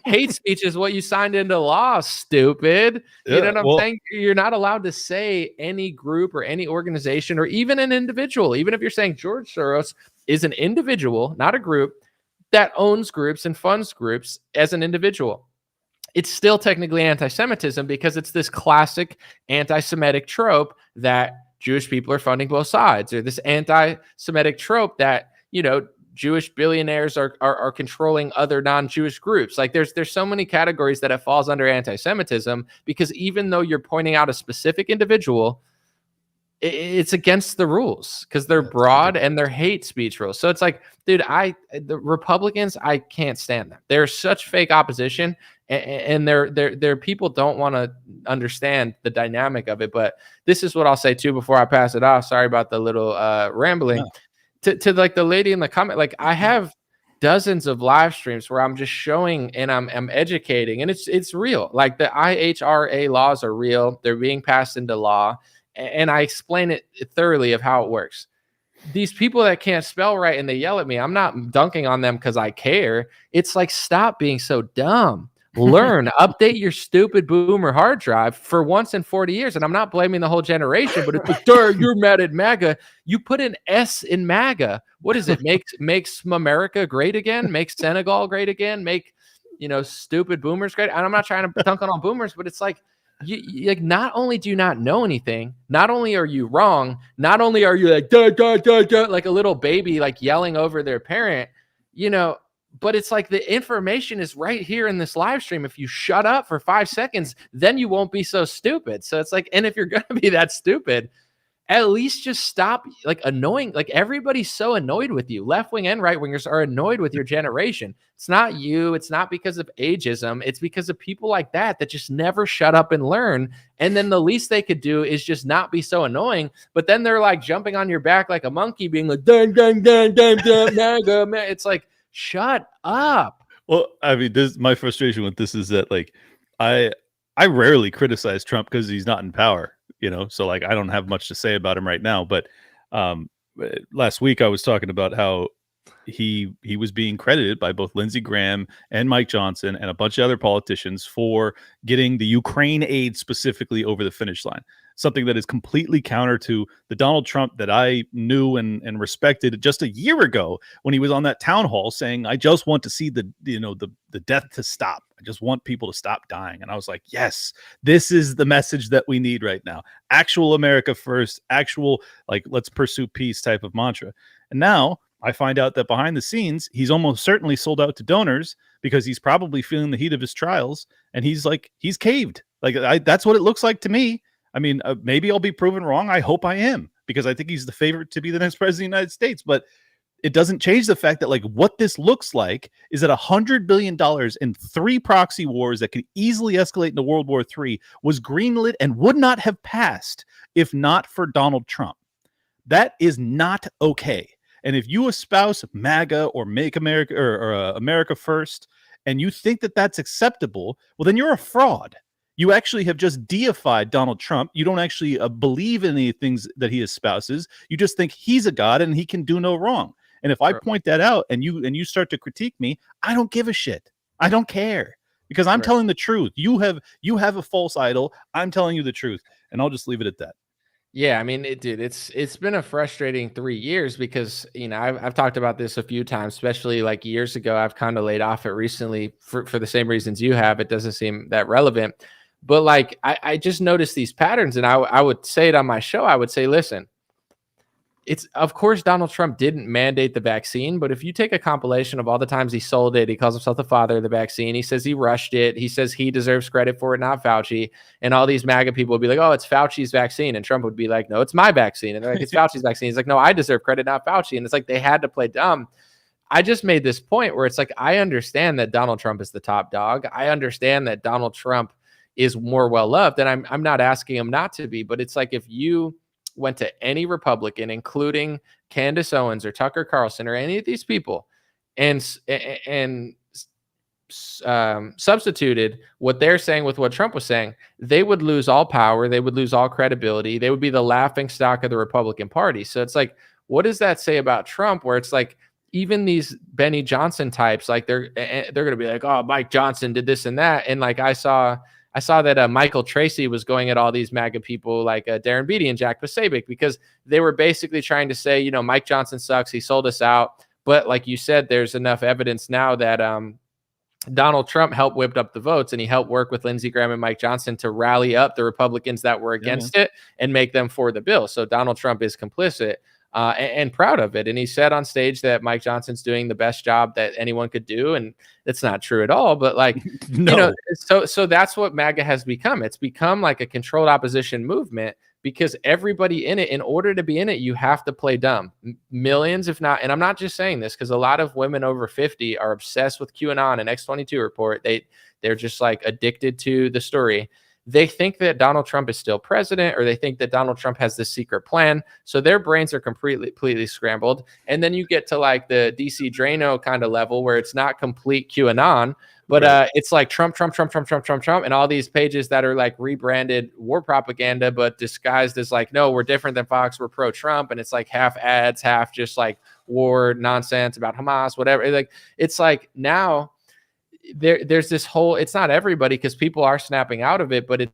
Hate speech is what you signed into law, stupid. You know what I'm saying? You're not allowed to say any group or any organization or even an individual. Even if you're saying George Soros is an individual, not a group, that owns groups and funds groups as an individual, it's still technically anti-Semitism, because it's this classic anti-Semitic trope that Jewish people are funding both sides, or this anti-Semitic trope that, Jewish billionaires are controlling other non-Jewish groups. Like there's so many categories that it falls under anti-Semitism, because even though you're pointing out a specific individual, it's against the rules, because they're broad and they're hate speech rules. So it's like, dude, the Republicans, I can't stand them. They're such fake opposition, and their people don't want to understand the dynamic of it. But this is what I'll say too before I pass it off. Sorry about the little rambling. Yeah. To like the lady in the comment, like I have dozens of live streams where I'm just showing and I'm educating, and it's real. Like the IHRA laws are real. They're being passed into law. And I explain it thoroughly of how it works. These people that can't spell right and they yell at me, I'm not dunking on them because I care. It's like, stop being so dumb. Learn, update your stupid boomer hard drive for once in 40 years. And I'm not blaming the whole generation, but it's like, you're mad at MAGA. You put an S in MAGA. What is it? Makes America great again? Makes Senegal great again? Make, stupid boomers great? And I'm not trying to dunk on all boomers, but it's like, you like, not only do you not know anything, not only are you wrong, not only are you like, duh, duh, duh, duh, like a little baby, like yelling over their parent, but it's like the information is right here in this live stream. If you shut up for 5 seconds, then you won't be so stupid. So it's like, and if you're going to be that stupid, at least just stop like annoying. Like everybody's so annoyed with you. Left wing and right wingers are annoyed with your generation. It's not you. It's not because of ageism. It's because of people like that just never shut up and learn. And then the least they could do is just not be so annoying. But then they're like jumping on your back like a monkey, being like, dun, dun, dun, dun, dun, MAGA, man. It's like, shut up. Well, I mean, my frustration with this is that like I rarely criticize Trump because he's not in power, so like I don't have much to say about him right now. But last week I was talking about how he was being credited by both Lindsey Graham and Mike Johnson and a bunch of other politicians for getting the Ukraine aid specifically over the finish line. Something that is completely counter to the Donald Trump that I knew and respected just a year ago when he was on that town hall saying, I just want to see the death to stop. I just want people to stop dying. And I was like, yes, this is the message that we need right now. Actual America first, actual, like, let's pursue peace type of mantra. And now I find out that behind the scenes, he's almost certainly sold out to donors because he's probably feeling the heat of his trials. And he's caved. Like, that's what it looks like to me. I mean, maybe I'll be proven wrong. I hope I am, because I think he's the favorite to be the next president of the United States. But it doesn't change the fact that like what this looks like is that $100 billion in 3 proxy wars that could easily escalate into World War III was greenlit and would not have passed if not for Donald Trump. That is not okay. And if you espouse MAGA or Make America or America First, and you think that that's acceptable, well, then you're a fraud. You actually have just deified Donald Trump. You don't actually believe in any things that he espouses. You just think he's a god and he can do no wrong. And if I point that out and you start to critique me, I don't give a shit. I don't care, because I'm telling the truth. You have a false idol. I'm telling you the truth, and I'll just leave it at that. Yeah, I mean, dude, it's been a frustrating 3 years because, I've talked about this a few times, especially like years ago. I've kind of laid off it recently for the same reasons you have. It doesn't seem that relevant. But like, I just noticed these patterns, and I would say it on my show. I would say, listen, it's, of course, Donald Trump didn't mandate the vaccine, but if you take a compilation of all the times he sold it, he calls himself the father of the vaccine. He says he rushed it. He says he deserves credit for it, not Fauci. And all these MAGA people would be like, oh, it's Fauci's vaccine. And Trump would be like, no, it's my vaccine. And they're like, it's Fauci's vaccine. He's like, no, I deserve credit, not Fauci. And it's like, they had to play dumb. I just made this point where it's like, I understand that Donald Trump is the top dog. I understand that Donald Trump is more well-loved, and I'm not asking him not to be, but it's like, if you went to any Republican, including Candace Owens or Tucker Carlson or any of these people, and substituted what they're saying with what Trump was saying, they would lose all power. They would lose all credibility. They would be the laughing stock of the Republican Party. So it's like, what does that say about Trump, where it's like, even these Benny Johnson types, like they're going to be like, oh, Mike Johnson did this and that. And like, I saw that Michael Tracy was going at all these MAGA people like Darren Beatty and Jack Posobiec, because they were basically trying to say, Mike Johnson sucks. He sold us out. But like you said, there's enough evidence now that Donald Trump helped whip up the votes, and he helped work with Lindsey Graham and Mike Johnson to rally up the Republicans that were against it and make them for the bill. So Donald Trump is complicit. And proud of it. And he said on stage that Mike Johnson's doing the best job that anyone could do. And it's not true at all. But like, no. So that's what MAGA has become. It's become like a controlled opposition movement, because everybody in it, in order to be in it, you have to play dumb. Millions, if not, and I'm not just saying this because a lot of women over 50 are obsessed with QAnon and X22 report. They're just like addicted to the story. They think that Donald Trump is still president, or they think that Donald Trump has this secret plan. So their brains are completely scrambled. And then you get to like the DC Drano kind of level where it's not complete QAnon, but it's like Trump, and all these pages that are like rebranded war propaganda, but disguised as like, no, we're different than Fox, we're pro-Trump. And it's like half ads, half just like war nonsense about Hamas, whatever. It's like now there's this whole, it's not everybody, because people are snapping out of it, but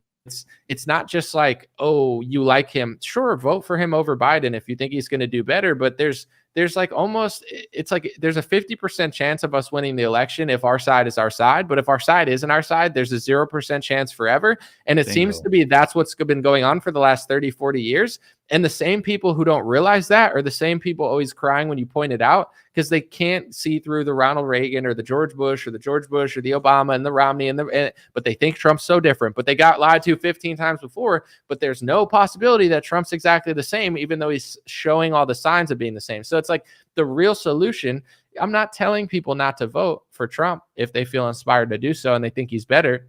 it's not just like, oh, you like him, sure, vote for him over Biden if you think he's going to do better. But there's like almost, it's like there's a 50% chance of us winning the election if our side is our side. But if our side isn't our side, there's a 0% chance forever. And it seems to be that's what's been going on for the last 30, 40 years. And the same people who don't realize that are the same people always crying when you point it out, because they can't see through the Ronald Reagan or the George Bush or the Obama and the Romney but they think Trump's so different. But they got lied to 15 times before. But there's no possibility that Trump's exactly the same, even though he's showing all the signs of being the same. So it's like the real solution. I'm not telling people not to vote for Trump if they feel inspired to do so and they think he's better,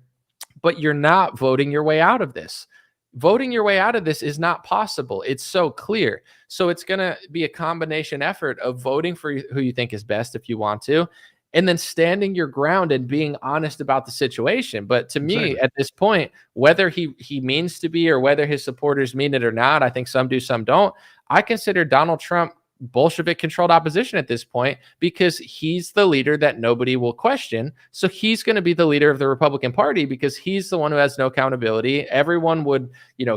but you're not voting your way out of this. Voting your way out of this is not possible. It's so clear. So it's going to be a combination effort of voting for who you think is best if you want to, and then standing your ground and being honest about the situation. But to me, at this point, whether he means to be or whether his supporters mean it or not, I think some do, some don't. I consider Donald Trump Bolshevik controlled opposition at this point, because he's the leader that nobody will question. So he's going to be the leader of the Republican Party because he's the one who has no accountability. Everyone would,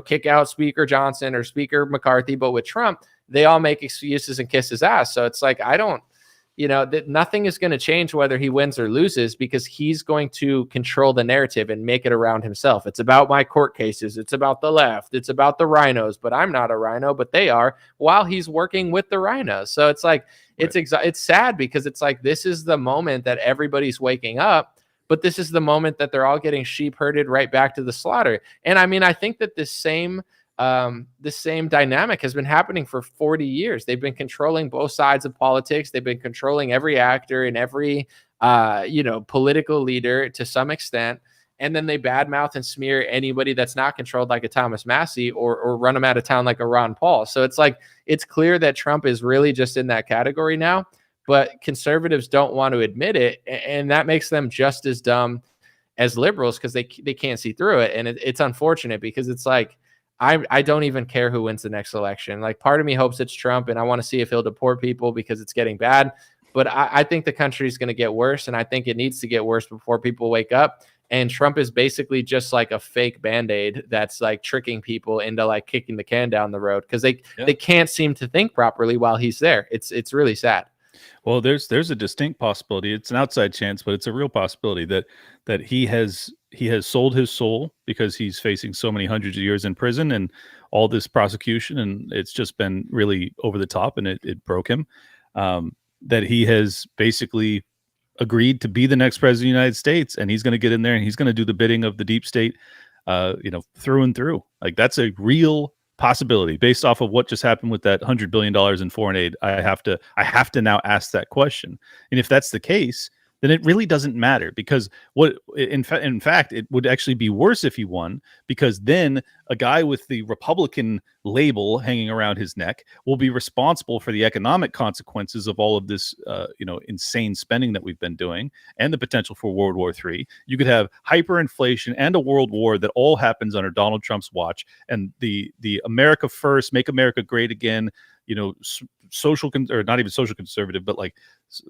kick out Speaker Johnson or Speaker McCarthy, but with Trump, they all make excuses and kiss his ass. So it's like, that nothing is going to change whether he wins or loses, because he's going to control the narrative and make it around himself. It's about my court cases. It's about the left. It's about the rhinos, but I'm not a rhino, but they are, while he's working with the rhinos. So it's like, it's sad, because it's like, this is the moment that everybody's waking up, but this is the moment that they're all getting sheep herded right back to the slaughter. And I mean, I think that the same dynamic has been happening for 40 years. They've been controlling both sides of politics. They've been controlling every actor and every, political leader to some extent. And then they badmouth and smear anybody that's not controlled, like a Thomas Massey, or run them out of town like a Ron Paul. So it's like, it's clear that Trump is really just in that category now, but conservatives don't want to admit it. And that makes them just as dumb as liberals, because they can't see through it. And it's unfortunate, because it's like, I don't even care who wins the next election. Like, part of me hopes it's Trump, and I want to see if he'll deport people because it's getting bad. But I think the country is going to get worse, and I think it needs to get worse before people wake up. And Trump is basically just like a fake Band-Aid that's like tricking people into like kicking the can down the road, because they can't seem to think properly while he's there. It's really sad. Well, there's a distinct possibility. It's an outside chance, but it's a real possibility that he has sold his soul, because he's facing so many hundreds of years in prison and all this prosecution, and it's just been really over the top, and it broke him. That he has basically agreed to be the next president of the United States, and he's going to get in there and he's going to do the bidding of the deep state, through and through. Like, that's a real possibility based off of what just happened with that $100 billion in foreign aid. I have to now ask that question. And if that's the case, then it really doesn't matter, because in fact, it would actually be worse if he won, because then a guy with the Republican label hanging around his neck will be responsible for the economic consequences of all of this, insane spending that we've been doing, and the potential for World War III. You could have hyperinflation and a world war that all happens under Donald Trump's watch, and the America First, Make America Great Again, or not even social conservative, but like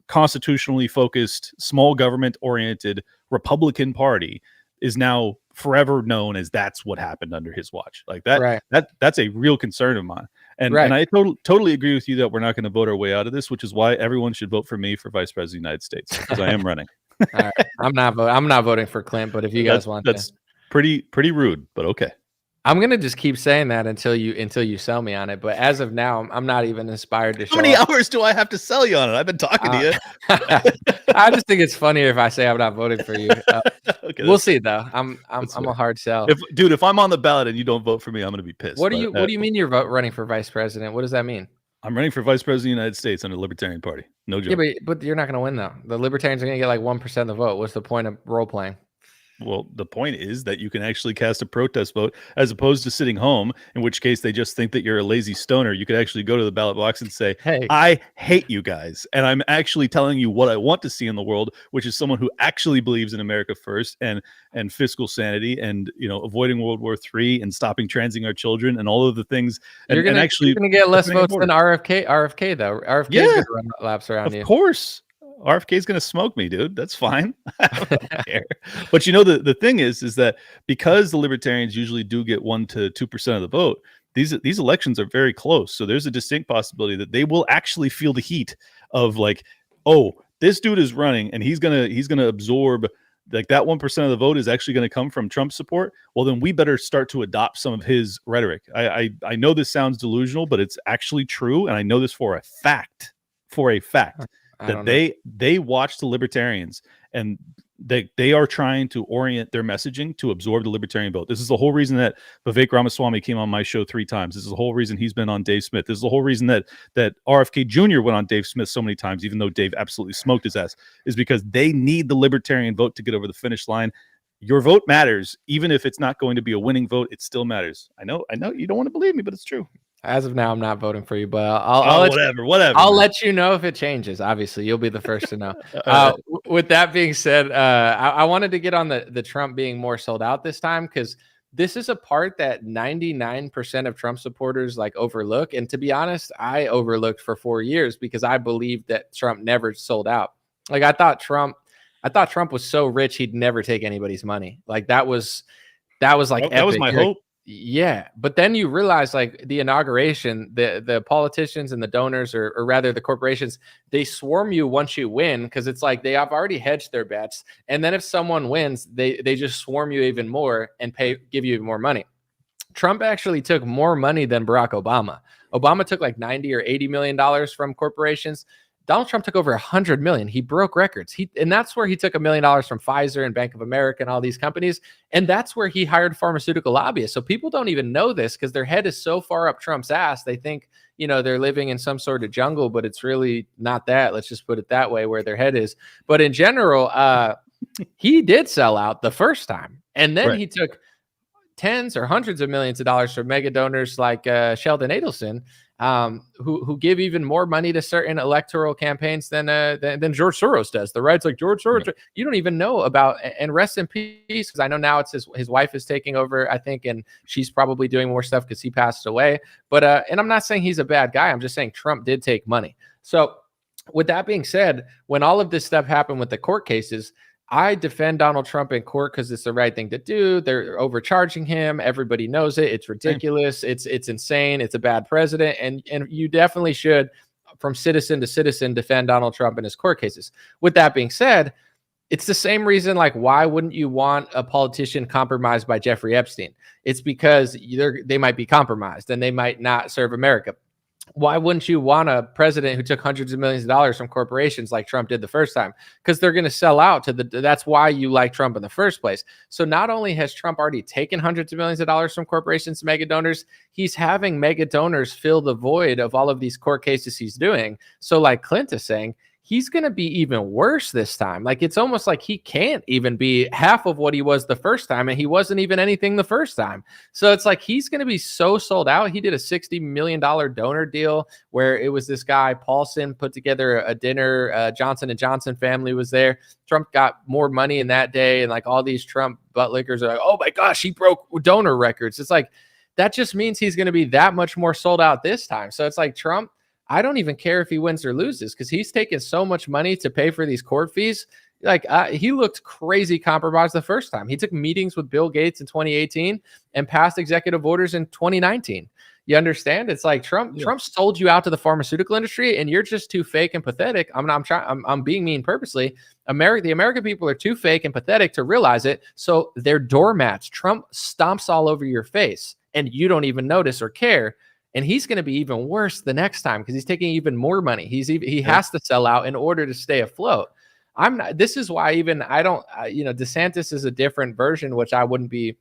constitutionally focused, small government oriented Republican Party is now forever known as that's what happened under his watch. Like that, right. That's a real concern of mine. And I totally agree with you that we're not going to vote our way out of this, which is why everyone should vote for me for Vice President of the United States, because I am running. All right. I'm not voting for Clint, but if you guys want, that's pretty rude, but okay. I'm gonna just keep saying that until you sell me on it. But as of now, I'm not even inspired to show. How many hours do I have to sell you on it? I've been talking to you. I just think it's funnier if I say I'm not voting for you. Okay, we'll see though. I'm a hard sell. If I'm on the ballot and you don't vote for me, I'm gonna be pissed. What do you mean you're running for vice president? What does that mean? I'm running for vice president of the United States under the Libertarian Party. No joke. Yeah, but you're not gonna win though. The Libertarians are gonna get like 1% of the vote. What's the point of role playing? Well, the point is that you can actually cast a protest vote as opposed to sitting home, in which case they just think that you're a lazy stoner. You could actually go to the ballot box and say, hey, I hate you guys. And I'm actually telling you what I want to see in the world, which is someone who actually believes in America first and fiscal sanity and, avoiding World War III and stopping transing our children and all of the things. You're going to get less votes than RFK though. RFK is going to run laps around you. Of course. RFK is going to smoke me, dude. That's fine. I don't care. But the thing is that because the libertarians usually do get 1 to 2% of the vote, these elections are very close. So there's a distinct possibility that they will actually feel the heat of like, oh, this dude is running and he's gonna absorb, like, that 1% of the vote is actually going to come from Trump support. Well, then we better start to adopt some of his rhetoric. I know this sounds delusional, but it's actually true, and I know this for a fact. That they watch the libertarians, and they are trying to orient their messaging to absorb the libertarian vote. This is the whole reason that Vivek Ramaswamy came on my show 3 times. This is the whole reason he's been on Dave Smith. This is the whole reason that RFK Jr. went on Dave Smith so many times, even though Dave absolutely smoked his ass, is because they need the libertarian vote to get over the finish line. Your vote matters, even if it's not going to be a winning vote. It still matters. I know you don't want to believe me, but it's true. As of now, I'm not voting for you, but I'll let you know if it changes. Obviously, you'll be the first to know. Right. With that being said, I wanted to get on the Trump being more sold out this time, because this is a part that 99% of Trump supporters like overlook. And to be honest, I overlooked for 4 years because I believed that Trump never sold out. Like, I thought Trump was so rich he'd never take anybody's money. Like, that was like that was my hope. Yeah, but then you realize, like, the inauguration, the politicians and the donors, or rather the corporations, they swarm you once you win, because it's like they have already hedged their bets, and then if someone wins, they just swarm you even more and give you even more money. Trump actually took more money than Barack Obama. Obama took like $90 or $80 million from corporations. Donald Trump took over $100 million. He broke records. And that's where he took $1 million from Pfizer and Bank of America and all these companies. And that's where he hired pharmaceutical lobbyists. So people don't even know this because their head is so far up Trump's ass. They think, they're living in some sort of jungle, but it's really not that. Let's just put it that way, where their head is. But in general, he did sell out the first time. And then he took tens or hundreds of millions of dollars from mega donors like Sheldon Adelson, who give even more money to certain electoral campaigns than George Soros does. The right's like, George Soros, you don't even know about, and rest in peace, because I know now it's his wife is taking over, I think, and she's probably doing more stuff because he passed away. But and I'm not saying he's a bad guy. I'm just saying Trump did take money. So with that being said, when all of this stuff happened with the court cases, I defend Donald Trump in court because it's the right thing to do. They're overcharging him. Everybody knows it. It's ridiculous. It's insane. It's a bad president. And you definitely should, from citizen to citizen, defend Donald Trump in his court cases. With that being said, it's the same reason, like, why wouldn't you want a politician compromised by Jeffrey Epstein? It's because they might be compromised and they might not serve America. Why wouldn't you want a president who took hundreds of millions of dollars from corporations like Trump did the first time? Because they're going to sell out to that's why you like Trump in the first place. So not only has Trump already taken hundreds of millions of dollars from corporations, mega donors, he's having mega donors fill the void of all of these court cases he's doing. So like Clint is saying, he's going to be even worse this time. Like, it's almost like he can't even be half of what he was the first time, and he wasn't even anything the first time. So it's like he's going to be so sold out. He did a $60 million donor deal where it was this guy, Paulson, put together a dinner. Johnson & Johnson family was there. Trump got more money in that day, and like all these Trump buttlickers are like, oh my gosh, he broke donor records. It's like, that just means he's going to be that much more sold out this time. So it's like Trump, I don't even care if he wins or loses, because he's taken so much money to pay for these court fees. Like, he looked crazy compromised the first time. He took meetings with Bill Gates in 2018 and passed executive orders in 2019. You understand? It's like Trump's sold you out to the pharmaceutical industry, and you're just too fake and pathetic. I'm being mean purposely. The American people are too fake and pathetic to realize it. So they're doormats. Trump stomps all over your face, and you don't even notice or care. And he's going to be even worse the next time because he's taking even more money. He has to sell out in order to stay afloat. This is why DeSantis is a different version, which I wouldn't be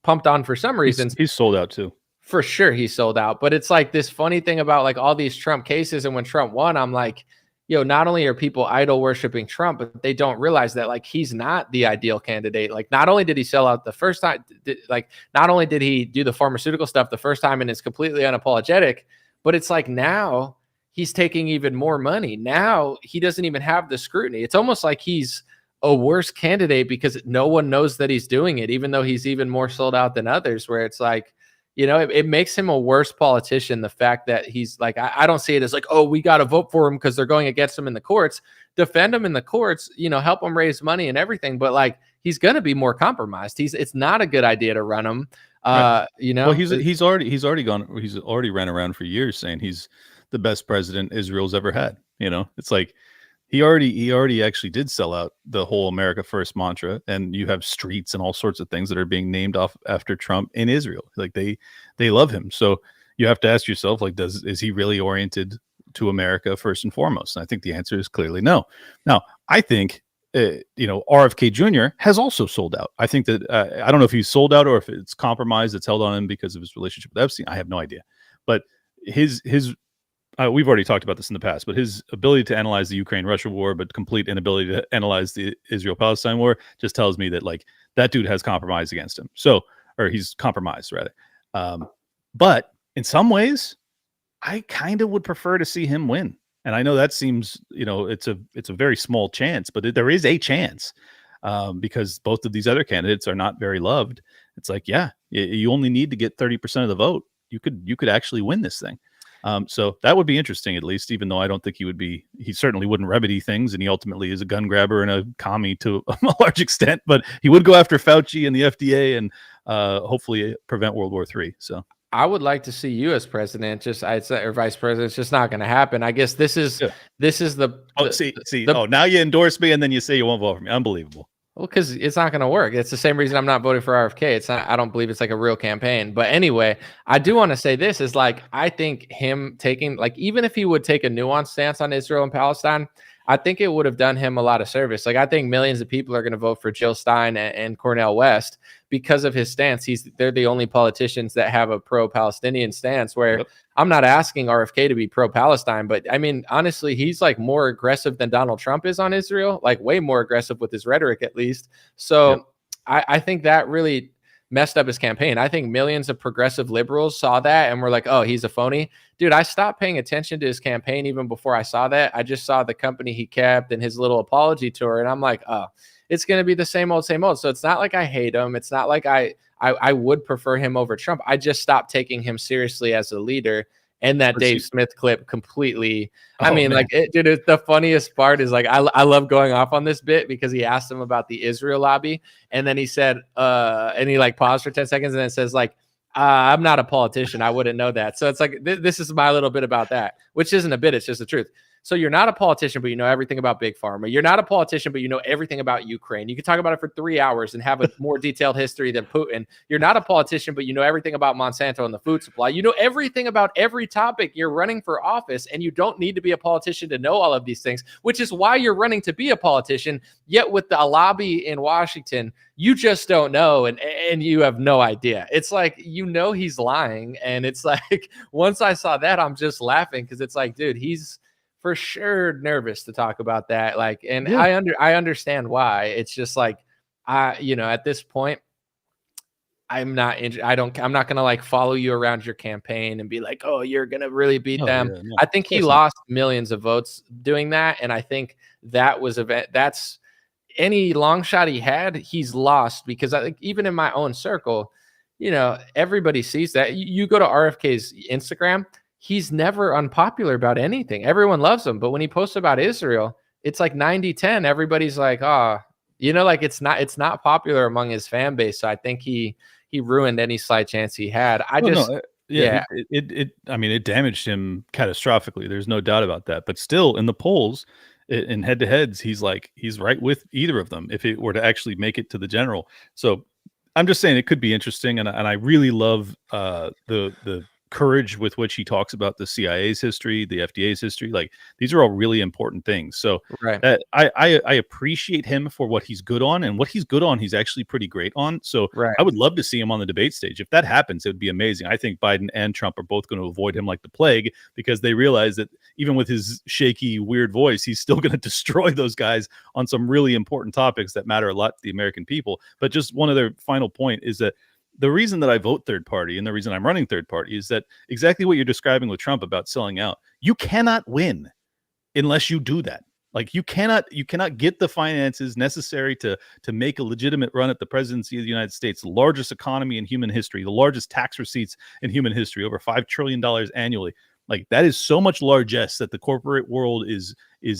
pumped on for some reasons. He's sold out too. For sure, he's sold out. But it's like this funny thing about like all these Trump cases. And when Trump won, I'm like, not only are people idol worshiping Trump, but they don't realize that like he's not the ideal candidate. Like, not only did he sell out the first time, not only did he do the pharmaceutical stuff the first time and it's completely unapologetic, but it's like now he's taking even more money. Now he doesn't even have the scrutiny. It's almost like he's a worse candidate because no one knows that he's doing it, even though he's even more sold out than others, where it's like, You know, it makes him a worse politician. The fact that he's like, I don't see it as like, oh, we got to vote for him because they're going against him in the courts. Defend him in the courts, you know, help him raise money and everything. But like, he's going to be more compromised. It's not a good idea to run him. Right. You know, Well, he's already ran around for years saying he's the best president Israel's ever had. You know, it's like he already actually did sell out the whole America First mantra, and you have streets and all sorts of things that are being named off after Trump in Israel. Like they love him. So you have to ask yourself, like, is he really oriented to America first and foremost? And I think the answer is clearly no. Now, I think RFK Jr. has also sold out. I think that I don't know if he's sold out or if it's compromised, it's held on him because of his relationship with Epstein. I have no idea. But his we've already talked about this in the past, but his ability to analyze the Ukraine-Russia war, but complete inability to analyze the Israel-Palestine war, just tells me that like that dude has compromised against him. So, or he's compromised rather. But in some ways, I kind of would prefer to see him win. And I know that seems, it's a very small chance, but there is a chance because both of these other candidates are not very loved. It's like, yeah, you only need to get 30% of the vote. You could actually win this thing. So that would be interesting, at least, even though I don't think he certainly wouldn't remedy things. And he ultimately is a gun grabber and a commie to a large extent, but he would go after Fauci and the FDA and hopefully prevent World War III. So I would like to see you as president, or vice president. It's just not going to happen. I guess this is now you endorse me and then you say you won't vote for me. Unbelievable. Well, because it's not going to work. It's the same reason I'm not voting for RFK. It's not. I don't believe it's like a real campaign. But anyway, I do want to say this is like, I think him taking, like, even if he would take a nuanced stance on Israel and Palestine, I think it would have done him a lot of service. Like, I think millions of people are going to vote for Jill Stein and Cornel West because of his stance. They're the only politicians that have a pro-Palestinian stance, where I'm not asking RFK to be pro-Palestine, but I mean, honestly, he's like more aggressive than Donald Trump is on Israel, like way more aggressive with his rhetoric, at least. So I think that really messed up his campaign. I think millions of progressive liberals saw that and were like, oh, he's a phony. Dude, I stopped paying attention to his campaign even before I saw that. I just saw the company he kept and his little apology tour. And I'm like, oh, it's going to be the same old, same old. So it's not like I hate him. It's not like I would prefer him over Trump. I just stopped taking him seriously as a leader. And that Dave Smith clip completely, dude, the funniest part is like, I love going off on this bit because he asked him about the Israel lobby. And then he said, and he like paused for 10 seconds and then says like, I'm not a politician. I wouldn't know that. So it's like, this is my little bit about that, which isn't a bit. It's just the truth. So you're not a politician, but you know everything about Big Pharma. You're not a politician, but you know everything about Ukraine. You can talk about it for 3 hours and have a more detailed history than Putin. You're not a politician, but you know everything about Monsanto and the food supply. You know everything about every topic. You're running for office, and you don't need to be a politician to know all of these things, which is why you're running to be a politician. Yet with the lobby in Washington, you just don't know, and you have no idea. It's like, he's lying, and it's like, once I saw that, I'm just laughing because it's like, dude, he's for sure nervous to talk about that. Like, and I understand why. It's just like, at this point, I'm not going to like follow you around your campaign and be like, oh, you're going to really beat them. Yeah, no, I think he lost millions of votes doing that. And I think that's any long shot he had, he's lost, because I think even in my own circle, everybody sees that. You go to RFK's Instagram, he's never unpopular about anything. Everyone loves him. But when he posts about Israel, it's like 90-10. Everybody's like, like it's not popular among his fan base. So I think he ruined any slight chance he had. It damaged him catastrophically. There's no doubt about that. But still, in the polls, in head-to-heads, he's right with either of them if it were to actually make it to the general. So I'm just saying it could be interesting. And I really love the courage with which he talks about the CIA's history, the FDA's history. Like, these are all really important things. So I appreciate him for what he's good on, and what he's good on, he's actually pretty great on. So I would love to see him on the debate stage. If that happens, it would be amazing. I think Biden and Trump are both going to avoid him like the plague, because they realize that even with his shaky, weird voice, he's still going to destroy those guys on some really important topics that matter a lot to the American people. But just one other final point is that the reason that I vote third party, and the reason I'm running third party, is that exactly what you're describing with Trump about selling out. You cannot win unless you do that. Like you cannot get the finances necessary to make a legitimate run at the presidency of the United States, the largest economy in human history, the largest tax receipts in human history, over $5 trillion annually. Like that is so much largesse that the corporate world is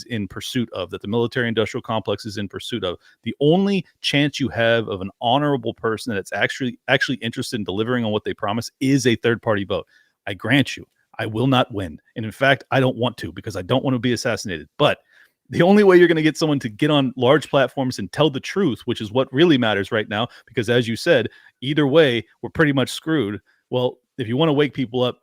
in pursuit of, that the military industrial complex is in pursuit of. The only chance you have of an honorable person that's actually interested in delivering on what they promise is a third party vote. I grant you, I will not win. And in fact, I don't want to, because I don't want to be assassinated. But the only way you're going to get someone to get on large platforms and tell the truth, which is what really matters right now, because as you said, either way, we're pretty much screwed. Well, if you want to wake people up,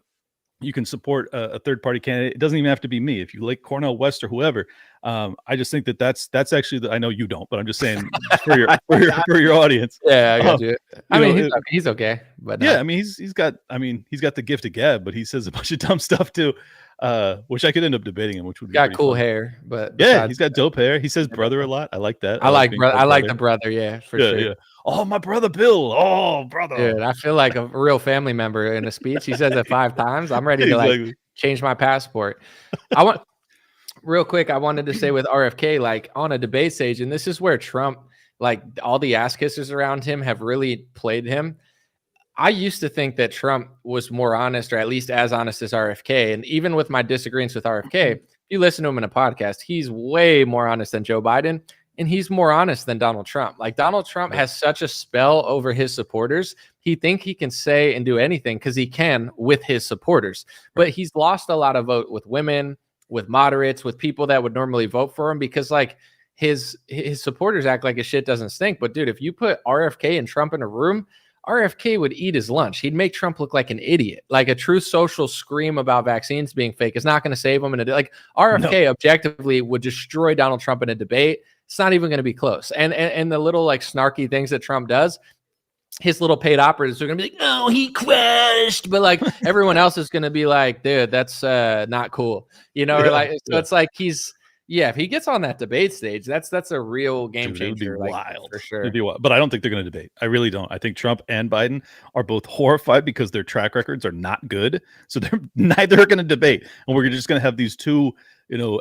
you can support a third-party candidate. It doesn't even have to be me. If you like Cornel West or whoever, I just think that's actually I know you don't, but I'm just saying for your audience. Yeah, I got you. I mean, he's okay, but yeah, I mean, he's got the gift of gab, but he says a bunch of dumb stuff too, which I could end up debating him, which would be got cool fun. Hair, but yeah, he's got dope hair. He says brother a lot. I like that. I like the brother. Yeah, for sure. Yeah. Oh, my brother Bill. Oh, brother. Dude, I feel like a real family member in a speech. He says it 5 times. I'm ready to like change my passport. Real quick, I wanted to say with RFK, like on a debate stage, and this is where Trump, like all the ass kissers around him have really played him. I used to think that Trump was more honest, or at least as honest as RFK. And even with my disagreements with RFK, if you listen to him in a podcast, he's way more honest than Joe Biden. And he's more honest than Donald Trump. Like Donald Trump has such a spell over his supporters. He thinks he can say and do anything because he can with his supporters. But he's lost a lot of vote with women, with moderates, with people that would normally vote for him, because like his supporters act like his shit doesn't stink. But dude, if you put RFK and Trump in a room, RFK would eat his lunch. He'd make Trump look like an idiot. Like a true social scream about vaccines being fake is not going to save him. Like RFK objectively would destroy Donald Trump in a debate. It's not even going to be close. And the little like snarky things that Trump does, his little paid operatives are going to be like, oh, he crashed. But like everyone else is going to be like, dude, that's not cool. You know, or like, so it's like if he gets on that debate stage, that's a real game changer. It would be like, wild. for sure. It'd be wild. But I don't think they're going to debate. I really don't. I think Trump and Biden are both horrified because their track records are not good. So they're neither going to debate. And we're just going to have these two,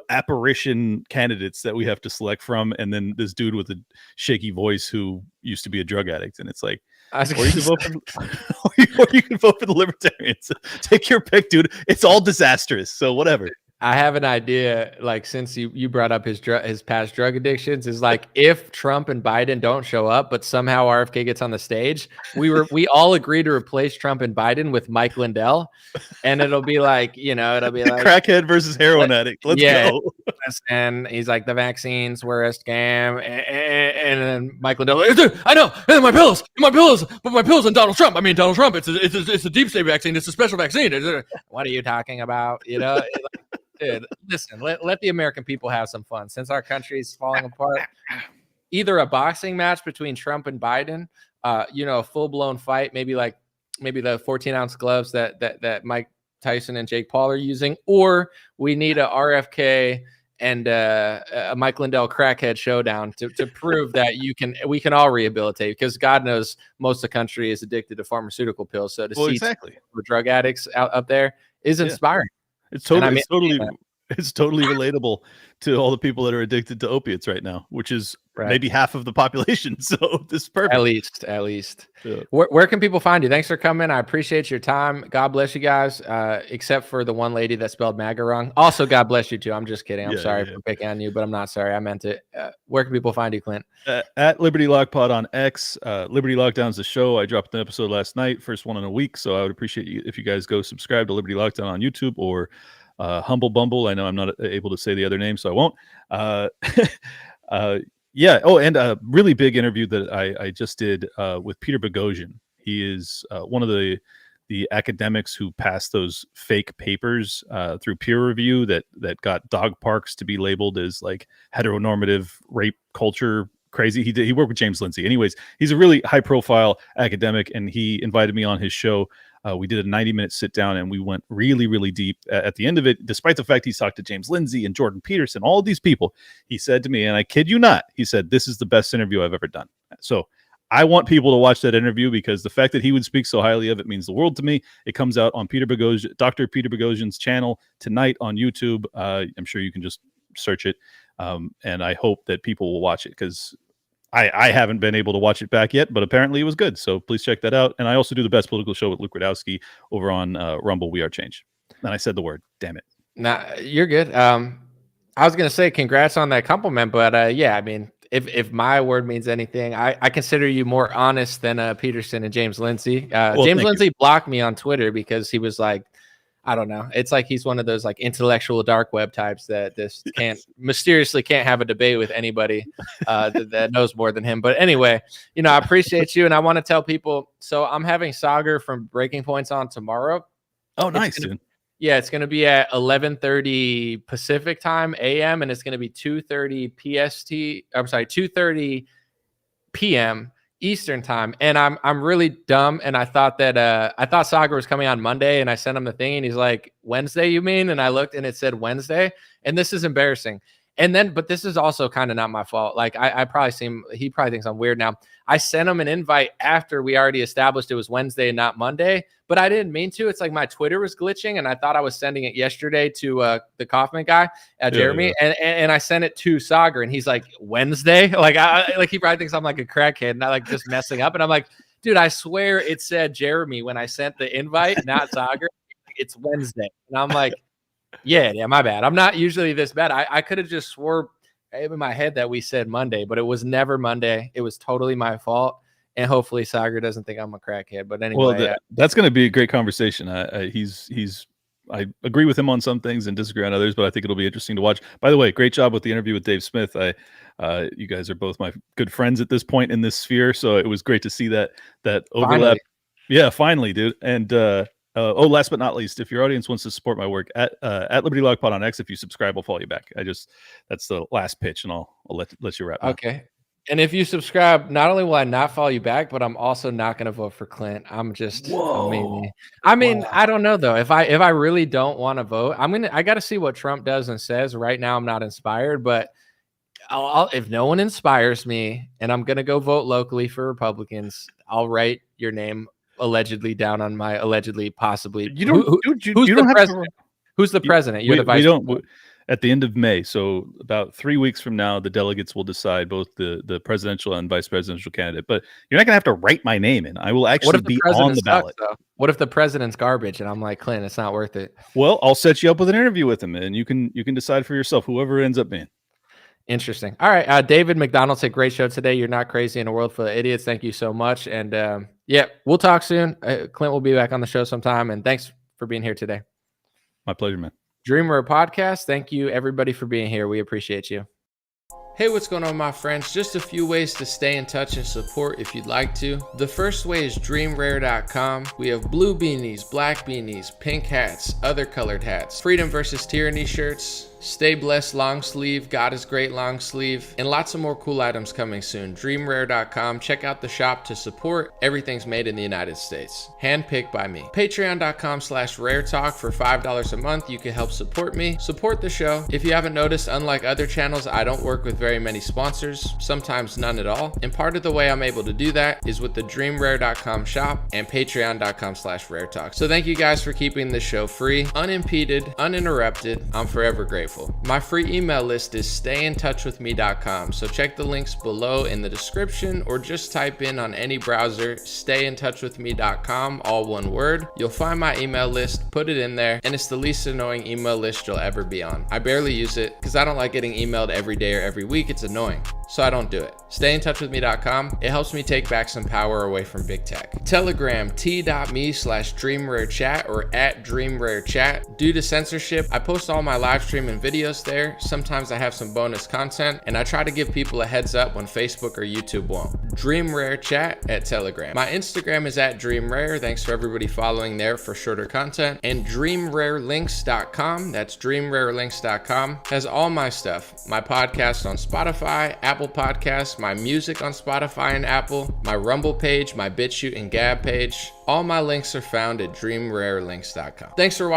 apparition candidates that we have to select from. And then this dude with a shaky voice who used to be a drug addict. And it's like, or you can vote for the Libertarians. Take your pick, dude. It's all disastrous. So whatever. I have an idea, like since you brought up his past drug addictions, is like if Trump and Biden don't show up, but somehow RFK gets on the stage, we all agree to replace Trump and Biden with Mike Lindell, and it'll be like crackhead versus heroin addict. Let's go. And he's like, the vaccines were a scam, and then Mike Lindell, I know, and my pills, but my pills and Donald Trump. I mean, Donald Trump, it's a deep state vaccine, it's a special vaccine. What are you talking about? Dude, listen, let the American people have some fun. Since our country is falling apart, either a boxing match between Trump and Biden, a full-blown fight, maybe the 14-ounce gloves that Mike Tyson and Jake Paul are using, or we need a RFK and a Mike Lindell crackhead showdown to prove that we can all rehabilitate, because God knows most of the country is addicted to pharmaceutical pills. So to see drug addicts up there is inspiring. It's totally relatable to all the people that are addicted to opiates right now, which is maybe half of the population. So this is perfect. At least. Yeah. Where can people find you? Thanks for coming. I appreciate your time. God bless you guys, except for the one lady that spelled MAGA wrong. Also, God bless you too. I'm just kidding. I'm sorry for picking on you, but I'm not sorry. I meant it. Where can people find you, Clint? At Liberty Lock Pod on X. Liberty Lockdown's the show. I dropped an episode last night, first one in a week. So I would appreciate you if you guys go subscribe to Liberty Lockdown on YouTube or Humble Bumble. I know I'm not able to say the other name, so I won't. Oh, and a really big interview that I just did with Peter Boghossian. He is one of the academics who passed those fake papers through peer review that got dog parks to be labeled as like heteronormative rape culture crazy. He worked with James Lindsay. Anyways, he's a really high profile academic, and he invited me on his show. We did a 90-minute sit down, and we went really, really deep. At the end of it, despite the fact he's talked to James Lindsay and Jordan Peterson, all of these people, he said to me, and I kid you not, he said, this is the best interview I've ever done. So I want people to watch that interview, because the fact that he would speak so highly of it means the world to me. It comes out on Dr. Peter Boghossian's channel tonight on YouTube. I'm sure you can just search it. And I hope that people will watch it because I haven't been able to watch it back yet, but apparently it was good. So please check that out. And I also do the Best Political Show with Luke Radowski over on Rumble. We Are Change. And I said the word. Damn it. Nah, you're good. I was gonna say congrats on that compliment, but yeah, I mean, if my word means anything, I consider you more honest than Peterson and James Lindsay. Well, James thank Lindsay blocked me on Twitter because he was like, I don't know. It's like he's one of those like intellectual dark web types that just mysteriously can't have a debate with anybody that knows more than him. But anyway, you know, I appreciate you, and I want to tell people. So I'm having Sagar from Breaking Points on tomorrow. Oh, nice, dude. Yeah, it's going to be at 11:30 Pacific time AM, and it's going to be 2:30 PST. I'm sorry, 2:30 PM Eastern time. And I'm really dumb, and I thought that I thought Sagar was coming on Monday, and I sent him the thing, and he's like, Wednesday, you mean? And I looked, and it said Wednesday, and this is embarrassing. And then, but this is also kind of not my fault. Like he probably thinks I'm weird now. I sent him an invite after we already established it was Wednesday and not Monday, but I didn't mean to. It's like my Twitter was glitching, and I thought I was sending it yesterday to the Kaufman guy, Jeremy, yeah. And I sent it to Sagar, and he's like, Wednesday? Like he probably thinks I'm like a crackhead, not like just messing up. And I'm like, dude, I swear it said Jeremy when I sent the invite, not Sagar. It's Wednesday. And I'm like, yeah, my bad. I'm not usually this bad. I could have just swore in my head that we said Monday, but it was never Monday. It was totally my fault. And hopefully Sagar doesn't think I'm a crackhead. But anyway, well, that's going to be a great conversation. I agree with him on some things and disagree on others, but I think it'll be interesting to watch. By the way, great job with the interview with Dave Smith. You guys are both my good friends at this point in this sphere, so it was great to see that overlap. Finally. Yeah, finally, dude. And last but not least, if your audience wants to support my work at Liberty Log Pod on X, if you subscribe, I'll follow you back. That's the last pitch, and I'll let you wrap. Okay. Now. And if you subscribe, not only will I not follow you back, but I'm also not going to vote for Clint. I'm just, wow. I don't know though. If I really don't want to vote, I got to see what Trump does and says. Right now, I'm not inspired, but if no one inspires me, and I'm going to go vote locally for Republicans, I'll write your name allegedly down on my possibly. You don't. Who's the president? Who's the president? You're the vice president. At the end of May, so about 3 weeks from now, the delegates will decide both the presidential and vice presidential candidate. But you're not going to have to write my name in. I will actually be on the ballot. What if the president's garbage and I'm like, Clint, it's not worth it? Well, I'll set you up with an interview with him, and you can decide for yourself, whoever it ends up being. Interesting. All right, David McDonald said, great show today. You're not crazy in a world full of idiots. Thank you so much. And yeah, we'll talk soon. Clint will be back on the show sometime. And thanks for being here today. My pleasure, man. Dreamer Podcast. Thank you, everybody, for being here. We appreciate you. Hey, what's going on, my friends? Just a few ways to stay in touch and support if you'd like to. The first way is dreamrare.com. We have blue beanies, black beanies, pink hats, other colored hats, freedom versus tyranny shirts, stay blessed long sleeve, God is great long sleeve, and lots of more cool items coming soon. Dreamrare.com. Check out the shop to support. Everything's made in the United States. Handpicked by me. Patreon.com/raretalk for $5 a month. You can help support me. Support the show. If you haven't noticed, unlike other channels, I don't work with very many sponsors, sometimes none at all. And part of the way I'm able to do that is with the dreamrare.com shop and patreon.com/raretalk. So thank you guys for keeping this show free, unimpeded, uninterrupted. I'm forever grateful. My free email list is stayintouchwithme.com. So check the links below in the description or just type in on any browser, stayintouchwithme.com, all one word. You'll find my email list, put it in there, and it's the least annoying email list you'll ever be on. I barely use it because I don't like getting emailed every day or every week. It's annoying, so I don't do it. Stayintouchwithme.com. It helps me take back some power away from big tech. Telegram, t.me/dreamrarechat or @dreamrarechat. Due to censorship, I post all my live stream and videos there. Sometimes I have some bonus content, and I try to give people a heads up when Facebook or YouTube won't. Dreamrare Chat at Telegram. My Instagram is @dreamrare. Thanks for everybody following there for shorter content. And dreamrarelinks.com, that's dreamrarelinks.com, has all my stuff. My podcast on Spotify, Apple Podcasts, my music on Spotify and Apple, my Rumble page, my BitChute and Gab page. All my links are found at dreamrarelinks.com. Thanks for watching.